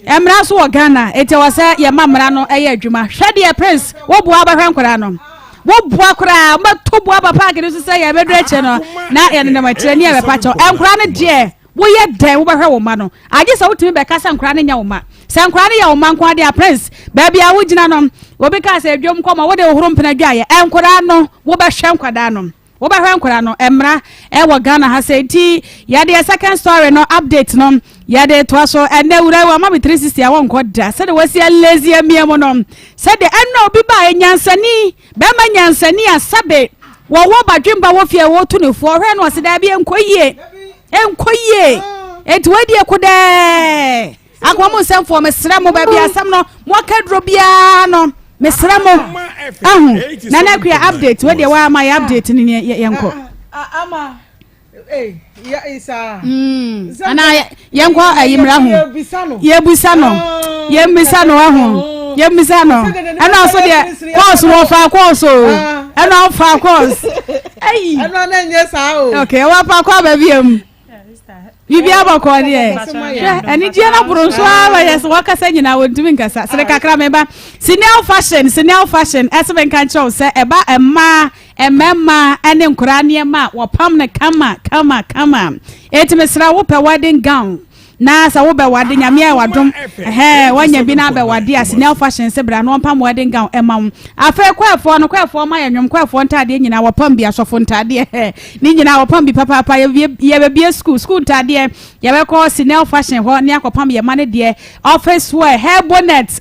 emra so Ghana ete wase ye mamra no eye adwuma hwe de prince wo bua ba hwe nkora no wo bua kora ma to bua ba park no so ye bedre che no na ye ne ma tire ne ye be pa cho enkora no de wo ye den wo ba hwe wo ma no age se wo timi be kasa enkora no nya wo ma se enkora no ya wo ma nkwa de prince ba bia wo gina no wo be ka se adwom koma wo de wo horo mpena dwa ye enkora no wo ba hwe nkwada no wo ba hwe nkora no emra e wo Ghana ha se ti ya de second story no update no ya de to so ene wura wa ma 360 a won koda se de wasi lazy amiemo no se de enna obi ba enyansani be ma nyansani asabe wo badwemba wo fie wo to ne fo hwe no se da bi enkoyie eti wadi ekode akwa mo semfo mesra mo ba bi asam no mo kadro bia no mesra mo na na kwa update wadi wa ma update ni yenko ama ya isa ana yenko ayimra ho yebisa no aho ana so de course wo fa course ana fa course ana na nye sa o okay wa fa kwa ba biem bibi abako de ani je na bronso aba yes wakasa nyina wontumi nkasa sere kakra meba senior fashion esben kan chow se eba emma ene nkura ne ma wopam ne kama etimesra wo pe wedding gown na sa wo be wade nyame a wadom wanya bi na be wade a senior fashion se bra no pam wedding gown emam afa kwefo ma yanwom kwefo ntade nyina wopam bi asofo ntade ni nyina wopam bi papa ye be bi school ntade ye be ko senior fashion ho ne akopam ye mane de office wear hair bonnet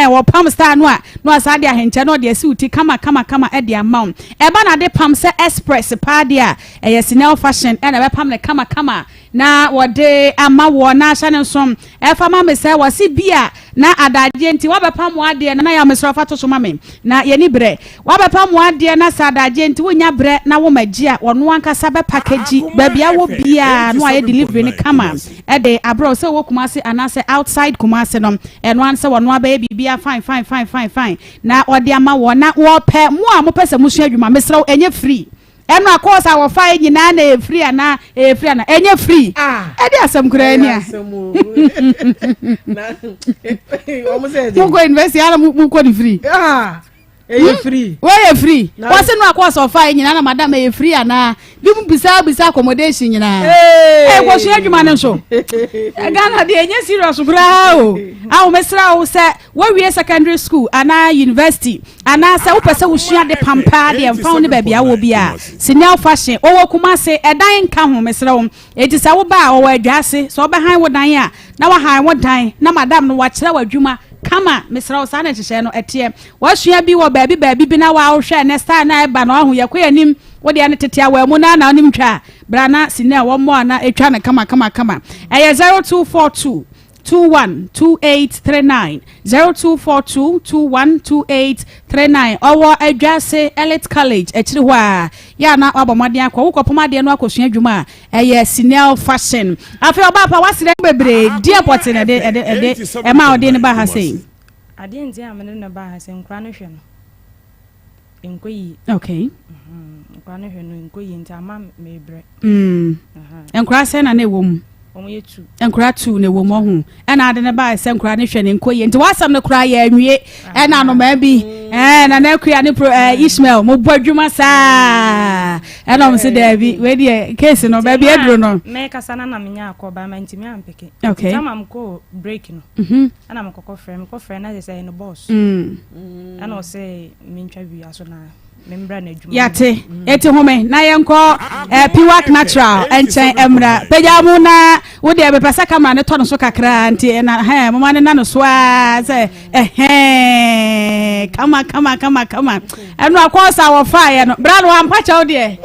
wopam star no asade ahenche no de suit kama e de amount e ba na de pam se express pa de a ye senior fashion e na be pam ne kama na wode ama wo na hya ne som e fa ma me se wasi bia na adaje nti wabepam wade na ya mesro fa to so ma me na ye ni bre wabepam wade na sa adaje nti wonya bre na wo magia wono ankasa be package ba bia wo bia no aye delivery ni kama e de abro se wo Kumasi anase outside Kumasi no e no anse wono aba bibia fine na wode ama wo na wo pe mo a mo pese musu adwuma mesro enye free eno akosa wo fa nyina na free ana enye free e dey asem kura ni a mo go invest ala mo ko di free free we free wase no akosa wo fa nyina na madam e free ana bi mu bisa accommodation nyina ko so adwuma ne so Ghana de enye serious kura o awo mesra wo se wo wie secondary school ana university ana se wo pese wo sua de pampa de emfa ne ba bia wo bia senior fashion wo Kumasi edan ka ho mesra wo eti se wo ba wo adwase so be han wo dan a na wa han wo dan na madam no wa kire wa dwuma kama mesra wo sa na hyehyɛ no etie wa sua bi wo baabi bi na wa hwɛ ne star na eba na ho yakɔ anim wo de ane tete awa mu na onim twa brana senior wo mo na etwa ne kama eye 0242 212839 0242 212839 owo adwase elite college ekiri ho a ya na abomade akwa wo kopomade no akosua adwuma eye senior fashion afi oba pa wasire bebre die poti ne de e ma ode ne ba ha sei ade nti amene ne ba ha sei nkra no hwe no enkoyi okay nkra no hwe no enkoyi nti ama mebre nkra se na ewom omoyetu enkura tu ne wo mo hu ena ade ne ba se nkura ne hwe ne nkoye nti wasam ne kura ya anwie ena no ma bi na na kura ne Ishmael mo bodwuma sa ena mo se David we die case no ba bi edro no me kasa na menya akoba ma ntimi ampeke okay tama mko break no ana mkoko frame na say no boss ana o say mentwa wi aso na membra na adwuma yate eti home na yenko piwak natural enchen emra pejamu na wo de be pesa camera ne to no so kakra nti na mama ne na no so a say kama eno akosa wo fire no bra no ampa cha wo de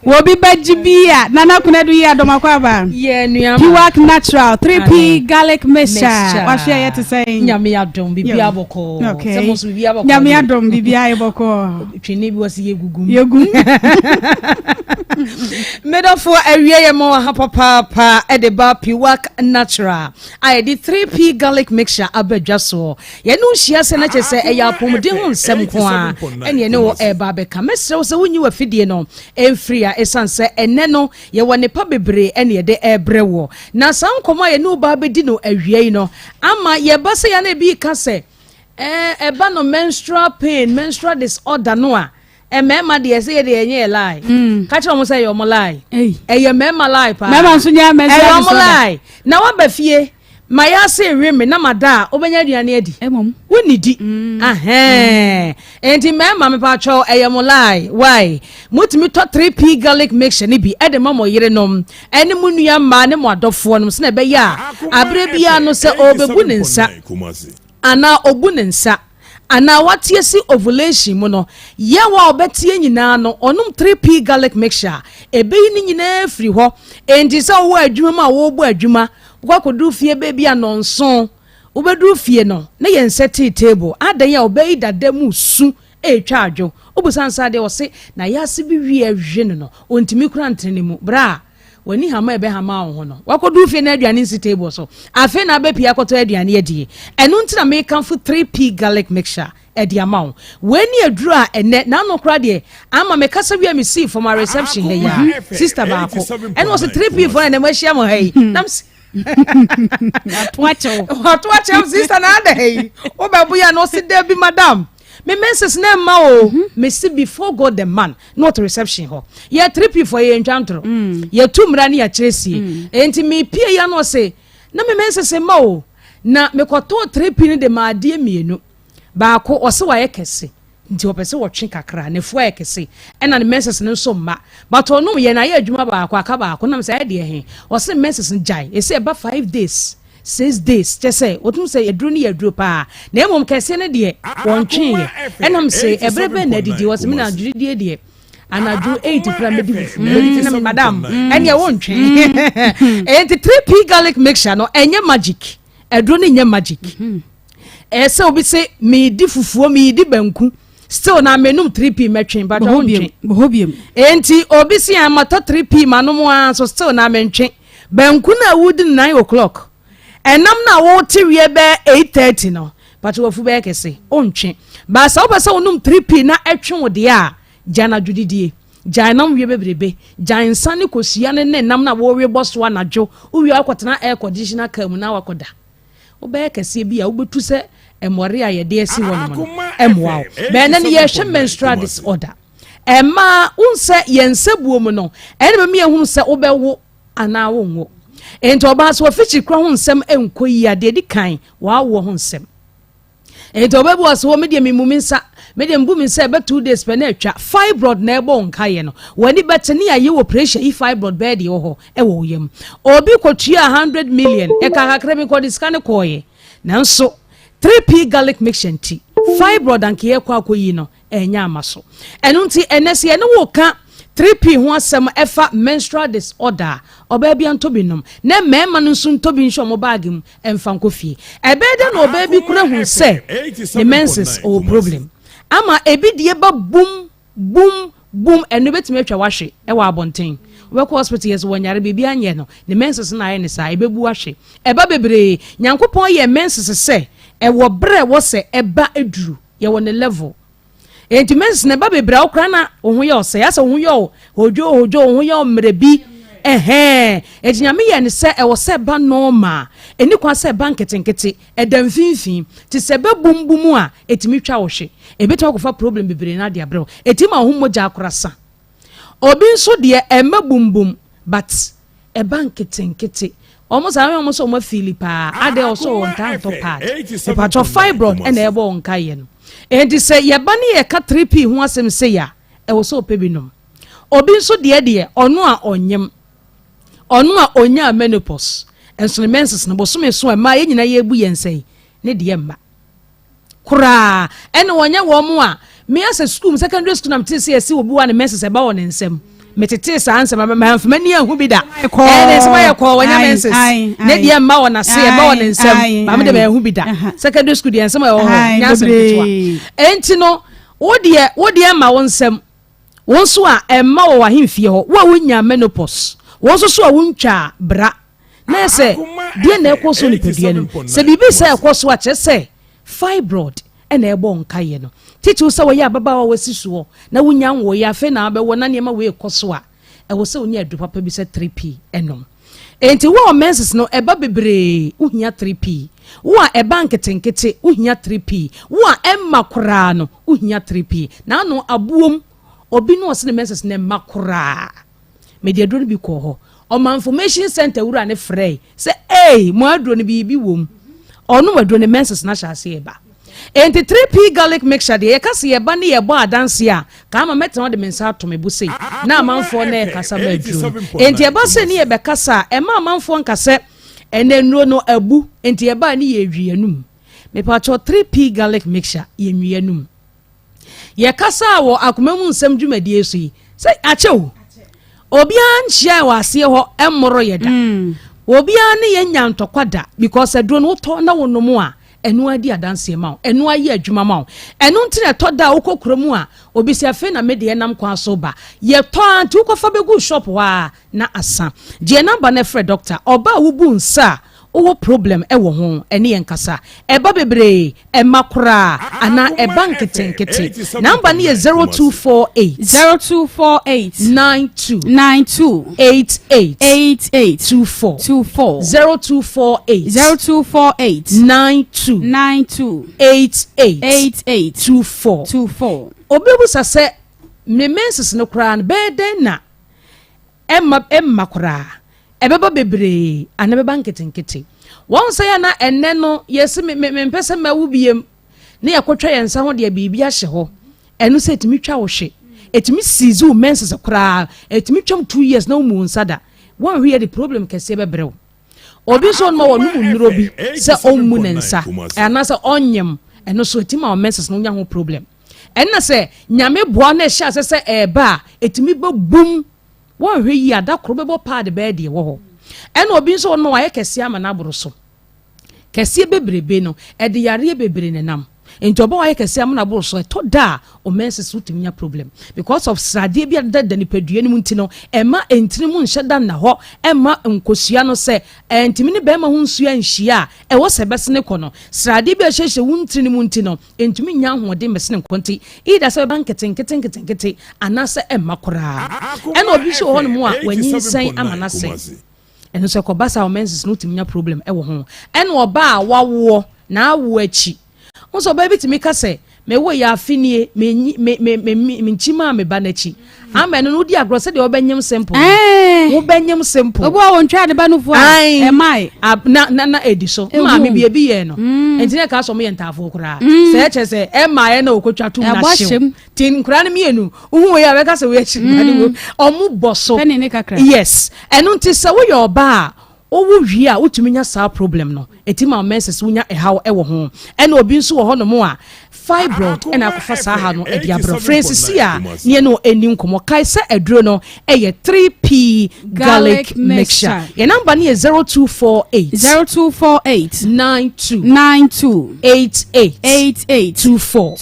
obi baji bia nana kunadu ya domakwa ba ye nuama piwak natural 3p garlic mixture wa share yet say nyame adom bibia boko se mo so bibia boko nyame adom bibia boko twene bi wose yegugum medofo awie ye mo ha papa edeba piwak natural I did 3p garlic mixture abadwaso ye no hia se na chese eya pomde ho nsem ko a ene ne wo eba beka mesre wo se wonyi wa fidie no emfria esanse ene no ye wone pa bebre ene ye de ebrewo na san koma ye no ba bedi no awie no ama ye ba se ya na bi ka se eba no menstrual pain menstrual disorder no a mema de se ye de enye lie ka che omo se ye omo lie ye mema lie pa mema so nya menstrual disorder lie na wa ba fie maya se reme na mada obenya aduane adi emom wonidi enti mema me pa cho eyemo lie why mutimi to 3p garlic mixture ni bi e de mama yire nom ene munua ma ne mo adofo nom se na be ya abre bia no se obebu ne nsa ana obu ne nsa ana watie si ovulation mu no ye wa obetie nyina no onum 3p garlic mixture ebeyi ni nyina free ho enti se wo adwuma ma wo bu adwuma kwakodu fie bebi anonso obedu fie no na yen set table adan ya obeyi dadamu su etwa adwo obusansa de wo se na yase bi wie ahwe no ontimi kura ntene mu bra wani hama ebe hama ho no wakodu fie na aduane nsi table so afi na be pia koto aduane adie enu ntina me kan fu 3p garlic mixture edi amount weni aduru a ene na no kura de ama me kasa wi amisi for my reception he ya sister ba ko enu was 3p for na mahia mo hey nam Watch sister na dey. O babu ya no sit there be madam. Me menses na ma o. Me see before God the man, not reception ho. Ye 3p for ye ntwantro. Ye tumra ni ya kyeresi. Enti me pie ya no se. Na me menses ma o. Na me kwato 3p ni de ma ade mienu. Ba ko o se wa ye kese. Nti opese wo twe kakra ne fo ekese ena ne menses ne so ma but onu ye na ye adwuma ba kwa aka ba ko nam se de he o se menses njai e se ba 5 days 6 days je se otum se edru ne yedru pa na emom kese ne de won twe ye enam se ebrebe na didi wo se me na didi de anaju 80 kra me di na madam ene won twe enti 3p garlic mixture no enye magic edru ne nye magic se obi se me di fufuo me di banku still na menum 3p metwen ba hobiam enti obi si amata 3p manum an so still na mentwen banku na wood 9 o'clock enam na wo tiwie be 8:30 no but wo fu be kese ontwen ba sa wo se onum 3p na etwen wo de a jana judidie janam wie bebrebe jansane kosia ne nam na wo we boso anadwo wo wi akotena air conditioner kam na wakoda wo be kese bi a wo betu se emori a yede esi wono emwa be na ne ye hwe menstrual disorder ema unse yensebuo mu no ene be me ehunu se obewo ana wo nwo ento ba so fichi kra hu nsem enkoyi ade di kan wa wo hu nsem ento bebu aso me de mimuminsa me de mbuminsa be 2 days pe na atwa fibroid na ebo nkaye no wani betani aye wo pressure i fibroid bed ye ho e wo yem obi kotua 100 million e ka kakra mi ko discount koye nanso 3p garlic mixture tea fibroid anke ye kwa akoyi no enya amaso enu nti enese ene wo ka 3p ho asem efa menstrual disorder obabi antobinom na mema no nso ntobi nso mo bag mu emfa nkofie ebede na obabi kura hu se the menses o problem ama ebidie ba boom enu betime atwa wahwe e wa abonten weko hospital yes wonyare bibi anye no the menses na aye ne sa ebebu wahwe eba bebre nyankopon ye menses se e wo bre wo se eba eduru ye wo ne level enti menses ne ba bebre okra na ohun ye ose ya se ohun ye hojo ohun ye mrebi ejinyame ye ne se e wo se ba normal eni kwa se ba nketenkete edam finfin ti se be bumbumu a etimi twa wo hwe ebeto akofa problem bebre na de abre etima ohun moja akorasa obi nso de ema bumbum but e ba nketenkete almost I almost so Philippa ade also on time to part e part of fibroid and ebe on kaye no and say ye ba ne ye ka 3p ho asem say ya e wo so pebinom obi nso de ono a onya menopause enso menses no bosome so ma ye nyina ye bu ye nsai ne de mma kura ene wonya wo mo a me as school secondary school am tisi esi obi wa ne menses e ba won nsam metete sa ansem ma mani ahu bi da ene se ma ye ko wonya menses ne de mma won ase e ba won nsam ma me de ba ahu bi da secondary school de nsam e wo nya nsam bitwa enti no wo de ma won nsam won so a emma wo wa hemfie ho wo wonya menopause won so a wontwa bra na se de na ekoso ni pedua no se bibi se ekoso a chese fibroid ena ebo nkaye no titi wo se wo ya baba wa wasisuo na wonya nwo ya fe na abewo na ne ma we ekoso a wo se oni adu papa bi se 3p enom enti wo menses no eba bebre uhia 3p wo a eba nketenkete uhia 3p wo a emma kora no uhia 3p na no abuom obi no se menses na emma kora media dro no bi ko ho o ma information center wura ne frey se mo adro no bi wom ono adro ne menses na sha se eba enti 3p garlic mixture de yekase yeba ne yebo adanse a ka ma mete no de mensa to me buse na amanfo na yekasa ba adru enti yeba se ne yebe kasa e ma amanfo nkase enenro no abu enti yeba ne yewianum me pa cho 3p garlic mixture yewianum yekasa wo akomamu nsem dwumadi esu yi se achew obi anhia wase ho emmoro yeda obi an ne yenya ntokwada because adro no to na wonomu a enu adi adanse ma enu aye adwuma ma enu ntine to da okokromu a obi se afi na mede enam kwa so ba ye to anti ukofa begu shop wa na asa je number na frɛ doctor oba wubu nsa owo problem ewo ho ene yenkasa eba bebre emakora ana eba nketenkete number ne 0248 92 88 0248 92 88 obebu sase me menses no kra be den na emakora ebeba bebre anabeba nketenkete won say na enne no yesi me mpese mawu biem ne yakotwa yensa ho de bibia hye ho enu se etimi twa wo hwe etimi sizu menses kra etimi twam 2 years na umu nsada won hwe the problem kese bebrew obi so no wonu nuro bi se ommu nensa ana se onyem enu so etima menses no nya ho problem enna se nyame boa na hye asese eba etimi bebum won hwe yi ada kro bebo pad be de wo ho ena obi so no wa ye kese ama na boro so kese bebrebe no e de yare bebre ne nam enti obo wa ye kese ama na boro so to da o menses utiminya problem because of srade bia da nipadua ni munti no ema entini mu nheda na ho ema nkosua no se entimi ne be ma ho nsua nhia e wo se besene ko no srade bia hyehye wunti ni munti no entimi nya hode mesene konti ida se banketenkete anase ema kora ena obi so ho no mu a wanyin san amana se eno se ko basa o menses no utiminya problem e wo ho ena oba a wawo na awo achi unso baby timi ka se me wo ya afinie me nchima me ba nachi amen no di agro se de obenyem simple wo benyem simple obo a wontwa de ba no fu e mai na edi so ma me bia bi ye no entine ka so me yentafo kura se eche se e mai na okotwa tum na hye tin kura ne mienu uhu ya be ka se we echi ba ni omu boso yes enu nti se wo yo ba owo wi a utuminya sa problem no etima menses unya ehaw ewo ho ena obi nso wo ho no mo a fibroid ena akofa sa ha no e dia bro Francis ya ne no eni nkomo kai se edro no eye 3p garlic mixture your number ne 0248 92 88 24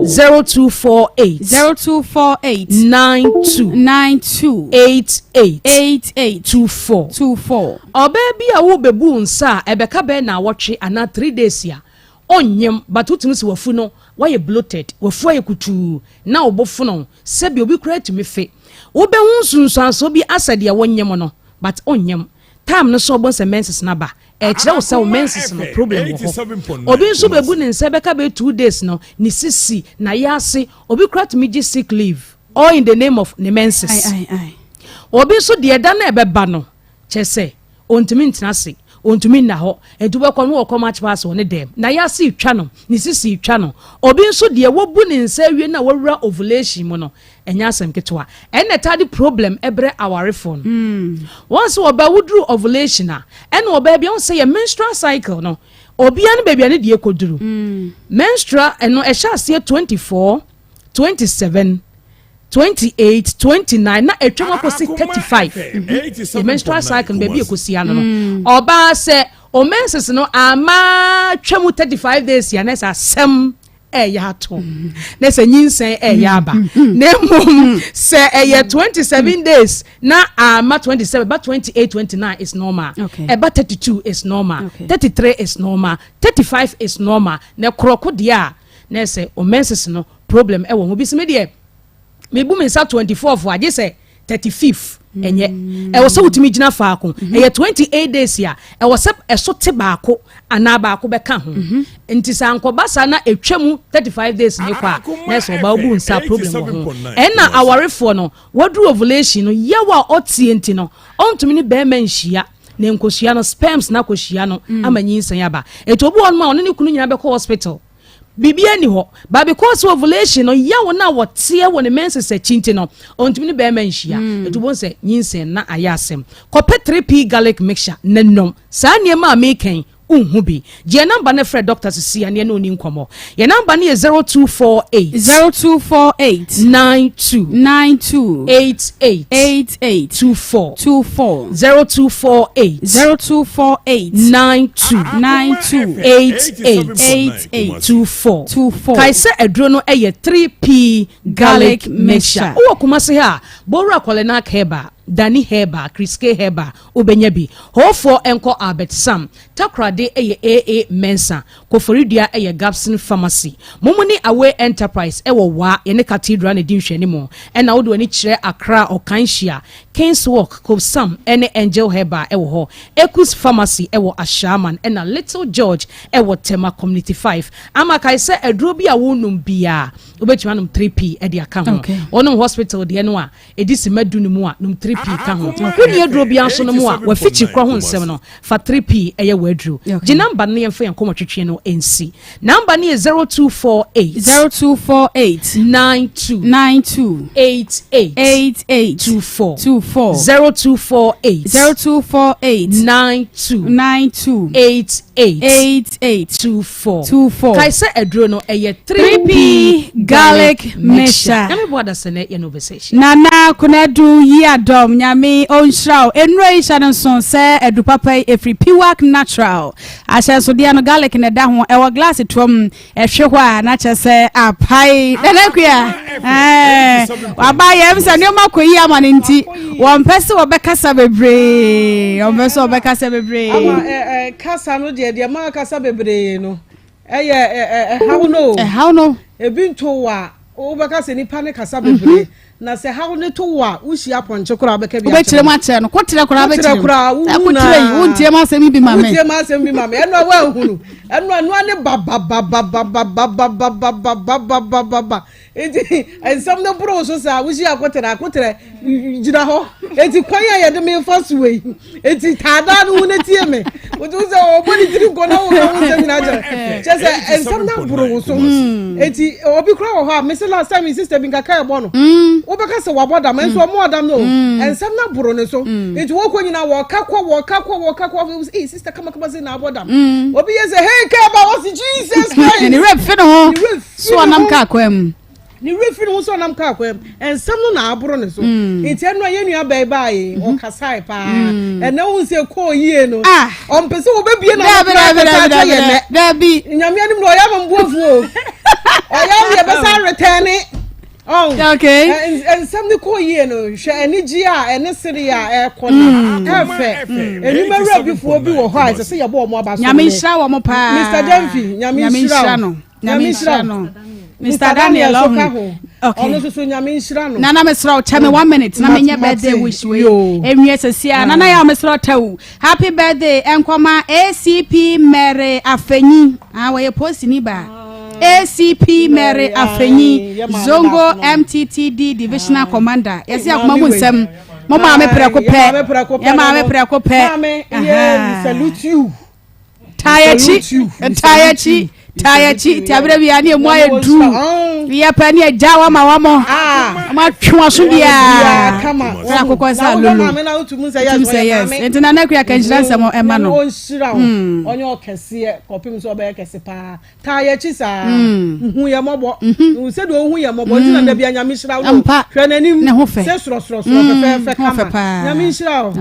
0248 92 88 24 obaby a wo bebu nsa ebeka be na wotwe ana 3 days ya onyem batutu si wafu no why bloated wafu ayekutu na obofu no sebi obi kura tumi fe wo be hunsunsanso bi asade wonyem no but onyem time no so obon menses na ba e kire wo se menses no problem wo obi nso bebu ne nsa beka be 2 days no ni sisi na yase obi kura tumi gi sick leave all in the name of the menses obi nso de da na ebeba no chese ontumi ntinase ontumi na ho entube kwa no wo match pass one dem na ya si twa no ni sisi twa no obi nso de wobu ni nsa wie na wawura ovulation mu no enya asem ketwa ene tadi problem ebre awarefo no once oba wudru ovulation a ene oba bia on say menstrual cycle no obi an baby an de ekoduru menstrual eno ehya ase 24 27 28 29 na etwa akosi 35 the menstrual cycle baby ekosi ano no oba se o menses no ama twemu 35 days ya na asem ya to na se nyinsen ya ba na mum se 27 days na ama 27 but 28 29 is normal about 32 is normal 33 is normal 35 is normal na kroko dia na se o menses no problem e wo ho bi se me de me bu me sa 24 for aje se 35th enye e wo se wutumi gina faako e 28 days ya e wo se eso te baako ana baako beka ho nti sankoba sa na etwam 35 days ne kwa na so ba obu nsa problem ho na awarefo no wadu ovulation no yawa otie nti no ontumi ni be ma nhia na nkohia no sperms na kohia no amanyi nsan yaba eto obu on ma on ne kunu nyina be ko hospital bibia ni ho ba because ovulation no yawo na wotie wo ne menses achinti no ontumi ni be ma nhia eto bo nse nyinsen na ayasem kope 3p garlic mixture nanom sa niema ameken unhubi je number ne Fred doctor si ane no ni nkomo ye number ne 0248 92 88 24 0248 92 24 kaise edro no eye 3p garlic mixture wo kuma se ha boru akwale na keba Dani Heba, Kriske Heba, Ubenyabi. Hofo enko Albert Sam. Takrade eye AA Mensa. Koforidia eye Gapson Pharmacy. Mumuni Away Enterprise ewo wa yene cathedral ne dinhwe ni mo. Ena wodo ani kire Accra Okanhia. Kings Walk Kof Sam ene Angel Heba ewo ho. Ekus Pharmacy ewo Ashaman ena Little George ewo Tema Community 5. Ama kaise edro bi a wonum bia. Ubetuma num 3p e de aka ho. Onum hospital de no a edisi madu no mu a num 3p ka ho kuni edro bia so no mu a wa fichi kro ho nsem no fa 3p eye wadru gi number ne yemfa yanko twetwe no ensi number ne 0248 92 88 24 0248 92 88 24 kaise edro no eye 3p garlic mixture na me boda sene ye no conversation nana kunadu yi adom nyame onshraw enrei shanon son se edu papa efri piwak natural asha so dia no garlic ne da ho e wo glass tom ehwe ho a na chese apai denakua waba yem se ne makoyi amane nti won pese wo bekasa bebre won pese wo bekasa bebre ama kasa no de ma kasa bebre no how no ebinto wa o bekasa ni pa ne kasa bebre na se how ne to wa ushi aponche kura beka bia obetire ma che no kotere kura betire kura akotire yi wontie ma asem bi mame wontie ma asem bi mame eno wa hunu eno anu ane ba enti ensam no bro so sa ushi akotere jira ho enti kwanya ye de me first way enti tada no ne tie me wotu se oboni tiri ko na wo se mi na jere chese ensam na bro so enti obi kura wo ha me se last time sister bi nkaka e bo no obeka se waboda man so mo adam no ensam na bro ne so enti wo ko nyina wo kakwa sister kama se na abodam obi ye say hey ka ba was Jesus Christ ni rep fe no so anam ka kwam ni refi no so nam ka kwam ensam no na abro ne so enti eno ye nua bai o kasai pa ena hu se ko yie no o mpese wo bebie na da bi nyame anim no ya mambuafu o ya be sa return okay ensam ne ko yie no hwe enigi a ene siri a ekona efe eni mawra bifo bi wo ho a se ye bo mo aba so nyame nhira wo mo pa Mr. Demfi nyame nhira no Mr. Daniel okay ono so nyame nhira no nana mesra tell me 1 minute na menye birthday wish we enwie sesia nana ya mesra tawu happy birthday enkoma ACP Mary Afenyi we post ni ba ACP Mary Afenyi Zongo MTTD Divisional Commander yesi akoma mu nsem mo ma me preko pe ya ma me preko pe salute you Tayachi tabire bia ne mu ayedu ya pa ne jawa ma ma twa so bia kama na kokosa lolo na na utumu say yes entina na kuya kanjira nsemo ema no onye okese kopim so be kese pa Tayachi sa hu ye mobo se do hu ye mobo ntina da bia nyame hira wo hwe nanim se soro fe kama nyame hira wo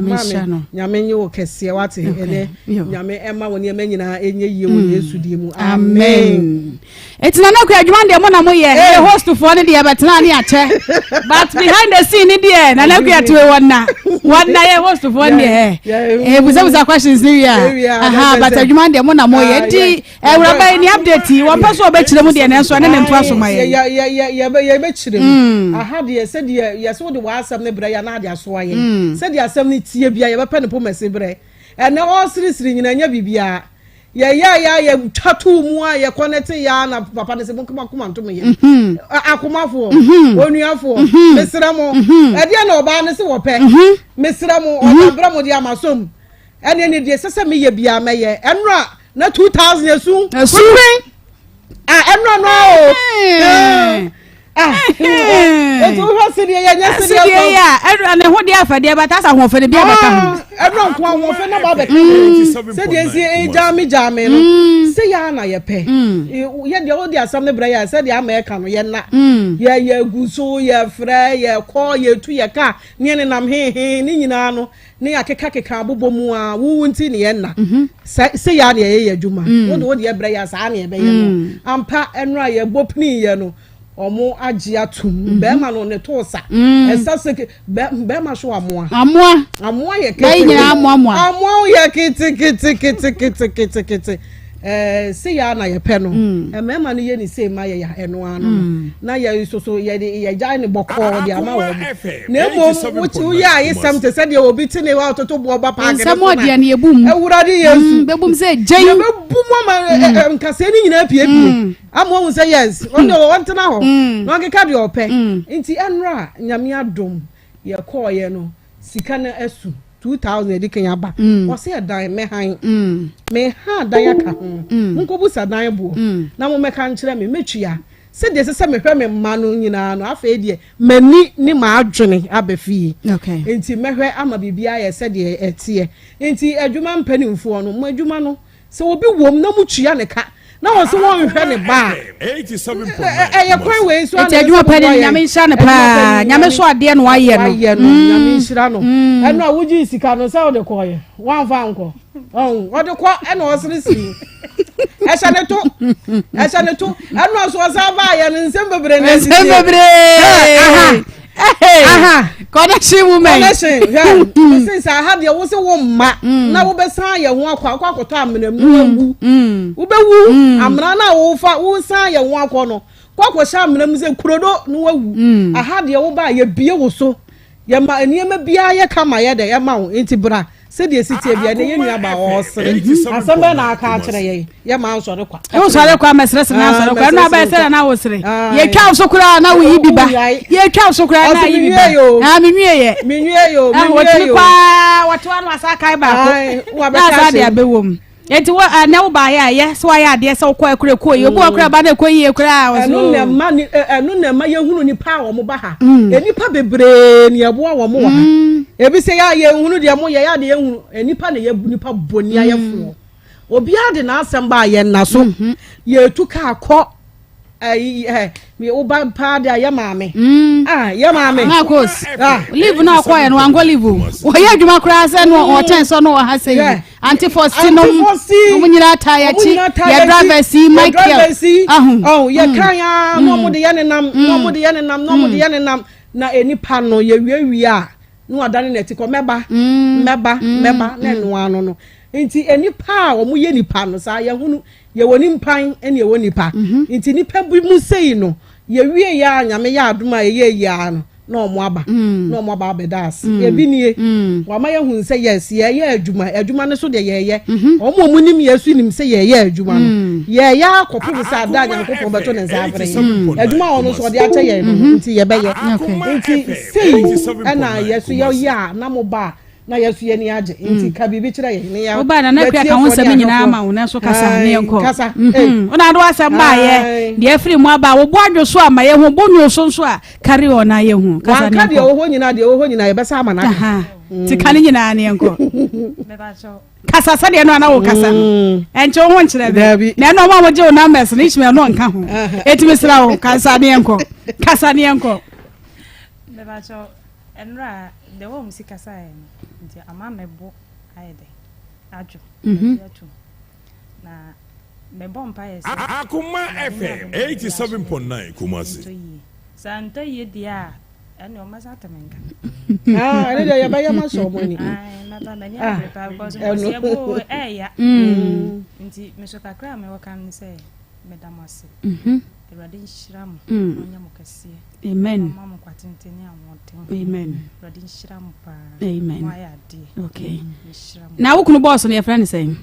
nyame nyi wo kese wate ene nyame ema woni ema nyina enye yie wo Yesu die mu amen amen it's na na kwa adwuma de mo na mo ye host for ne de betena ne ache but behind the scene ne de na na kwa to wonna ye host for ne buza questions ni ya aha but adwuma de mo na mo ye nti ewraba ni update wo paso obekire mu de na so ne nto asoma ye ye be kire mu aha de se de ye so de wa asam ne bra ya na de aso aye se de asam ne tie bia ye be pe ne po mase bre ene o siri nyina nya bibia ye tatu mu a ye connect ya na papa ne se bonkoma kuma nto me ye akomafo onuafo mesra mo e de na oba ne se wo pe mesra mo o bra mo de amasom ene ne de sese me ye bia me ye enra na 2000 yesu enra no eto ho se de ye nya se de ya enra ne ho de afade ba ta sa ho fere bia ba ka ho enra nko ho fe na ba be se de si jami no se ya na ye pe ye de o de asam ne bra ya se de America no ye na ye guso ye fra ye ko ye tu ye ka ne ne nam he ni nyina no ne akeka abobomu a wu nti ne ye na se ya na ye adwuma wo de ye bra ya sa na ye be ye no ampa enra ye bopni ye no omo agi atum be ma no ne tosa esase be ma so amoa ye kete amoa ye kete se ya na ye pe no me ma no ye ni se ma ye ya eno ano na ye so ye jai ne bokọ de ama wo na emo wo ya ye samte se de obi tine wa toto bo ba pa gele samo de ne ebum ewurade yesu bebum se jai bebum ma nkase ni nyina pie amo hu say yes on the want na ho no nkeka de ope nti enra nyame adom ye call ye no sika na asu 2000 edikan aba o se dan me han dan aka ho nko bu sa dan bo na mo meka nkire me metwia se de se me hwe me ma no nyina no afa de mani ni ma adwene abafi okay nti mehwe ama bibia ye se de etie nti adwuma mpanimfo no mo adwuma no se obi wom na mutwia ne ka na wo se won hwe ne ba 87.9 ye kwan we so ati adwuma pani nyame nhira ne pa nyame so ade no aye no nyame nhira no eno a wuji sika no se wo de koye wan fa nko wo de ko eno wo sere si Esa ne to eno so sa ba ye ne nsem bebre ne si aha connection woman connection since I had your wo wo ma na wo be san ye ho akwakoto amenam no wo be wu amra na wo fa wo san ye ho akọ no kwakọ sha amenam se kurodo no wawu aha de wo ba ye bie wo so ye ma eniema bia ye kama ye de ye ma wo entibra se de sitie bia ne ye nua ba wo sere asamba na aka akere ye ma nsore kwa wo sore kwa mesere se na nsore kwa na ba se na wo sere ye twa so kura na wo yi biba ye twa so kura na yi biba minwie yo kwa watu anu asaka ba ko na sa de abewom enti wo na wo ba ye so ya de se wo kwa akure ko ye obu akure ba na ko yi akure o enu na ma ye hunu ni pa wo mo ba ha enipa bebre ni ebo wo mo wa ebi se ya ye hunu de mo ye ya de ye hunu enipa na ye nipa boni ayefo obi ade na asem ba ye na so ye tuka akọ mi uba pa de ya maame ya maame na course live na akọ ye no ango live o ye adwuma kura se no o ten so no o ha se anti for no munyira ta ya chi ya driver si Michael ye kan ya no mo de ye ne nam na enipa no ye wiawi a no adane na ti ko meba na no ano no nti enipa a wo ye nipa no sa ye hunu ye woni mpan ene ye woni pa nti nipa bu mu sei no ye wie ya nyame ya adoma ye ya no na omo aba bedas ye bi nie wa ma ye hun se yes ye adwuma ne so de ye omo nim yesu nim se ye adwuma no ye ya kopu sa da nyankopon beto ne nsa afre adwuma ono so de ache ye no nti ye be ye nti sei ana yesu ye ya na mo ba na yesu ye ni age nti ka bibi kire ye ne ya oba na kwa ka ho nsem nyina ama wo na so kasa ne enko ona do asem ba ye de afiri mu aba wo bo adwo so ama ye ho bonyo so a carry on na ye ho kasa ne enko de wo ho nyina ye besa ama na ti kan nyina ne enko me ba cho kasa sa de no na wo kasa enche ho nkire be na no ma mo je o numbers ni chime no nka ho etimi sra wo kasa ne enko me ba cho enra de wo musika sa e nti ama mebo ayede ajo na me bompa yes Akoma FM 87.9 Kumasi Santa ye dia and your masata menga I need a bayama so money. Not on any because inti Mr. Kakra me wakam say Madam Wasi Radin Shram Yamukasi Amen. Mamma Quatintini Amen. Radin Shram Amen. Why Okay. Now who can boss on your friend saying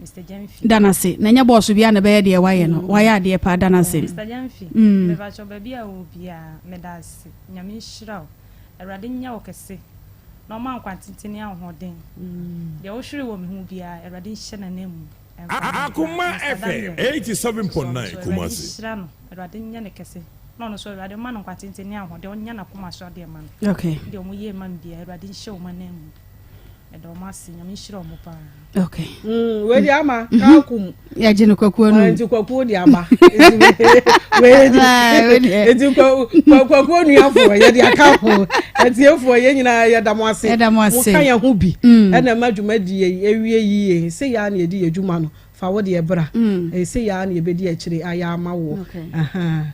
Mr. Jamfi Danasi Nanya boss will be on the bed dear why are dear pa Danasi Mr. Jamfi me vacho baby will be a medasi Yami Shrow a Radin Yawkasi no man Quatintini holding the ocean woman who be a Radin Shanna name Akoma FM 87.9 Kumasi Radin Yanakasi no so Radin man Quatintini the on Yana Kuma saw dear man okay the Omuye man be a Radin show my name and Domasi Yami Shrow Mopa okay Where the ama Kakum ya jinu kwakuo no nti kwakuo di aba nti kwakuo nu afo ye di akapo nti efo ye nyina ye damwase wo kan ya ho bi e na madwuma di ewie yiye se ya na ye di adwuma no fa wo de ebra se ya na ye be di akire aya ama wo aha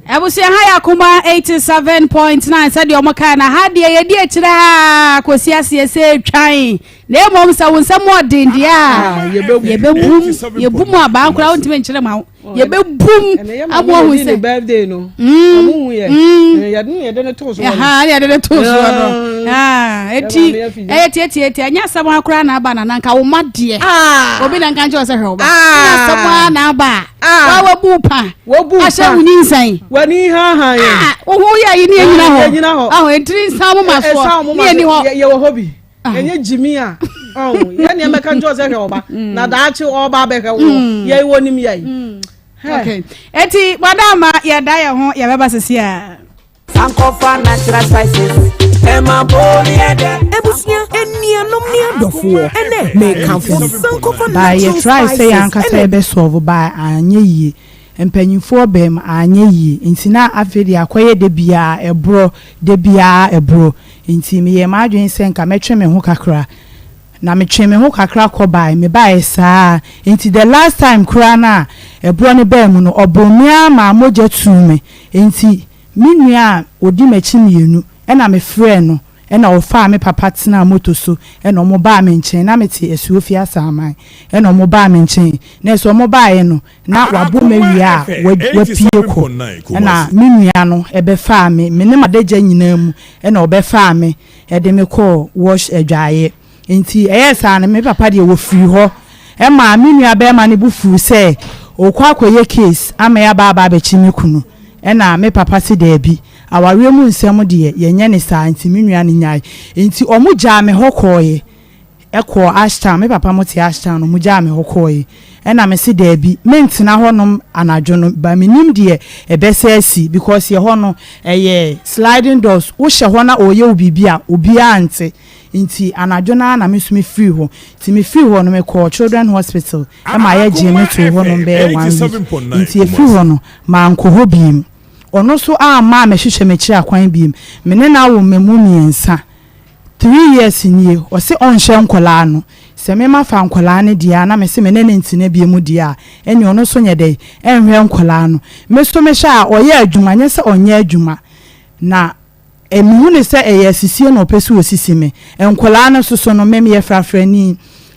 Abusia haya Akoma 87.9 said your makana had ye di akire ha kwasiase se twan na emom sa wonsam odindia ye bum aba ankura ontime nkire ma ye be bum abo hu se birthday no amu ye ya dun ye de to so aha ye de to so no eti anya sam akura na aba na nka wo made obi na nka nche se hwe oba sam na aba wa bupa asha wuninsan wani ha ye wo hu ya yi ni nyina ho aho entri sam ma so ni ni ho ye wo hobi enye jimi a ya ni emeka njo se hwe oba na daachi oba be hwe wo ye wonim ye okay eti madama ya da ya ho ya beba sesi a Sankofa natural spices Emma boli ede Ebusia enianom ni adofo ene make am for Sankofa natural spices try say yankasa ebe solve by anye yi empanyifo bem anye yi nti na afedi akoye de bia ebro nti me ye madwen se nka metwe me ho kakra na metwe me ho kakra ko bai me bai saa nti the last time kura na ebro ne bem no obomia ma moja tume nti minua odi machi mienu ena me friend no ena ofa me papa tena moto so ena omo ba me nchen na meti esuofi asaman ena omo ba me nchen na so omo ba ye no na wabo mawia wapie ko ena minua no ebe fa me ne madagya nyina mu ena obe fa me ede me ko wash adwaye nti eyesa na me papa de wo free ho e ma minua be ma ne bu fu se okwa akoye case ama ya ba be chi me kunu ena me papa si de bi awawe mu nsem de ye nye ne sa nti minua ne nyai nti omu ja me hokoye eko ashta me papa mo ti ashta no mu ja me hokoye ena me si de bi mentina honom anadwo no ba minim de ebese asi because ye hono eye sliding doors wo hye hona oye obibia obia ante nti anadwo na me sumi free ho ti me free ho no me call children hospital e ma ye je me to hono be 1 nti e free ho no ma nko ho bim ono so ma me hwehwe me kira kwan biem me ne na wo memu miensa 3 years nie o se onhye nkola no se me ma fa nkola ne dia na me se me ne ntine biemu dia eni ono so nye de enhwe nkola no me so me sha oye adwuma nye se onye adwuma na emihu ne se eye sisie no pesu osisi me nkola no so no me ye frafrani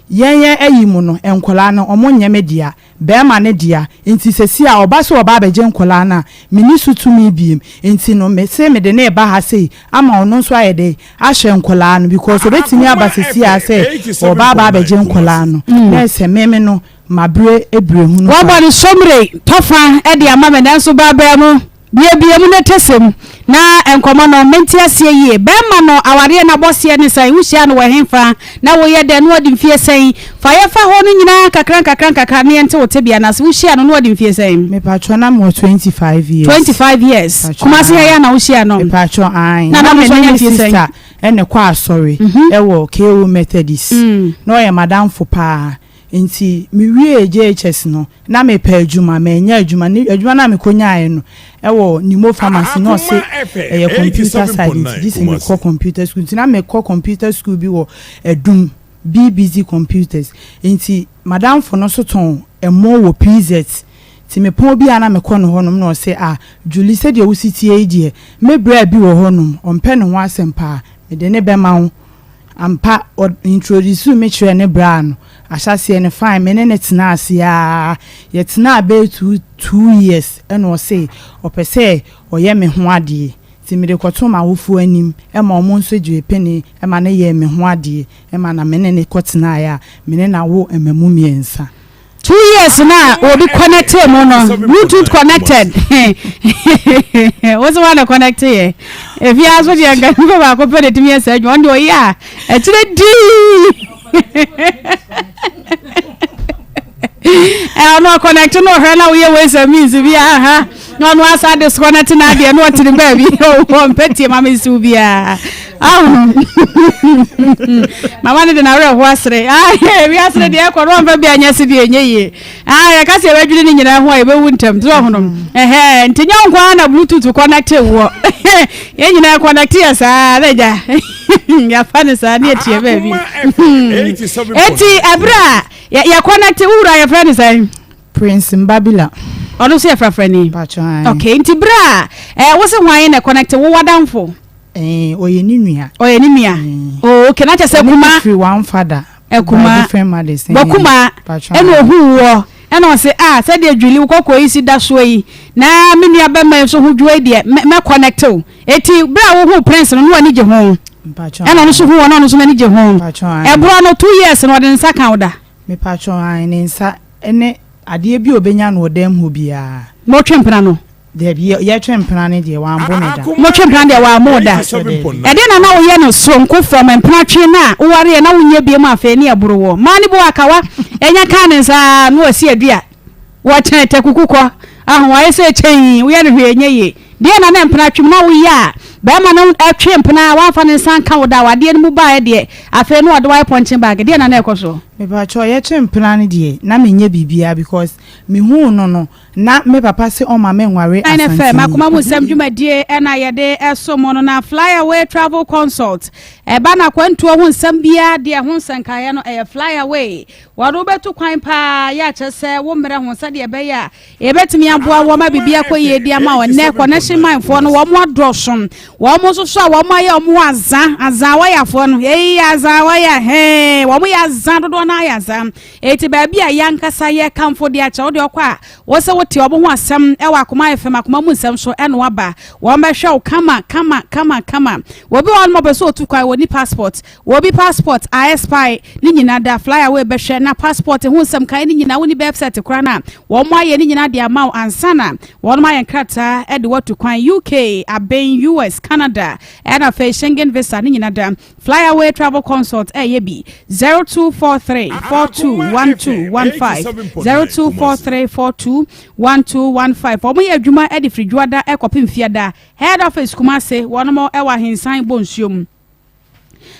yenye ayimu no enkola no omo nyeme dia be ma ne dia nti sesi a oba so oba beje nkola na mini sutumi biem nti no me se me de na eba ha sei ama ono so ayede ahwe nkola no because obetimi aba sesi a se oba ba beje nkola no na se meme no mabre ebrehunu no wa bani somre tofa e de ama me dan so ba ba mu bia mu na tesem na enkomo no menti asie yie be ma no aware na bosie ne sai wuhia no wehemfa na wo ye de no odi mfie sai fa ye fa ho no nyina kakran ne ente wote bia na se wuhia no odi mfie sai me patcho na mo 25 years kuma se ya na wuhia no me patcho ai na me no mfie sai ene kwa sorry e wo KO Methodist no ye madam fo pa nti mi wie JHS no na me pa adwuma me nya adwuma ni adwuma na me konyae no ewo nimo pharmacy no se computer science this me call computer school nti na me call computer school bi wo edum BBC computers nti madam for no so ton emo wo PZ ti me pon bi ana me kɔ no honom na ɔse Julie said you city age me bra bi wo honom ɔmpɛ ne ho asɛmpa me de ne bɛma ho ampa introduce me kyerɛ ne bra no ahyase ne fine me ne tena ase ye tena be 2 years ɛna ɔse ɔpɛ ɔyɛ me ho ade ti me de kɔto ma wofu anim ɛma ɔmo nso dwe peni ɛma ne yɛ me ho ade ɛma na me ne kɔtena ya me ne na wo emamu miensa 2 years na obi connected mo no Bluetooth connected what's the one connected here if you ask what you can go back open it to me and say you want to yeah actually I'm not connected no her now we always means we are no no asa disconnect na dia no to the baby oh petty mama subia mama ne na re ho asre we asre de ekọ ro mfa bia nya se de enye ya ka se wadwiri ni nyina ho e be wu ntam so ho no ntinya nkwa na Bluetooth connect wo ye nyina connect ya sa leja ya fane sa ne tie baby eti abra ya connect ura ya friend say Prince Mbabila ono se frafrani okay nti bra wo se hwan na connect wo wadamfo oye ni nua oh okay na chese kuma free one father ekuma different mothers bakuma eno ohu wo eno se se de adwili wo kokọ isi da so yi na me nua ba ma so hu dwo de me connect o eti bra wo hu prince no ani je ho eno no so hu wo no so ani je ho ebro no 2 years no de nsa kan oda me pacho an ne nsa ene ade bi obenya no odam ho bia mo twempena no de bi ye twempena ne de wa ambo ne da mo twempena de wa ambo da ede na wo ye no sonko from empena twe na wo ware na wo nya biem afa ne aburo wo mani bo akawa enya kan ne nsa no asi adua wo chen tekukukọ ahụ wa ese chen wo ye no hwe enye ye de na empena twe na wo ya ba ma no atwe empena wa fa ne nsa kan wo da wa de mu ba ye de afa no wo de wa punching bag de na ekoso me ba cho ye twempena ne de na menye bibia because me hu no na me papa se on ma me nware asanti NFM makoma mu sam dwumadie na ye de esomo no na fly away travel consult e ba na kwantu ho nsam bia de ho nsankaye no e fly away wado betu kwan pa ya chese wo mere ho sade e be ya e betimi aboa wo ma bibia koye di ama wo ne connection mindfo no wo mo adroson wo mo so wo mo ya mo azan wa ya fo no azan wa ya wo mo ya azan do na ya azan eti ba bia yankasa ye kamfo de acha wo de okwa wo se wote obo ho asem e wa Akoma FM Akoma mu nsem so eno aba wo ma hwe kama wo bi won mo be so otukwa wo ni passport wo bi passport ISPI ni nyina da fly away be hwe na passport ho nsem kai ni nyina wo ni website kura na wo mo aye ni nyina de ama ansana wo mo aye krata e de wotu kwan UK aben US Canada and a Schengen visa ni nyina da fly away travel consult ye bi 0243 421215 0243 421215 omo ye adwuma e de fridwada e kopim fiada head office Kumase wono e wa hensan bonsuom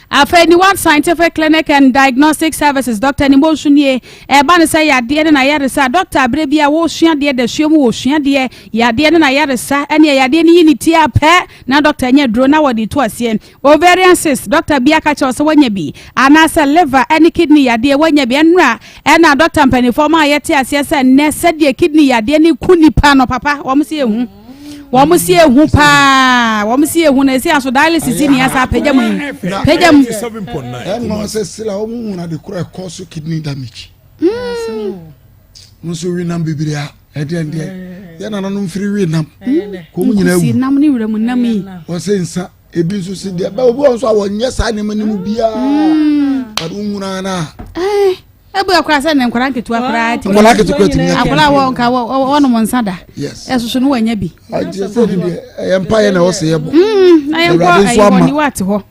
Afeni one scientific clinic and diagnostic services Dr. Nimosunie e ba ne say yade na yaresa Dr. Abrebia wo sua de de suom wo sua de yade na yaresa ene yade ni yiniti ape na Dr. nya dro na wodi to ase ovarian cyst Dr. Biaka cha so wanya bi anasa liver any kidney yade wanya bi enra na Dr. Mpanifo ma yete ase se ne sade kidney yade ni kunipa no papa wo mse ehu wo sie hu pa wo sie hu na esi aso dialysis ni asa pejam no se sila o mu na de kura cause kidney damage muso wi nam bibria e de ya na no mfiri wi nam ko mu nyina wu nam ni wura mu nam yi o se nsa ebi nso se de ba obi on so awonye sa ne manim bia adu nguna na ebu akura se ne nkora nketu akura ti nkora nketu kwati mi akura wo nka wo no monsada esusu no wanya bi aje se de empire na wo se yebo na ye kwa ayi ni wate ho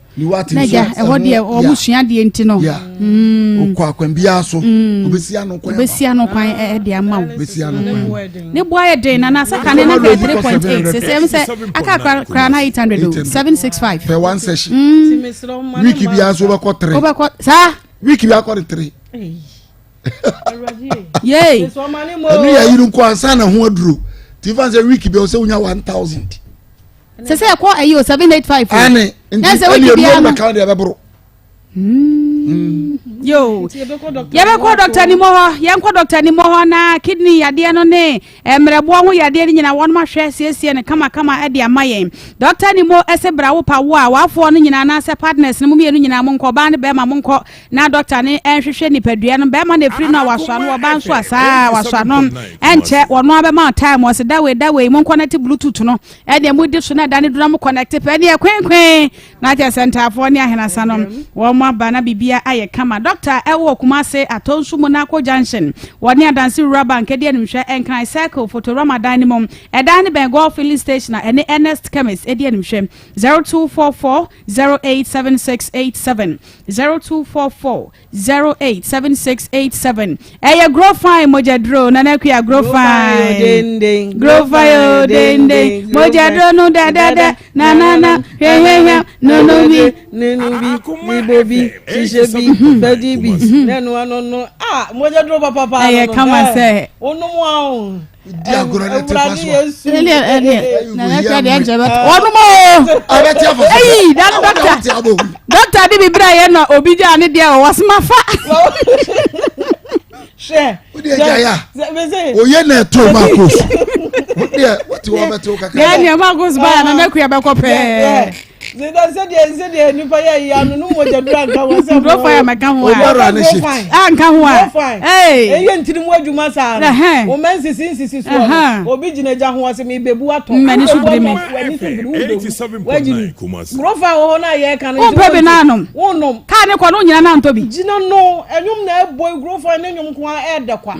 naja e ho de o musua de enti no okwa kwan bia so obesi ano kwan e de ama wo obesi ano kwan ne boy de na saka ne na 3.8 se aka kra na 800 765 per one session wiki bia so be ko 3 obeko sa wiki bia ko 3 yey enu ya yiru ko ansa na ho aduro ti fan say week be o se unya 1000 se ko ayo 785 ane nse wiki bia no ka de be bro yo yɛbɛkɔ doctor ni mo hɔ yɛnkɔ doctor ni mo hɔ na kidney yadeɛ no ne mmerɛboɔ ho yadeɛ no nyina wɔn mahwɛ siesie ne kama ɛde ama yɛn doctor ni mo ɛsɛ bra wo pa wo a wafoɔ no nyina na sɛ partners no mu mienu nyina mo nkɔ ba ne bɛma mo nkɔ na doctor ne ɛhwehwɛ nipadua no bɛma na free no wasɔ no wɔba nso asa wasɔ no ɛnkyɛ wɔno abɛma time wɔse da we mo connect bluetooth no ɛde mo di so na da ne do na mo connect pɛ ne kwenkwen na kyɛ center afɔ ne ahenasa no wɔn mo aba na bibia ayɛ kama doctor ɛwɔ Kumase atonsu Monaco junction wɔne adansi rural bank ɛde animhwɛ ɛnkran cycle photo Ramadan mom ɛdan ne Bengal filling station na ɛne Ernest chemist ɛde animhwɛ 0244087687 0244087687 ɛyɛ grow fine mojadro na nakuya grow fine grow fine dende mojadro no da na he no bi bobi shishebi fedibi nenu no mojadro papa ɛyɛ kama sɛ onumu ahun diagoro ne te faso na nakuya de ajaba onumu abeti afo ei dan doctor di bibra ye no obi ja ne de o wasmafa she odi ya oye na to makos odi what you want to kaka ya ni makos ba na nakuya be kopɛ Zedie nipa ya no mojadura nka wo se bro fire maka ho a nka ho a eye ntiri mu adwuma saa wo mensisi so obi ginaja ho se me bebu ato mani so bire me bro fire ho na ye kan o bebe na anom wonom ka ne ko no nyina na nto bi gina no enwum na boy bro fire na enwum ko a edekwa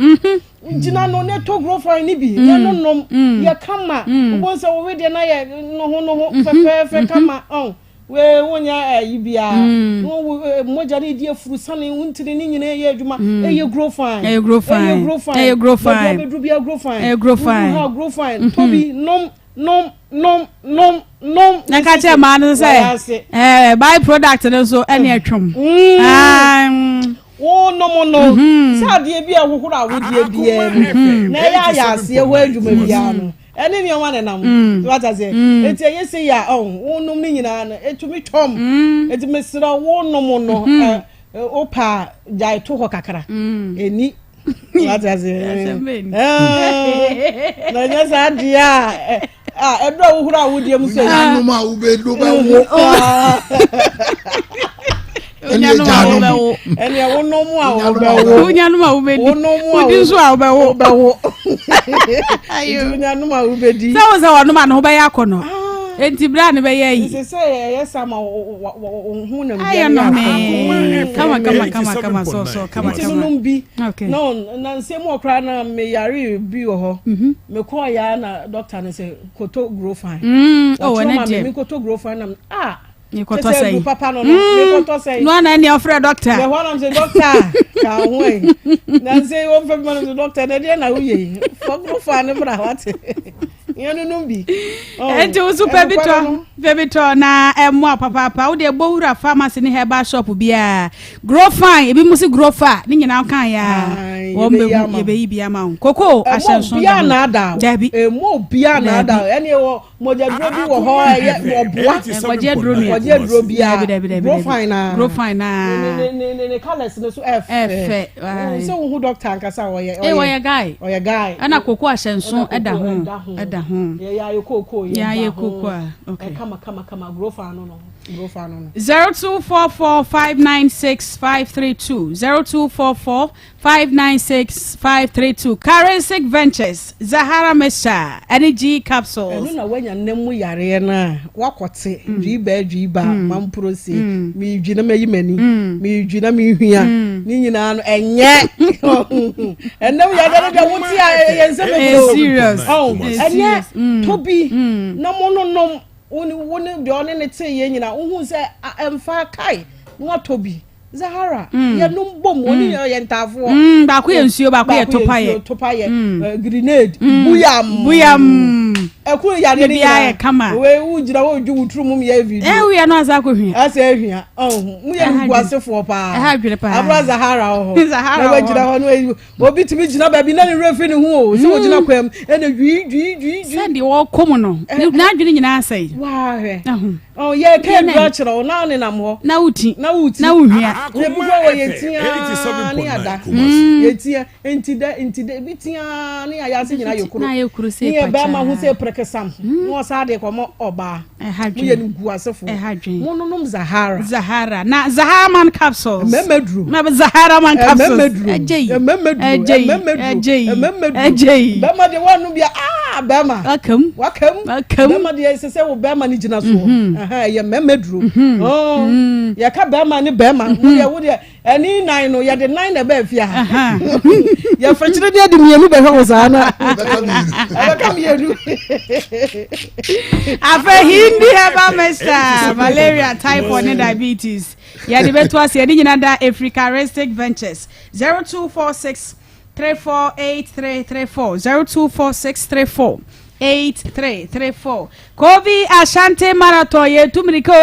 gina no ne to bro fire ni bi ye no nom ye kama wo se wo we de na ye no ho fefe kama we wonya yibia moja ni die furu sane wuntiri ni nyina ye adwuma eye grow fine bedru bia grow fine tobi nom na ka che ma no say by product no so ene atwom wo no sa de bia hohoro awodie bia na ya ase ho adwuma bia no ene mi wan nam what I say enti yesi ya wonum ni nyina na etumi tom enti mesira wonum no opa jai to ho kakra eni what I say na nya sa dia ebra wo hura awodie mu so num a wo be do ba wo ene wonum a wo be wo nyanum a wo be di odi so a wo be wo ayo nyanum a wo be di se wonum a no be yakono enti bra ne be yi se yes ama hu na ayo no me kama so kama bi no na nsem okra na me yare bi wo ho me ko ya na doctor ne se koto grow fine oh na me koto grow fine na ni koto say papa no me koto say no na ni ofre doctor me ho na say doctor ka ho na say wo fe me doctor na de na wo ye for grow fine bra what yanu numbi enti wo super bito na emo papa wo de bowura pharmacy ni herbal shop bia grow fine ebi musi grow fa ni nyina kan ya wo mbe ye be yi bia ma koko ahyenso bia na ada emo bia na ada ene wo mojadro bi wo ho ye oboa mojadro bia grow fine na ne colors no so f so wo doctor ankasa wo ye wo ye guy ana koko ahyenso eda ho ya koko okay kama grow fan no 0244596532 0244596532 Currency Ventures Zahara Mesha Energy Capsules na wanya nemu yare na wakote dwiba mamprose mi dwina mayimani mi dwina mi hua ni nyina no enye enemu yare de wuti yense be serious enye tobi na mononom woni de one ne te ye nyina hu se emfa kai no tobi Zahara ye no bom woni ye ntafo ba ko ye nsuo ba ko ye topaye grenade buyam ekun ya de ni ya kama we ujira wo ju wutru mum ya video we no asa ko hwia asa hwia mu ya guasefo pa abra Zahara ho na we jira ho no obi timi jina ba bi na ni refi ni hu o se wo jina kwam e na dwi sande wo kom no na adwene nyina asai wa he ye ke dra chiro na ni nam ho na wuti na hwia ye bu wo yetia ni ada yetia entida bitia ni aya se nyina yokuru se pa ba ma hu se prekesam no sa de ko mo oba mu ye ni guasefo mo no Zahara na Zahara man capsules memedru na Zahara man capsules ejei ba ma de wonu bia bema wakam bema de sese wo bema ni gina so ye memedru ye ka bema ni bema wo de ani nine no ye de nine na ba fia ye frechire de mienu be hwe za na aba mienu afa hindi heba mesta malaria typhoid and diabetes ye de beto ase de nyina da Africaristic Ventures 0246 348334 0246348334 Kovi Ashanti Marathon ye tumrika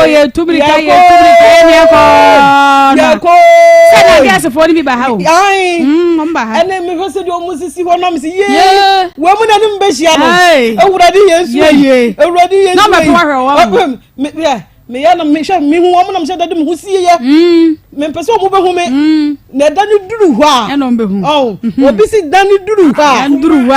sana biase fo ni bi ba ha o mba ha ene me hose de omusisi ho no msi ye we mu na ni mbehia no ewurade yesu no me to ahwe wo me ya na me hwe me hu wo mu na me hwe dade me hu sie ye me pese o mu be hu me na dani duru ho a ena mbe hu obi si dani duru ho a dan duru ho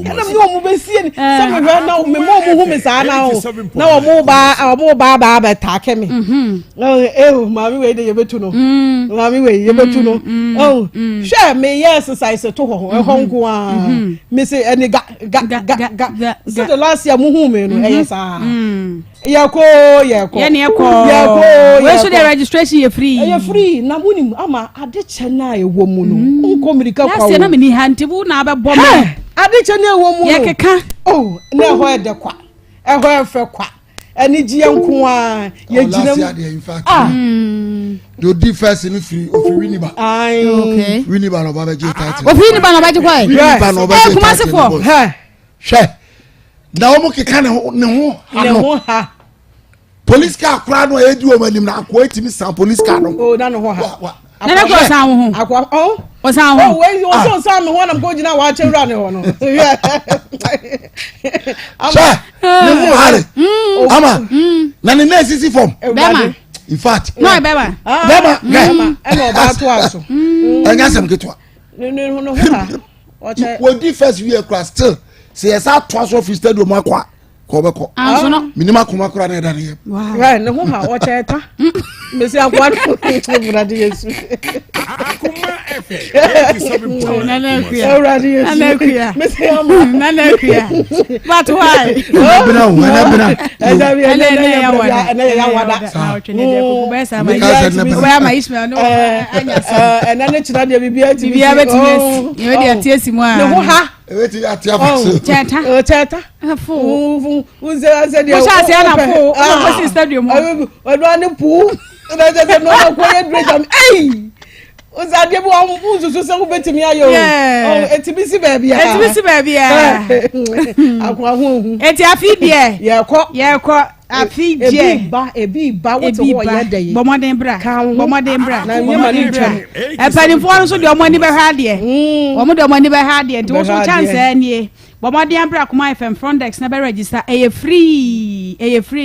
ena me o mu be sie ni se me hwe na me mo mu hu me sa na o na o mu ba ta ke me ma mi we de ye betu no ma mi we ye betu no hwe me ye exercise to ho nko a me se eni ga so the last year mu hu me no e sa yako we should the registration you free na munim ama ade chena e wo mu no nko mirika kwa na me ni hantibu na abebo me ade chena e wo mu ye keka na ho e de kwa e ho e fe kwa eni gie nko a ye ginam do di first ni free of Winiba okay Winiba no ba je title of Winiba no ba je kwa Winiba no ba je kuma se fo hwe na omo keka ne ho ha police car kra no e di o manim na akwa etimi san police car no na no ho ha na na ko san ho akwa o san ho we o san me ho na ko gina wa chewra ne ho no ama ne mu hare ama na ne nesisi form bema in fact no bema e no ba to aso anya sam ketwa ne no ha we di first year class still say yes atwa so fi stadium akwa ko be ko anso no minima kuma kura na dan ye right ne ho ha o cheta me say akwa no brade yesu Akoma FM na brade yesu me say na but why ya wada ma Ismail no anya ne chira de bibia ti bibia betime ye de atiesi mu a ne ho ha eweti atia faso cheta fu unze de o sha se na fu o ko stadium o do ani pu na je no ko ye drejam uzade bo unzuzu se ko betimi ayo etibisi ba bia akwa hu eti afidie ye ko afidie ebi ba wo to wo ye dey bomoden bra na nyema ni twam epanifo nso de omani be ha de omo de omani be ha de nti wo so chance anie bomoden bra Akoma FM Frontex na be register e free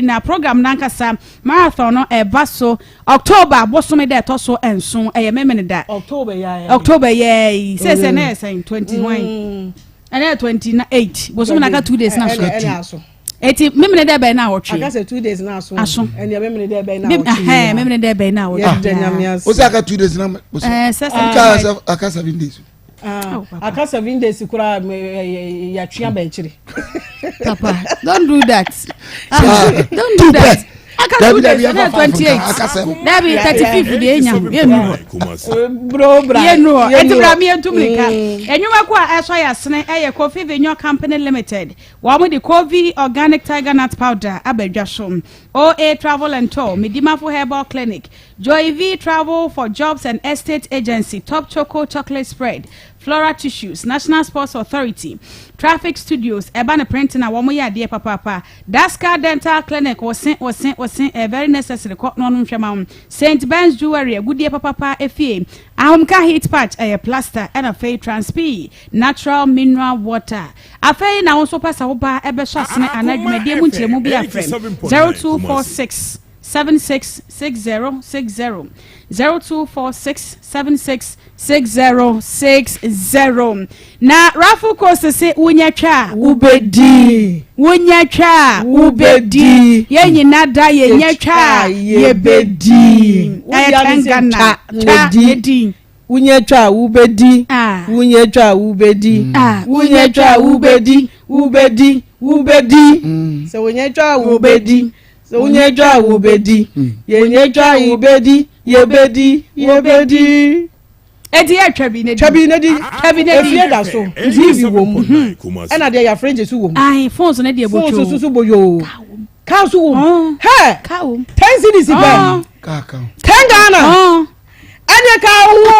na program na nkasa marathon no e baso October bosome de to so enso e memene da October say na 21 and 28 bosome na ka 2 days na so eti memene de be na wotwe aka say 2 days na so eni memene de be na wotwe memene de be na wotwe o say aka 2 days na aka 7 days aka 7 days kura ya twia ba chiri papa don't do that don't do that aka 2 days na 28 na be 35 de enya bro eti bra mi entumrika enwuma ko a eso ya sene eye Coffee Venue Company Limited wa mo de Coffee Organic Tiger Nut Powder abadwa so OA Travel and Tour Midimafo Herbal Clinic Joy V Travel for Jobs and Estate Agency Top Choco Chocolate Spread Flora Tissues, National Sports Authority, Traffic Studios, Ebana Printing, and Wamoya dear papa. Daska Dental Clinic was sent, a very necessary non shaman. St. Ben's Jewelry, a good dear papa, FA. Ahomka heat patch, a plaster, and a fay transp, natural mineral water. A fay now also pass a hoba, Ebeshasne, and I may dear Munchi Mobile friend 0246 766060 0246766060 na raffle cost say unyatwa ubedi yenyi nada yenyatwa yebedi ayakangana yedi unyatwa ubedi so unyatwa ubedi so unyejwa ubedi yenyejwa ibedi yebedi edi atwabi nedi efie da so tv wom ena de ya friend su wom ai phones na de bocho phones su boyo ka su wom he ka wom 10 cedis ba ka 10 Ghana anya ka wo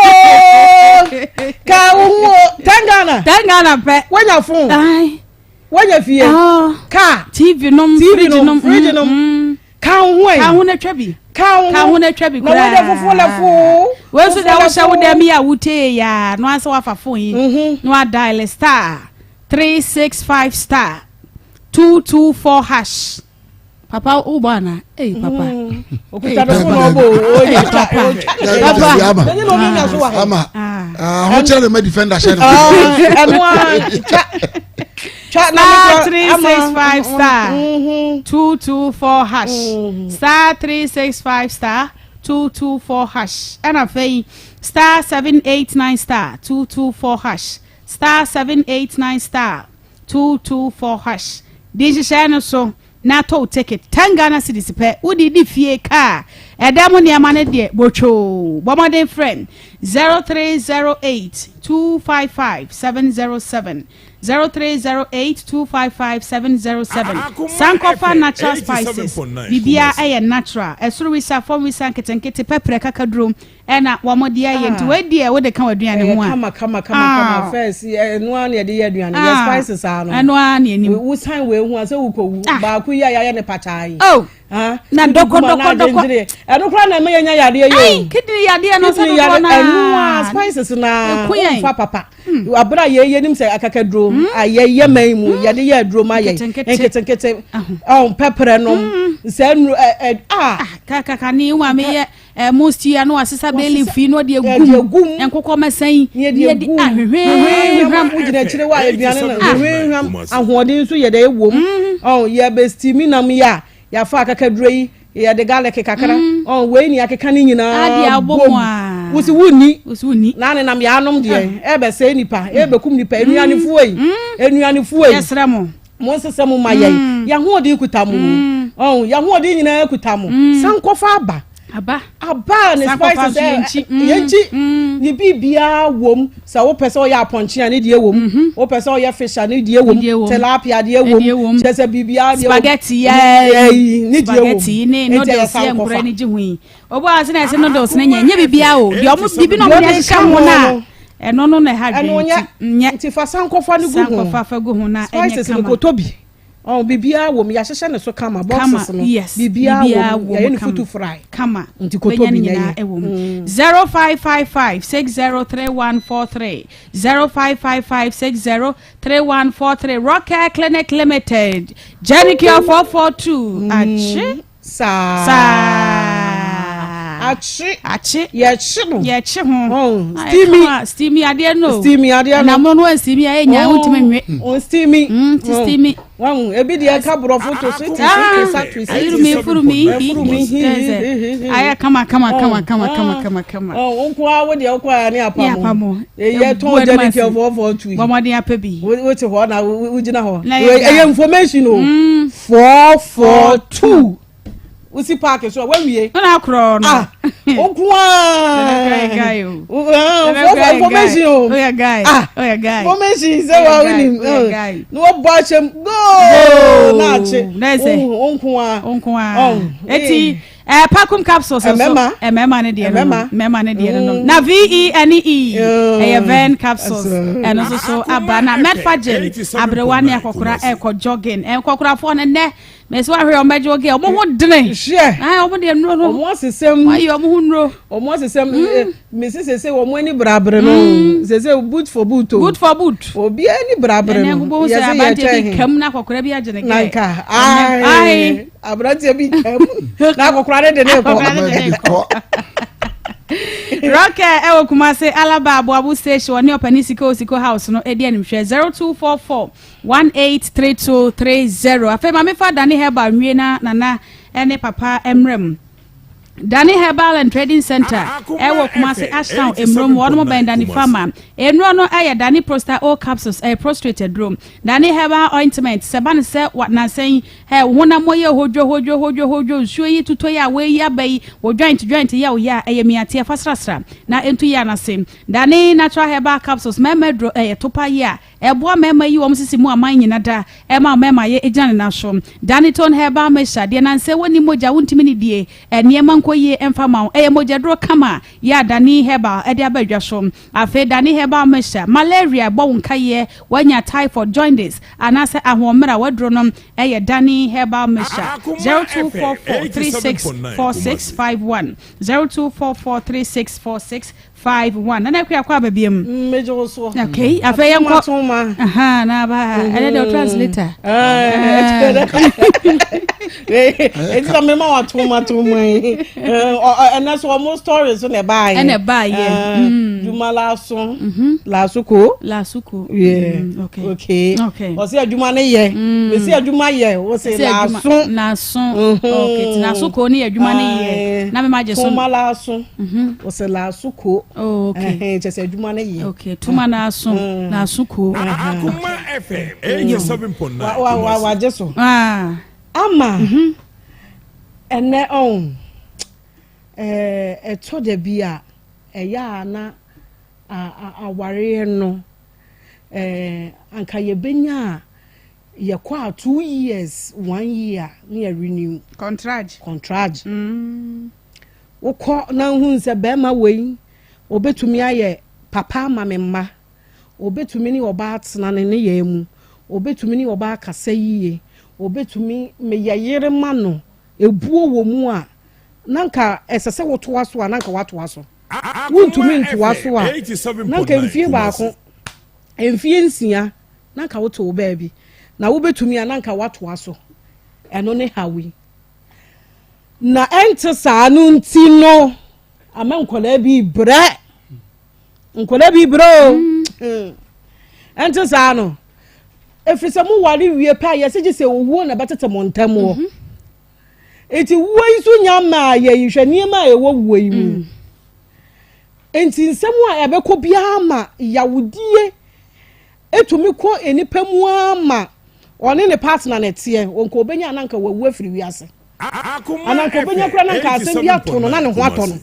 10 Ghana pe wanya phone ai wanya fie ka tv nom fridge nom ka ho na twabi no we dey fofo we so da wo sha wo dem ya wute ya no asa wa fafo yin no dial star 365 star 224 hash papa ubana papa okuta do no bo papa ho chere me defender share star 365 star 224 hash star 365 star 224 hash and a fee star 789 star 224 hash star 789 star 224 hash this channel so na to ticket 10 Ghana cedis pe udi di fie ka edamo ne amane de bocho bomade friend 0308 255 707 0308-255-707 Sankofa Natural Spices Bibia eye natural esuru wisa form wisa nketenkete pepre kakadrum ena wamodia ye nti wedie wo de kan waduane ho a kama first eno an ye de ye aduane ye spices ano eno an ye nim wo san we hu ase wo kowu ba ku ya ne pachai na doko eno kra na me nya yade ye kidini yade no so do na eno spices na fa papa abra ye nim se akakadrum ayeye maimu yade ye adrum aye enketenkete pepper no se nu kaka ni wa me ye musti ya no asesa beli fi no de egum enkokọ masan ye de ahwehwehwam ugina kire wa aduane na ahwehwam ahoden so ye de ewom ye bestimi nam ya fa akakaduro yi ya de garlic kakara we ni akeka ni nyina ade abomwa wusi wuni na ne nam ya anom de ebe se nipa ebe kum nipa enuane fuoi yesremo mo sesemu maye ya hoodi kutamu ya hoodi nyina kutamu sankofa aba ne spices yenchi ni bibia wom sa wo pese o ya ponche ani de wom wo pese o ya fish ani de wom tilapia de wom chese bibia de spaghetti ni de wom ni noodles ya nkura ni jihui obo ase na ese noodles na nya bibia o de omo bibi no mo ya hika ho na eno no na ha nya ti fa sankofa ni gu ho sankofa fa gu ho na spices ni kotobi bibia wom ya hyehyɛ ne so kama boxes no bibia wom ya ni futu fry kama ntikoto bi ya ewom 0555603143 0555603143 Rocker Clinic Limited Jericure 442 achi achi ye chi ho steamy ade no na mo no steamy aye nya utime nwe steamy ebi de ka brofo to so ti furu mi aya kama onko a wo de okwa ya ne apamo ye ton Jericure 442 bomade apabi wo ti ho na ugina ho eye information o 442 usi park so when we na kro no okwa gayo information oya guy information say wa win no bachem go na che onkwa eti Pacum capsules mema ne de no na VENE ven capsules and also abana metfagen abrewane akokora jogging kokora fo ne me so ahwe omejo ge omo ho dene omo de nro no omo sesem ayo omo ho nro omo sesem me sese omo ani brabre no sese boot for boot obi ani brabre no ya se abante kam na kokora bi agene ge nanka ai abrante bi kam na kokora de ne ko Roke ewo kumase alaba abu station oni opani siko house no edi animhwe 0244 183230 afa ma me fa dani heba nwie na ene papa emrem Danny Herbal and Trading Center ewo kumase ashtown emrom wono ben Danny farmer enro no aye Danny prostate all capsules prostrated room Danny Herbal ointment seban se what na sen he wona moye hojo nsuo yi tuto ya we ya bai wo joint ya ya eye miate fasrasra na entu ya na sem Danny natural herbal capsules memedro topa ya eboa mema yi wo msisi mu aman nyina da mema ye ejane na so Danny ton herbal mesha de na nse woni moja wontimi ni die niema koye emfama mojadro kama ya Danny Herbal ede abadwa so afa Danny Herbal mesha malaria bo nkaye wanya typhoid jaundice anase ahomra wadro no Danny Herbal mesha 0244364651 0244364651 na kwa kwa babiem mejo so okay afa yenko na ba ede the translator it's a memo wa tuma and that's what most stories on the buy yeah juma la suko yeah okay o se aduma ne ye me se aduma ye o se la sun okay na suko ni aduma ne ye na me maje so tuma la sun o se la suko okay je se aduma ne ye okay tuma na sun na suko Akoma FM 87.9 wa je so ama ene on eto de bia eya na aware no anka ye benya ye kwa 2 years 1 year na renew contract wokọ na hu se be ma wei obetumi aye papa ma memma obetumi ni oba atena ne ye mu obetumi ni oba akasa yiye obetumi me yayere ma no ebuo wo mu a nanka esese woto aso a nanka wato aso wontumi nto aso a nanka mfie baako mfie nsia nanka woto wo baabi na wobetumi a nanka wato aso eno ne hawi na ente saa no nti no ama nkola bi bre ente saa no efisa mu wari wie pa ye se gise owo na betete montam wo eti wo isu nyama ye yihwe niema e wo wo yi mu enti nsem a ebekọ bia ma yawudie etumi ko enipa mu ama one ne partner na tie onko obenya nanka wawu afiri wiase ananka obenya kura nanka asem bia to no na ne ho ato no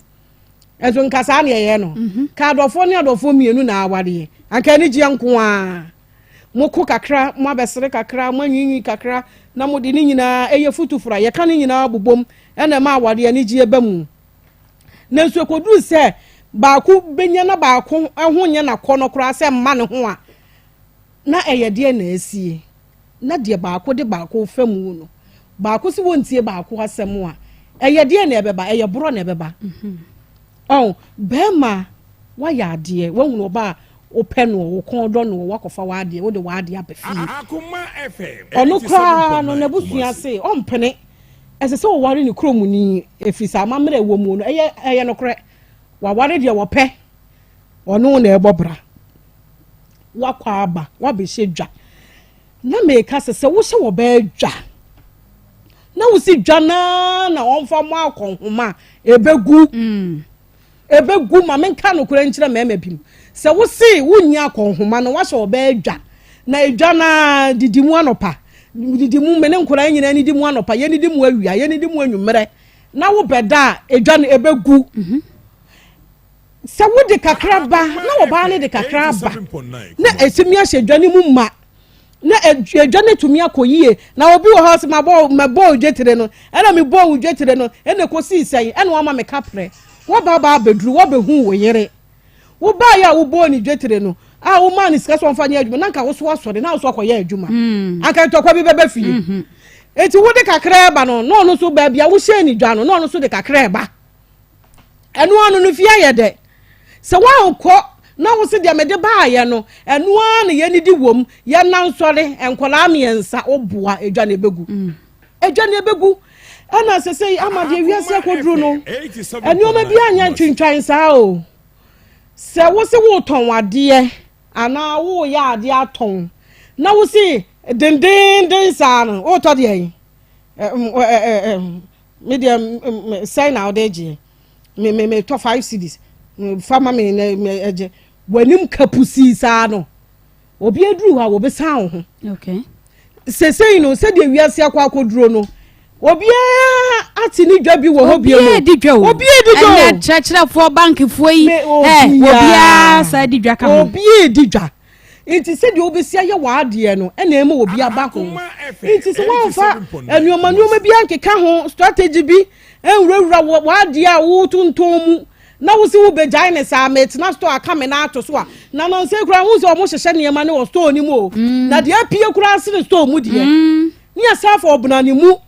ezo nka sa na ye no ka adofo ne adofo mienu na awade anka ni gye nko a moko kakra mo abesere kakra mo anyinyi kakra na mo de ni nyina eye futufura ye ka ni nyina bobom ena ma awade ani gye ba mu na nso kodu se baako benya na baako ho nya na kɔ no kora se mma ne ho a na eye de na asie na de baako de baako famu no baako si wontie baako asem a eye de na ebeba eye boro na ebeba bema wa ya de wahunu oba open wo kon do no wakofa wade wo de wade abefi Akoma FM ono kwa no na busua se ompene ese se wo ware ni kromu ni efisa amamre wo mu no eye no kre wa ware de wo pe ono na ebobra wakwa aba wa be hye na meka se wo hye wo ba dwa na wo si dwa na onfa mo akonhoma ebegu ma menka no kura nkyira mema bim se wo si wunya akonhoma no wa hye wo ba dwa na edwa na didimu anopa didimu mene nkura nyina ni didimu anopa ye ni didimu awia ye ni didimu anwumere na wo beda edwa na ebegu se wo de kakra ba na wo ba ne de kakra ba na esimi ahye edwa ni mu ma na edwane tumi akoyie na obi wo house ma bo odwetire no ena me bo odwetire no ena kosi sai ena wa ma me kapre wo baba bedru wo behu wo yere wo ba ya wo bo ni dwetire no a wo man sika so mfa nya adwuma na nka wo so asore na wo so akoya adwuma anka to kwa bi bebe fie eti wo de kakra ba no so ba bia wo hye ni dwa no so de kakra ba enu anu no fie ye de se wa nkọ na wo se de mede ba ye no enu anu ye ni di wom ye nan sore enkola miensa oboa edwa na begu ana sese amade wiase akoduru no enu ma bia anya twintwan saa o se wo se wo ton wade ana wo ya ade aton na wo se den saa no wo to de medium say now deji me to 5 cities farmer me eje wanim kapusi saa no obi eduru ha wo be saa ho okay sese no se de wiase akoduru no obi ati ni dwa bi wo ho bi no obi edi dwa ene chechirefo bank fo yi obi sa di dwa ka ho obi edi dwa inti se de obi sia ye waade no ena ema obi aba ho inti se wo fa enuoma bi ankeka ho strategy bi enwurawura waade a wo tuntum na wo si wo be jaine sa met na store akame na ato so a na no se kura wo so mo hyehye niema ne wo store ni mu na de apie kura ase store mu de ni asafa obuna ni mu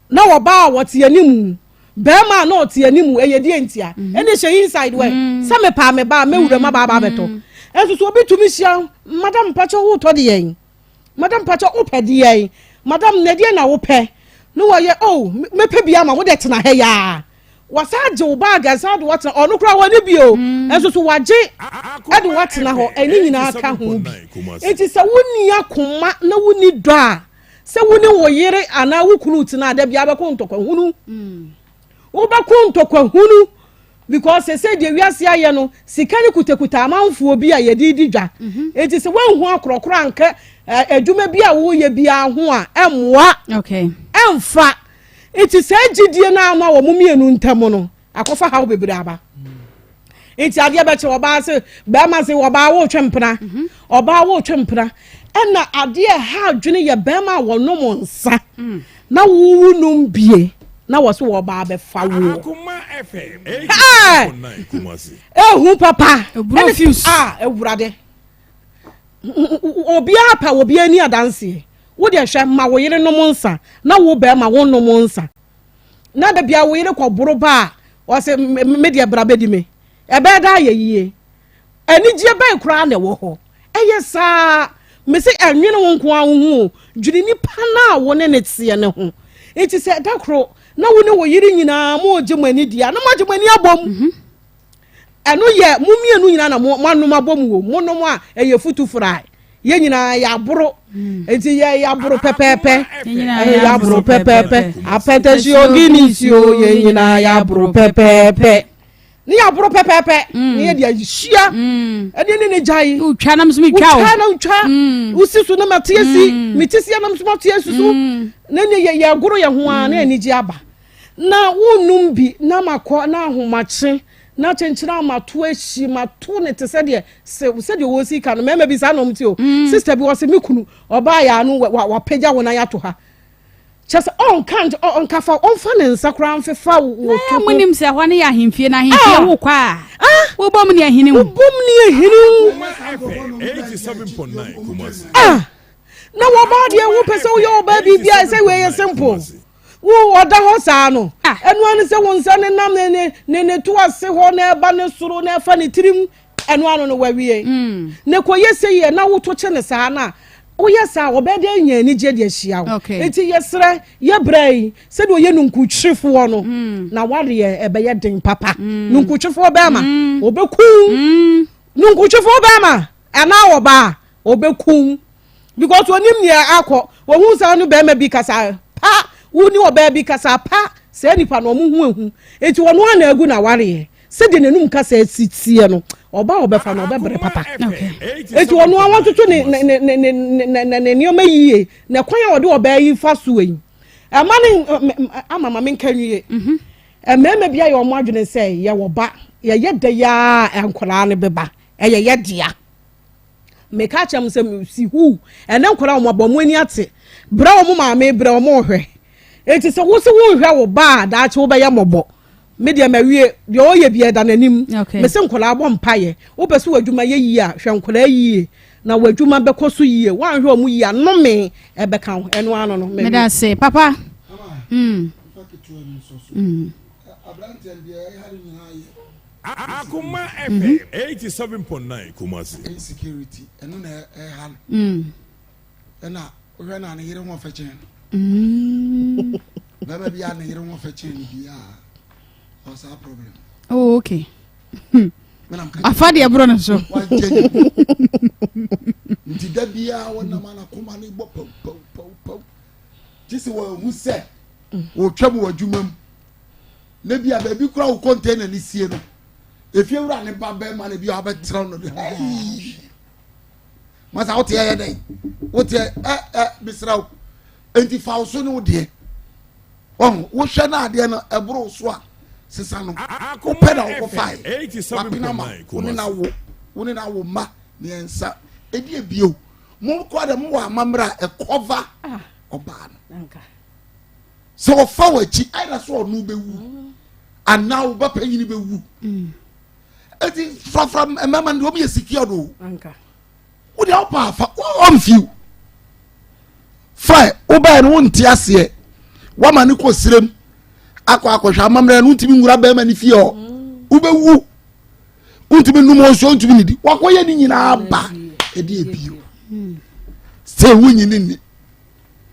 na wo ba wote animu be ma na ote animu eye die ntia ene hye inside we sa me pa me ba me wura ma ba beto enso so obi tumi hia madam pacho wo to de yen madam pacho wo pe de yen madam ne de na wo pe no wo ye me pe bia ma wo de tena he ya wasaje wo bag asade what onu kura woni bio enso so waje ade what na ho eni nyina aka ho bi enti se woni akoma na woni do a se woni wo yere ana wo kunu tina da bia be ko ntokwa hunu wo ba ko ntokwa hunu because se de wiase aye no sikani kutakuta amanfo bi a yedi dwa enti se wanhu akrokro anka adwuma bi a wo ye bia ho a emwa okay emfa iti se gidie na ama wo mumienu ntam no akofa ha wo bebre aba iti ade be che wo ba se ba ma se wo ba wo twempena oba wo twempena ena ade ha adwene ye ba ma wo nom nsa na wo num bie na wo se wo ba be fa wo Akoma FM hu papa brofuse ewurade obi apa obi ani adanse wo de hwe ma wo yire nom nsa na wo be ma wo nom nsa na da bia wo yire kwoboro ba wo se media brabedi me ebe da yeyie anigye ba kura na wo ho eye sa me se anwene wo nko ahu dwiri nipa na wo ne tie ne ho enti se da kro na wo ne wo yire nyina mo ogye mani dia na mo ogye mani abom eno ye mumienu nyina na mo anom abom wo mo nom a eye futu fry ye nyina ya boro enti ye ya boro pepepe ya boro pepepe apetesi oginisio ye nyina ya boro pepepe ni ya boro pepepe ni ye dia hia eni ne jai utwa nam so mitwa usisu na matiesi mitisi nam so matiesi so na ne ye ya goro ye ho a na ani ji aba na wonum bi na makọ na ahomache na chenchira mato ashi mato ne te se de wo si ka no mema bi sa no mti o sister bi wo se mekunu oba ya no wa pagya wona ya to ha chese on kafa on fa ne nsakra mfefa wo to munim se ho ne ya hemfie na hemfie wo kwa wo bom ne ahini wo bom ne ahini 87.9 Kumasi na wo ba de wo pese wo yo ba bibia se we ye simple wo oda ho saa no enu anu se won sa ne nam ne to ase ho na eba ne soro na fa ne tirim enu anu no wawie ne koyese ye na wo to che ne saa na wo yesa wo be de nya ni je de hia wo enti yesre ye brai se de ye nunkuchifo wo no na ware ebe ye den papa nunkuchifo be ma obekum nunkuchifo be ma ana wo ba obekum because onim ne akọ wo hu sa no be ma bi kasa pa woni oba bi kasa pa se nipa no mu hu enti wono ana agu na ware se de nenum kasa sitie no oba fa no oba bere papa enti wono awon tutu ne nioma yie na kwan ya wode oba yi fa so yi amane amama men kanwie emema bia ye omo adwene se ye wo ba ye de ya enkola ne beba ye dia me ka kyam se si hu ene nkora mo abɔ mo ani ate bra wo maame bra wo mo hwɛ enti se wo se wo hwɛ wo ba da ache wo be ya mɔbɔ media mawie de o ye bia da nanim me se nkora abɔ mpaye wo pɛ so wadwuma ye yi a hwɛ nkora yi na wadwuma bɛkɔ so yie wan hwɛ mu yi a no me e bɛka ho eno ano no me da se papa Akoma FM 87.9 Kumasi. Insecurity. Eno na han. Ena ohwe na yire ho fachen. Baba bia na yire ho fachen bia. What's our problem? Oh, okay. Afadi abro na so. Nti da bia wona mana koma na igbo pau. Jisi wo hu se. Wo twam wadwumam. Na bia ba bi kura wo container ni sie no. If you run a bad man, if you have a throne of the must out here, day. What Mr. 80,000 would dear. Oh, what shall I dear a bro swap? Sisano, pedal for 5 87. Wouldn't I will ma the answer. A dear view. More quite a more mamra a cover or ban. So forward, I saw no be and now Bapa you be woo. From a man will be secure. Would help on few fire over and won't tiasie. One man equals slim. Aqua Mamma and Untimin Rabem and if you're Uber woo. Untimin no more shown to me. What were you in our bar? A dear view. Stay winning in it.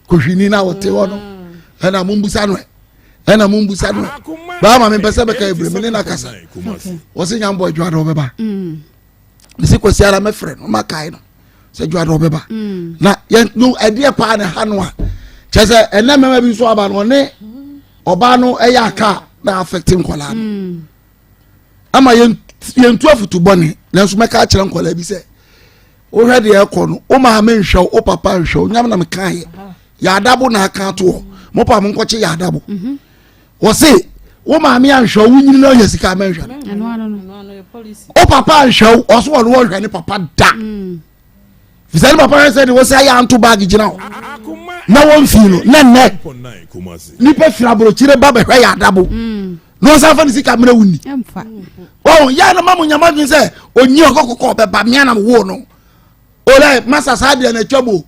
Cushinina or Teono and a Mumbusano. Ena mumbu sadu ba ma me pese be ka ebreme na kasa wo se nyam boy dwado obeba me se kwasi ara me frɛ no makai no se dwado obeba na ye no ade pa na ha no a chese ena mema bi so aba no ne oba no eya aka na affecting nkola no ama ye ntu afutu bone na so meka akere nkola bi se wo hwɛ de ekɔ no o ma me nhwɛ o papa nhwɛ nyam na me kan ya adabo na aka to mo pa mo nkɔkye ya adabo wose wo maami anhwe wo nyini na yesika manhwe no o papa anhwe o so wo hwe ne papa da fisani papa say wo say ya anto bag gina o na won fi no na ne ni pe fira bro chire ba be hwe ya adabo no sa fa ni sika mena wuni o ya na mamu nyama dun say onyi okokoko be ba mia na wo no o le masa sa de na twabo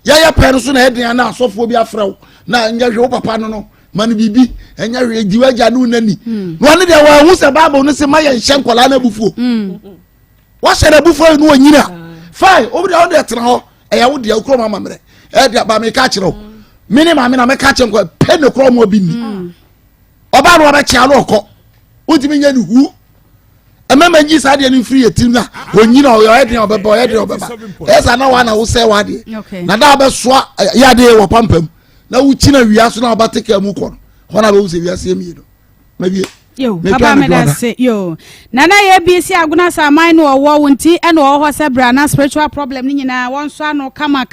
ya pe no so na edin na asofo bi afrew na nya hwe wo papa no man bibi enya hwe jiwaja no nani no ne de wa hu se bible no se maye hye nkola na bufuo wa hye na bufuo no onyina fine obi de on de tena ho eya wo de akro mama mere e de ba me ka kire o mini ma me na me ka kire nko pe ne kro mo bi ni oba no ba kia lo okọ untimi nya ni hu emema nji sa de ni free etim na onyina o ye de obeba ye de obeba esa na wa na wo se wa de na da ba soa ya de wo pampam na wuchina wiaso na obateke mu kɔ hona be wuse wiase mi do ma bi yo baba me da se yo nana ye bi si aguna saman no wo wonti e no ho se bra na spiritual problem ni nyina won so ano kama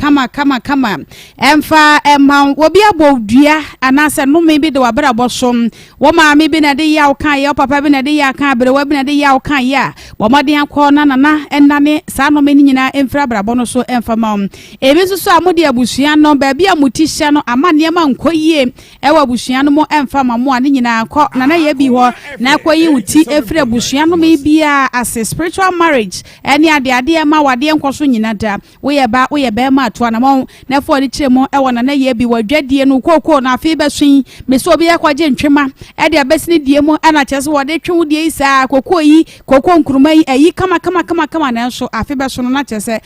emfa emma wo bi abodua ana se no me bi de wabra bosom wo ma me bi na de ya wo kan ye papa bi na de ya kan bre wo bi na de ya wo kan ya wo ma de akɔ na nana enane sa no me ni nyina emfra bra bo no so emfa ma e bi so amode abusua no ba bi amuti hye no amane ma nkoyie e wa abusua no mo emfa ma mo ani nyina akɔ nana ye bi ho na kwayi uti efre busua no me bia as a spiritual marriage eni ade ma wade enkoso nyina da wo ye ba ma to na mo na fo ni kire mo e wona na ye bi wadwadie no kokko na afi be swin me so obi yakwaje ntwema e de abesini die mo ana kyese wode twu die isa kokko nkuruma yi ayi kama na so afi be so no na kyese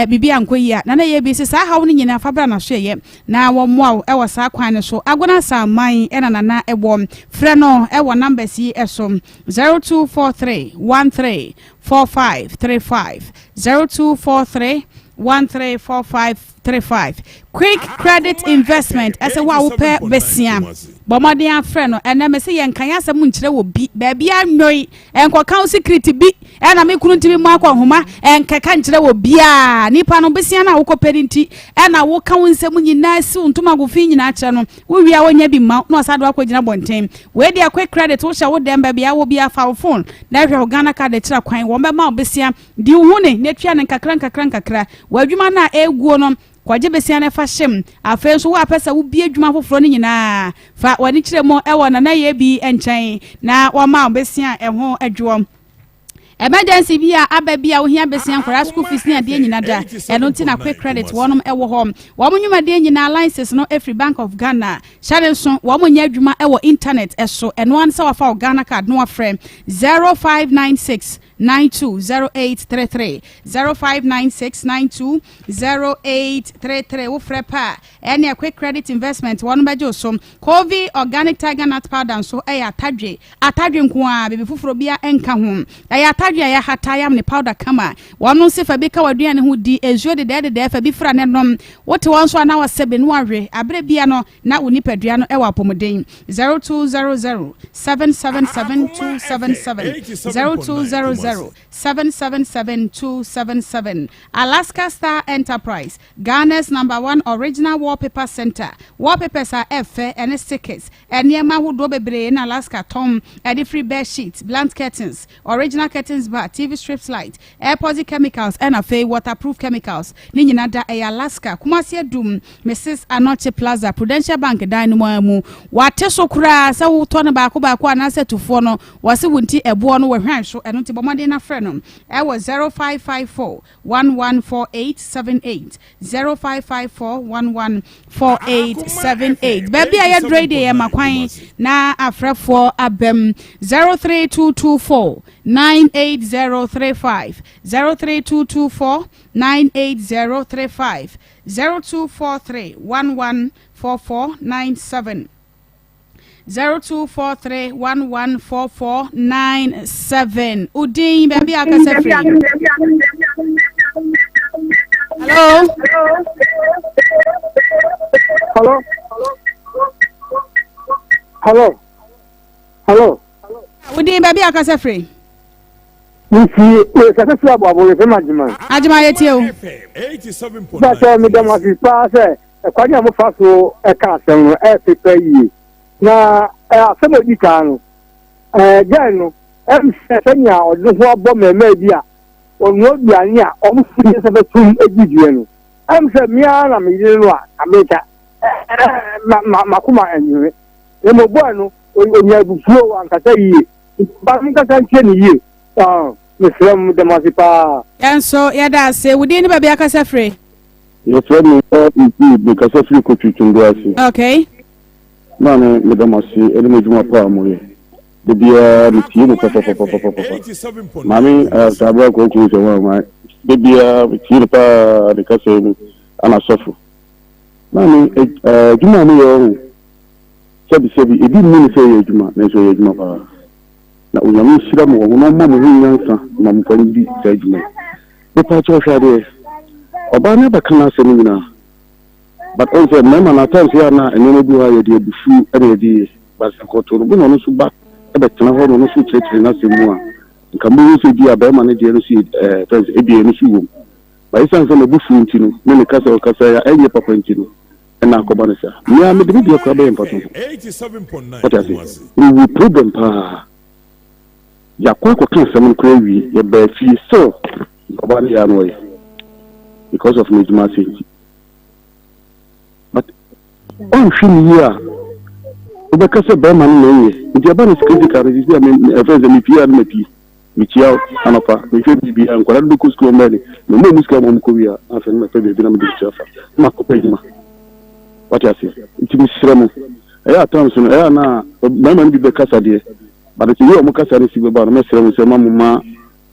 bibia nkoyi a na ye bi se sa hawo ni nyina fa bra na so ye na wo mo e wo sa kwan ne so agona sa man e na ebo frɛ no e wo number si esom 0243134535 0243134535 quick credit investment as a wa wo pe besia bomodin afre no ene me se ye nkan asem nkyere wo bi ba bia nwoi enko kan secret bi ena me kunu ntimi mu akọ homa enkeka nkyere wo bia nipa no besia na wo koperinti ena wo kan nsem nyina si ntoma go fi nyina akye no wo wia wonya bi ma no asado akogina bontem we dia quick credit wo hye wo dem ba bia wo bia fa phone na hwe Ghana card de tira kwan wo be ma obesia di hu ne netwa ne kakra wadwuma na eguo no kwaje besia na fa hyem afa so wo apesa wo bi adwuma foforo ne nyina fa wani kire mo ewo na ye bi enchen na wo ma obesia eho adwo emergency bia ababia wo hia besia kwara school fees ne ade nyina da eno nti na quick credit wonom ewo hom wo munwuma de nyina license no every Bank of Ghana share so wo munya adwuma ewo internet eso eno an sa wa fa Ghana card no afrem 0596 920833 0596 920833 wo frepa any quick credit investment one bejo so COVID organic tiger nut powder so atadwe nko a bebe fufuro bia enka ho atadwe ya hatayam ne powder kama wonu se fa bi ka waduane ho di ezuo de fa bi fra ne nom wote won so na wasebe no ahwe abre bia no na woni padua no ewa pomoden 0200 777277 0200 777277 Alaska Star Enterprise Ghana's #1 original wallpaper center wallpapers are F and stickers and yema hudo bebre in Alaska Tom and free bed sheets blank curtains original curtains bar TV strips light air posi chemicals and a waterproof chemicals ni nyina da Alaska Kumasi Dum Mrs Anoche Plaza Prudential Bank dynamo mu wate so kura sa wo to ne ba ko anase tufo no wase wunti ebo no we hwan so eno ti bomade na frɛ no was 0554 114878 0554 114878 baby aye grade e makwan na afrɛfo abem 03224 98035 03224 98035 0243 114497 0243114497 Udin baby akase free. Hello. Udin baby akase free. Nti we sakasi ababo we majima. Ajima yeti o. 87.9. Ba so me dem asipa se kwanya mo faso e ka asem no e pepe yi. Na asemo di kan gan no senya odu ho abo meme bia onu oduane a omfuri se betum egidue no se mia na me yire no a ameka makuma enwe e mo bo no onya bufuo ankata yi ba nkata ntie ni yi mesem demasipa enso yada se wudi ni baba akasa free yo free me because free ko tutundu asi okay Mane me damasi ele me juma pa moye de bia mi tie no papa mami sabra ko ku se wa de bia mi tie pa de kase ana sofu mami juma mi yo sebi ebi mi se ye juma na so ye juma pa na unyami shira mo no ma mo nyansa ma mo kan bi se juma e pa cho shade oba na ba kana se ni na but also remember na times here na eno do ha ye de bufu e de ba se ko to no no so ba e be tena ho no so tretre na se mu a nka mo so di aba ma na de no so times e bi no so wo ba isan so na bufu ntino me ne kasa ya enye papa ntino e na ko ba ne sa me a me de bi ko ba important 87.9 we will problem pa ya kwa ko kan se mo ko wi ye ba fi so ko ba ne ya no because of me safety. But on shini here, ubekase be man no ye. Nti aba na security card is there me friends me pia me pi. Me chia anopa, me fe bi an kwara do ko school mele. Me mo muska mo ko wi a afa me pe bi na me di chafa. Ma ko pe jima. What you say? Nti mi sremo. E atam so e na be man bi be kasa de. But ti yo mo kasa ni si be ba no me sremo se ma mo ma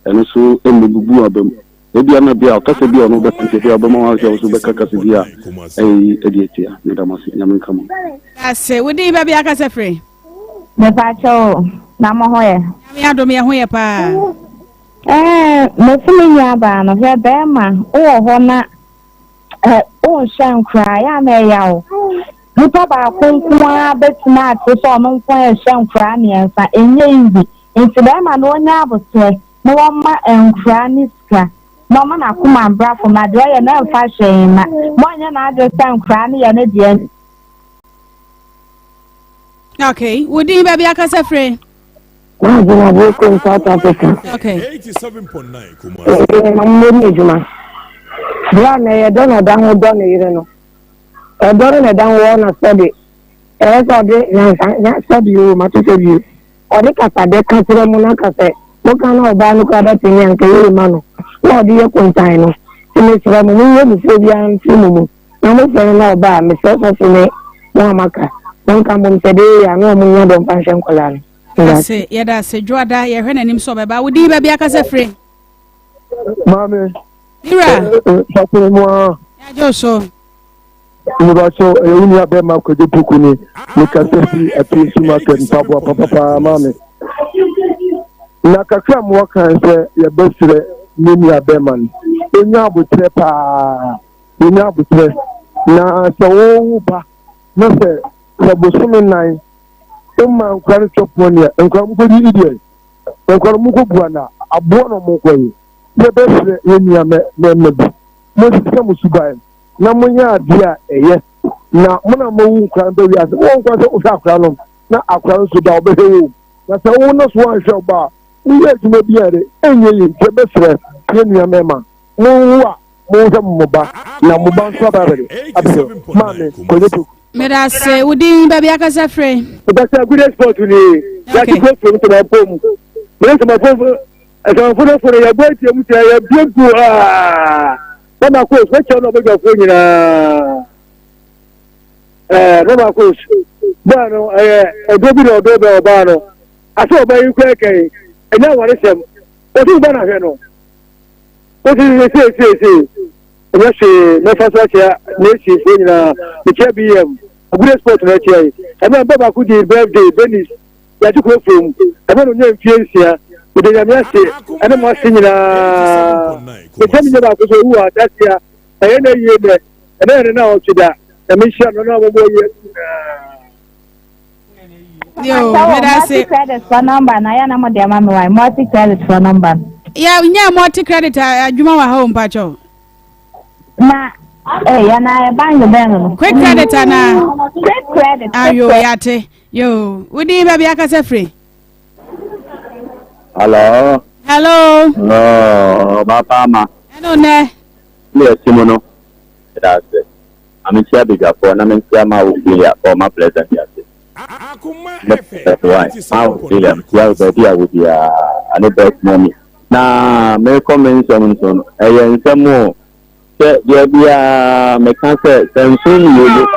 eno so emu bubu abam. Ebi ana bia kasa bia no betete bia ba ma so so be kasa bia edietia ne da masi nyame nkama ase wodi ba bia kasa free me pa cho na mo hoye nyame adom ye hoye pa me fumi nya ba no he be ma o ho na o shan kra ya me ya o nipa baako nkoa betuma ate so ɔno nko ɛhyɛ nkora mmiɛnsa enye izi nti bɛrima na onye abotire na wɔma nkora ne sika na ɔma na akoma brafo na deɛ ɔyɛ na mfa hyɛn na mo anya na adwo sɛ nkora ne yɛ ne deɛ. Okay, wodi baby akasa frɛ. Juma boko in South Africa. Okay. 87.9 Kumasi. Mamuri Juma. Brane don't down done no. Don't down one study. Said you, Matu said you. Or the Casa de Castle Monaca said, what kind of Banuka thing and Kayu Mano? What do you contain? To Miss Ramon, Fabian Simu. I'm not saying no bad, Mr. Sosine, Wamaka. Don't come on today, I know more than Passion Colani. Say, yada say, Joada, your hen and him so about would you be a casa free? Mammy, Ira, Joso. You got so a union bema could you book me? You can see a piece of market in Papa, Mammy. Nakakam worker and say, your best Minia Beman. In your butrepa, in your butre. Now, so, no, sir, the Busumi 9. Uma nkwari choponia nkwari mukodi idie nkwari mukobwana abono mukoi ye bese yenia me mo sise musubai na munya adia eye na muna mo nkwari be wi ase won kwase o akra no na akra so da obehewo na se won no so anhwe ba uye djuma biare enye ye ye bese yenia mema mo wa mo se mo ba na mo ba so ba bere abse mame ko Meda say, would you baby akasa free? That's a good sport to me. That's a good to my home. But my phone, as I'm full for a boy, a beautiful. Some of course, what's your number for you? No, of course, Bano, a double or double Bano. I saw by you quick, and now what is him? What is Banahano? What is it? Yes, no first year, Nancy, the KBM. A good sport in HA. And then Baba could be birthday, Venice, that you go from. I don't know if here, with the Yamasi, and I'm watching the Jamie about who are that year. I know you there, and then now to that. The mission, no more. Yo, multi credit for number, and I am the mamma, multi credit for number. Yeah, we have multi credit. You know, home, Pacho. Na and I bang the bell. Quick credit, Anna. Quick credit. Are you yate? Yo, would you baby akasa free? Hello. Hello. No, Papa. Hello, ne. Yes, Simono. That's it. I'm in Shabby for I'm in Sama for my pleasant. Akoma That's why. I'll William. Yeah, baby, I would be a best mommy. Now, may comments on some more. There be a mechanic, and soon you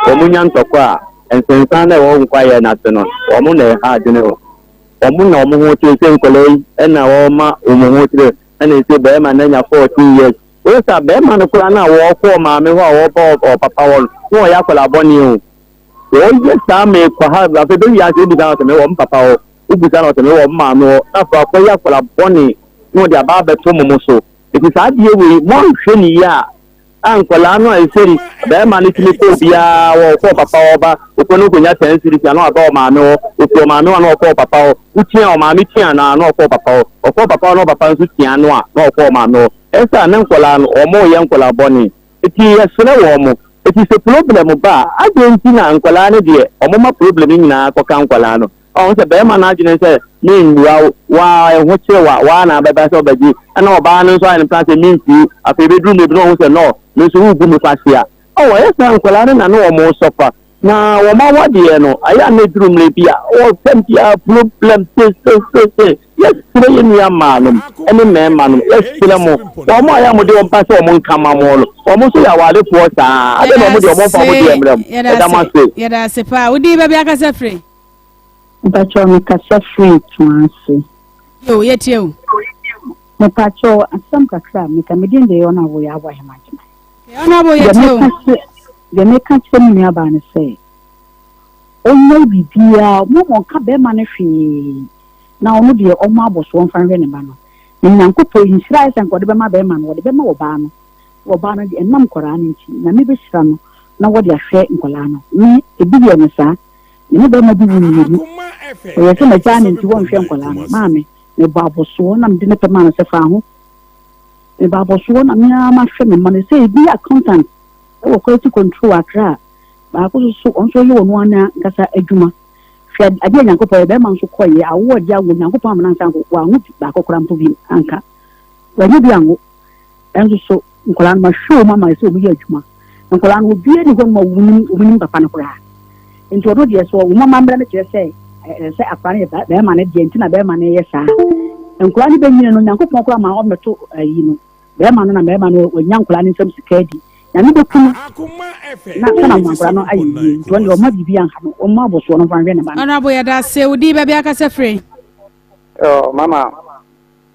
Omunian Tokwa, and since I won't quiet national, Omune hard general. Omuna Omutu, College, and Naoma Umutu, and it's a bear man 14 years. Where's a bear man of Kurana walk for Mamma or Papa, who are Yakola Bonnie? All this time, perhaps after 2 years, you began to know Papa, who began to know Mamma, after Yakola Bonnie, no, the Ababa Tomoso. It is idea we more shiny Uncle Lano is saying, the man is Mipobia or Papa Oba, who can open your 10 cities and not about Mano, who from Mano or Papa, which are Mammy Tiana, no Papa, or Papa no Papa Tiano, no for Mano. As an Uncle or more young Bonnie. It is a slow. It is a problem about I don't see Uncle Lano dear, or more problem in Uncle Lano. On the Bearman agent said, meanwhile, why, what's your one, I bet so bad. I know Barnes and planted means you, a bedroom with no one, no, Miss Rubumasia. Oh, yes, Uncle Alan, I know more suffer. Now, what do you know? I am a room, Libya, or 20 problem, yes, play in your man, any man, yes, Pilamo, or my Amadeo Passo among Camamol, almost a while it was, I don't know what you're more for. Yada sepa, would you be a free? But you're a free to answer. Yo, yet you. Me pacho asam kakra me kamedin de ona wo ya wa hemagina. Ona bo yeto. De me ka chem me aba ne say. Onye bibia mo mo ka be ma ne hwe. Na ono de o ma aboso on fan hwe ne ba no. Nyankopo insira isa nko de be ma be ma no, de be ma wo ba no. Wo ba no de enam kora ne nti. Na me be sira no. na wode ahwe nkola no ni ebi ye ne saa ni ba ma bi wu ni o ye se ma cha ni nti won hwe nkola no maame ne ba aboso na mde ne pema na se fa ho ne ba aboso na me ma hwe me ma ne se bi accountant e wo quality control akra ba ko so on so ye wonu ana nkasa adwuma hwe ade nyankopɔ be ma nso koye awo de awo nyankopɔ amana nsan ko wa hu ba ko kora mpo bi anka wa ni bi anwo enso so nkola no ma hwe ma ma se obi ye adwuma nkola no bi ni ho ma wuni papa no kora nti odo de so wo mama mbra ne kire se afane be ma ne de nti na be ma ne ye saa nkola ni be nyine no nyankopɔn kora ma o meto ayi no be ma no na be ma no wanya nkola ni nsam sikadi na ni be kunu na kana nkola no ayi nti won o ma bibi an ha no o ma boso no fan we ne ba ana bo ya da se udi be bia ka se free mama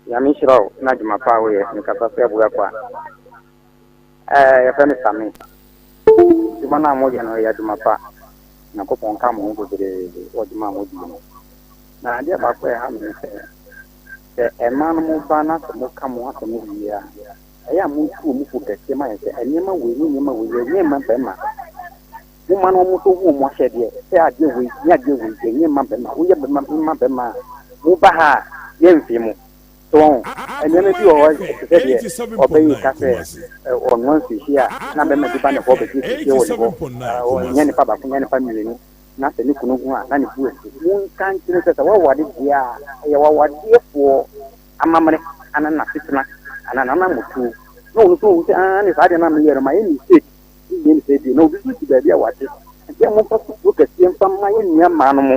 ya mi shiro na juma pa we ni ka pa se buga kwa ya fa mi sami juma na mo ya no ya juma pa na ko pon ka mo ngo de o juma mo di na dia ba ko ha mi se e man mo ba na so mo ka mo ha so mo ya ya mo tu mo fu ke se ma se enema we ni enema we ye ma be ma mo man mo to hu mo hye de se ade we ya de we ye ma be ma wo ye be ma be ma mo ba ha ye mfi mo so enema bi o se de o be ka se o no si hia na be ma di ba ne ko be ti se wo o nya ni pa ba ko nya ni pa mi ni na se ni kunu hu a na ni fu mun kan ti se se wa wade dia ya wa wade fo amamre anana fitna anana na mutu no so se ani sa de na me yere ma ye ni se di no bi ti ba bia wate e mo fa su ke ti mpa ma ye nya ma no mo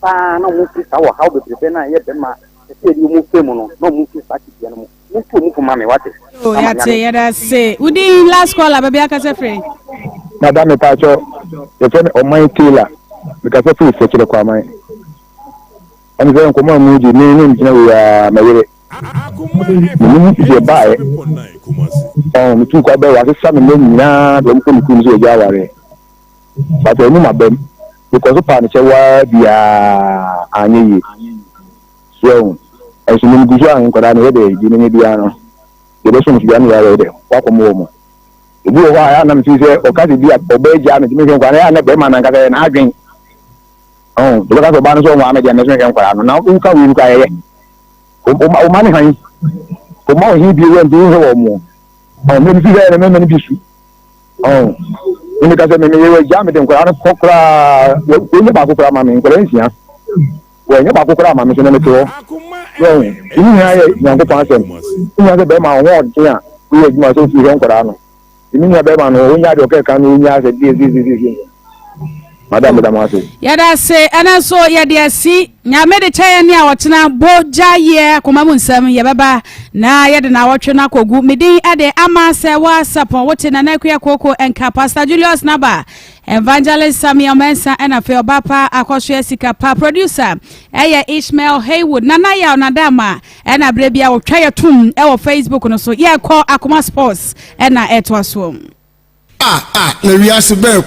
pa na mo ti sa wa ha be be na ye be ma se di mo fe mo no mo ti sa ti dia no mo fu mo fu ma me wate o ya te ya da se udi last call ba bia ka se free madame pacho ye fe o mai tila because of se kire kwa mai ani ze ko ma mu di ni njina ya mayere ni je bae mi tu kwa be wa se sa me nyina do ko ni ku zo ja ware but enu ma bem because pa ni che wa bia anyi so e so ni gujo an ko da ni de di ni bia no e be so ni bia ni ya de kwa ko mo ebi o wa ya na mi se o ka di bia o be ja mi mi kwa na be ma na ka na adwen do ka so ba no so wa me ja na so ke kwa no na u ka wi ka ye o ma ni han o ma o hi bi we ndi ho mo me bi se na me ni bi su ni ka se me ye ja me de kwa na kokra we ni ba kokra ma me kwa nsia we ni ba kokra ma me so na me to yo ni ha ye na ko pa se ni ha se be ma wo de a we ji ma so fi ho kwa no ni ni be ma no o nya de o ke ka no nya se di madam damase yada se ana so yade asi nyame de chaya ni awotena boja ye akoma mu nsam ye baba na yade na awotwe na kogu medin ade ama Serwaa Sarpong wote na nakuya koko enka Pastor Julius Naba Evangelist Samuel Mensa ena fe obapa akoswe sika pa producer eye Ishmael Haywood nana ya onadama ena brebia wotwa ye tum e wo Facebook no so ye call Akoma Sports ena etwaso na wiase be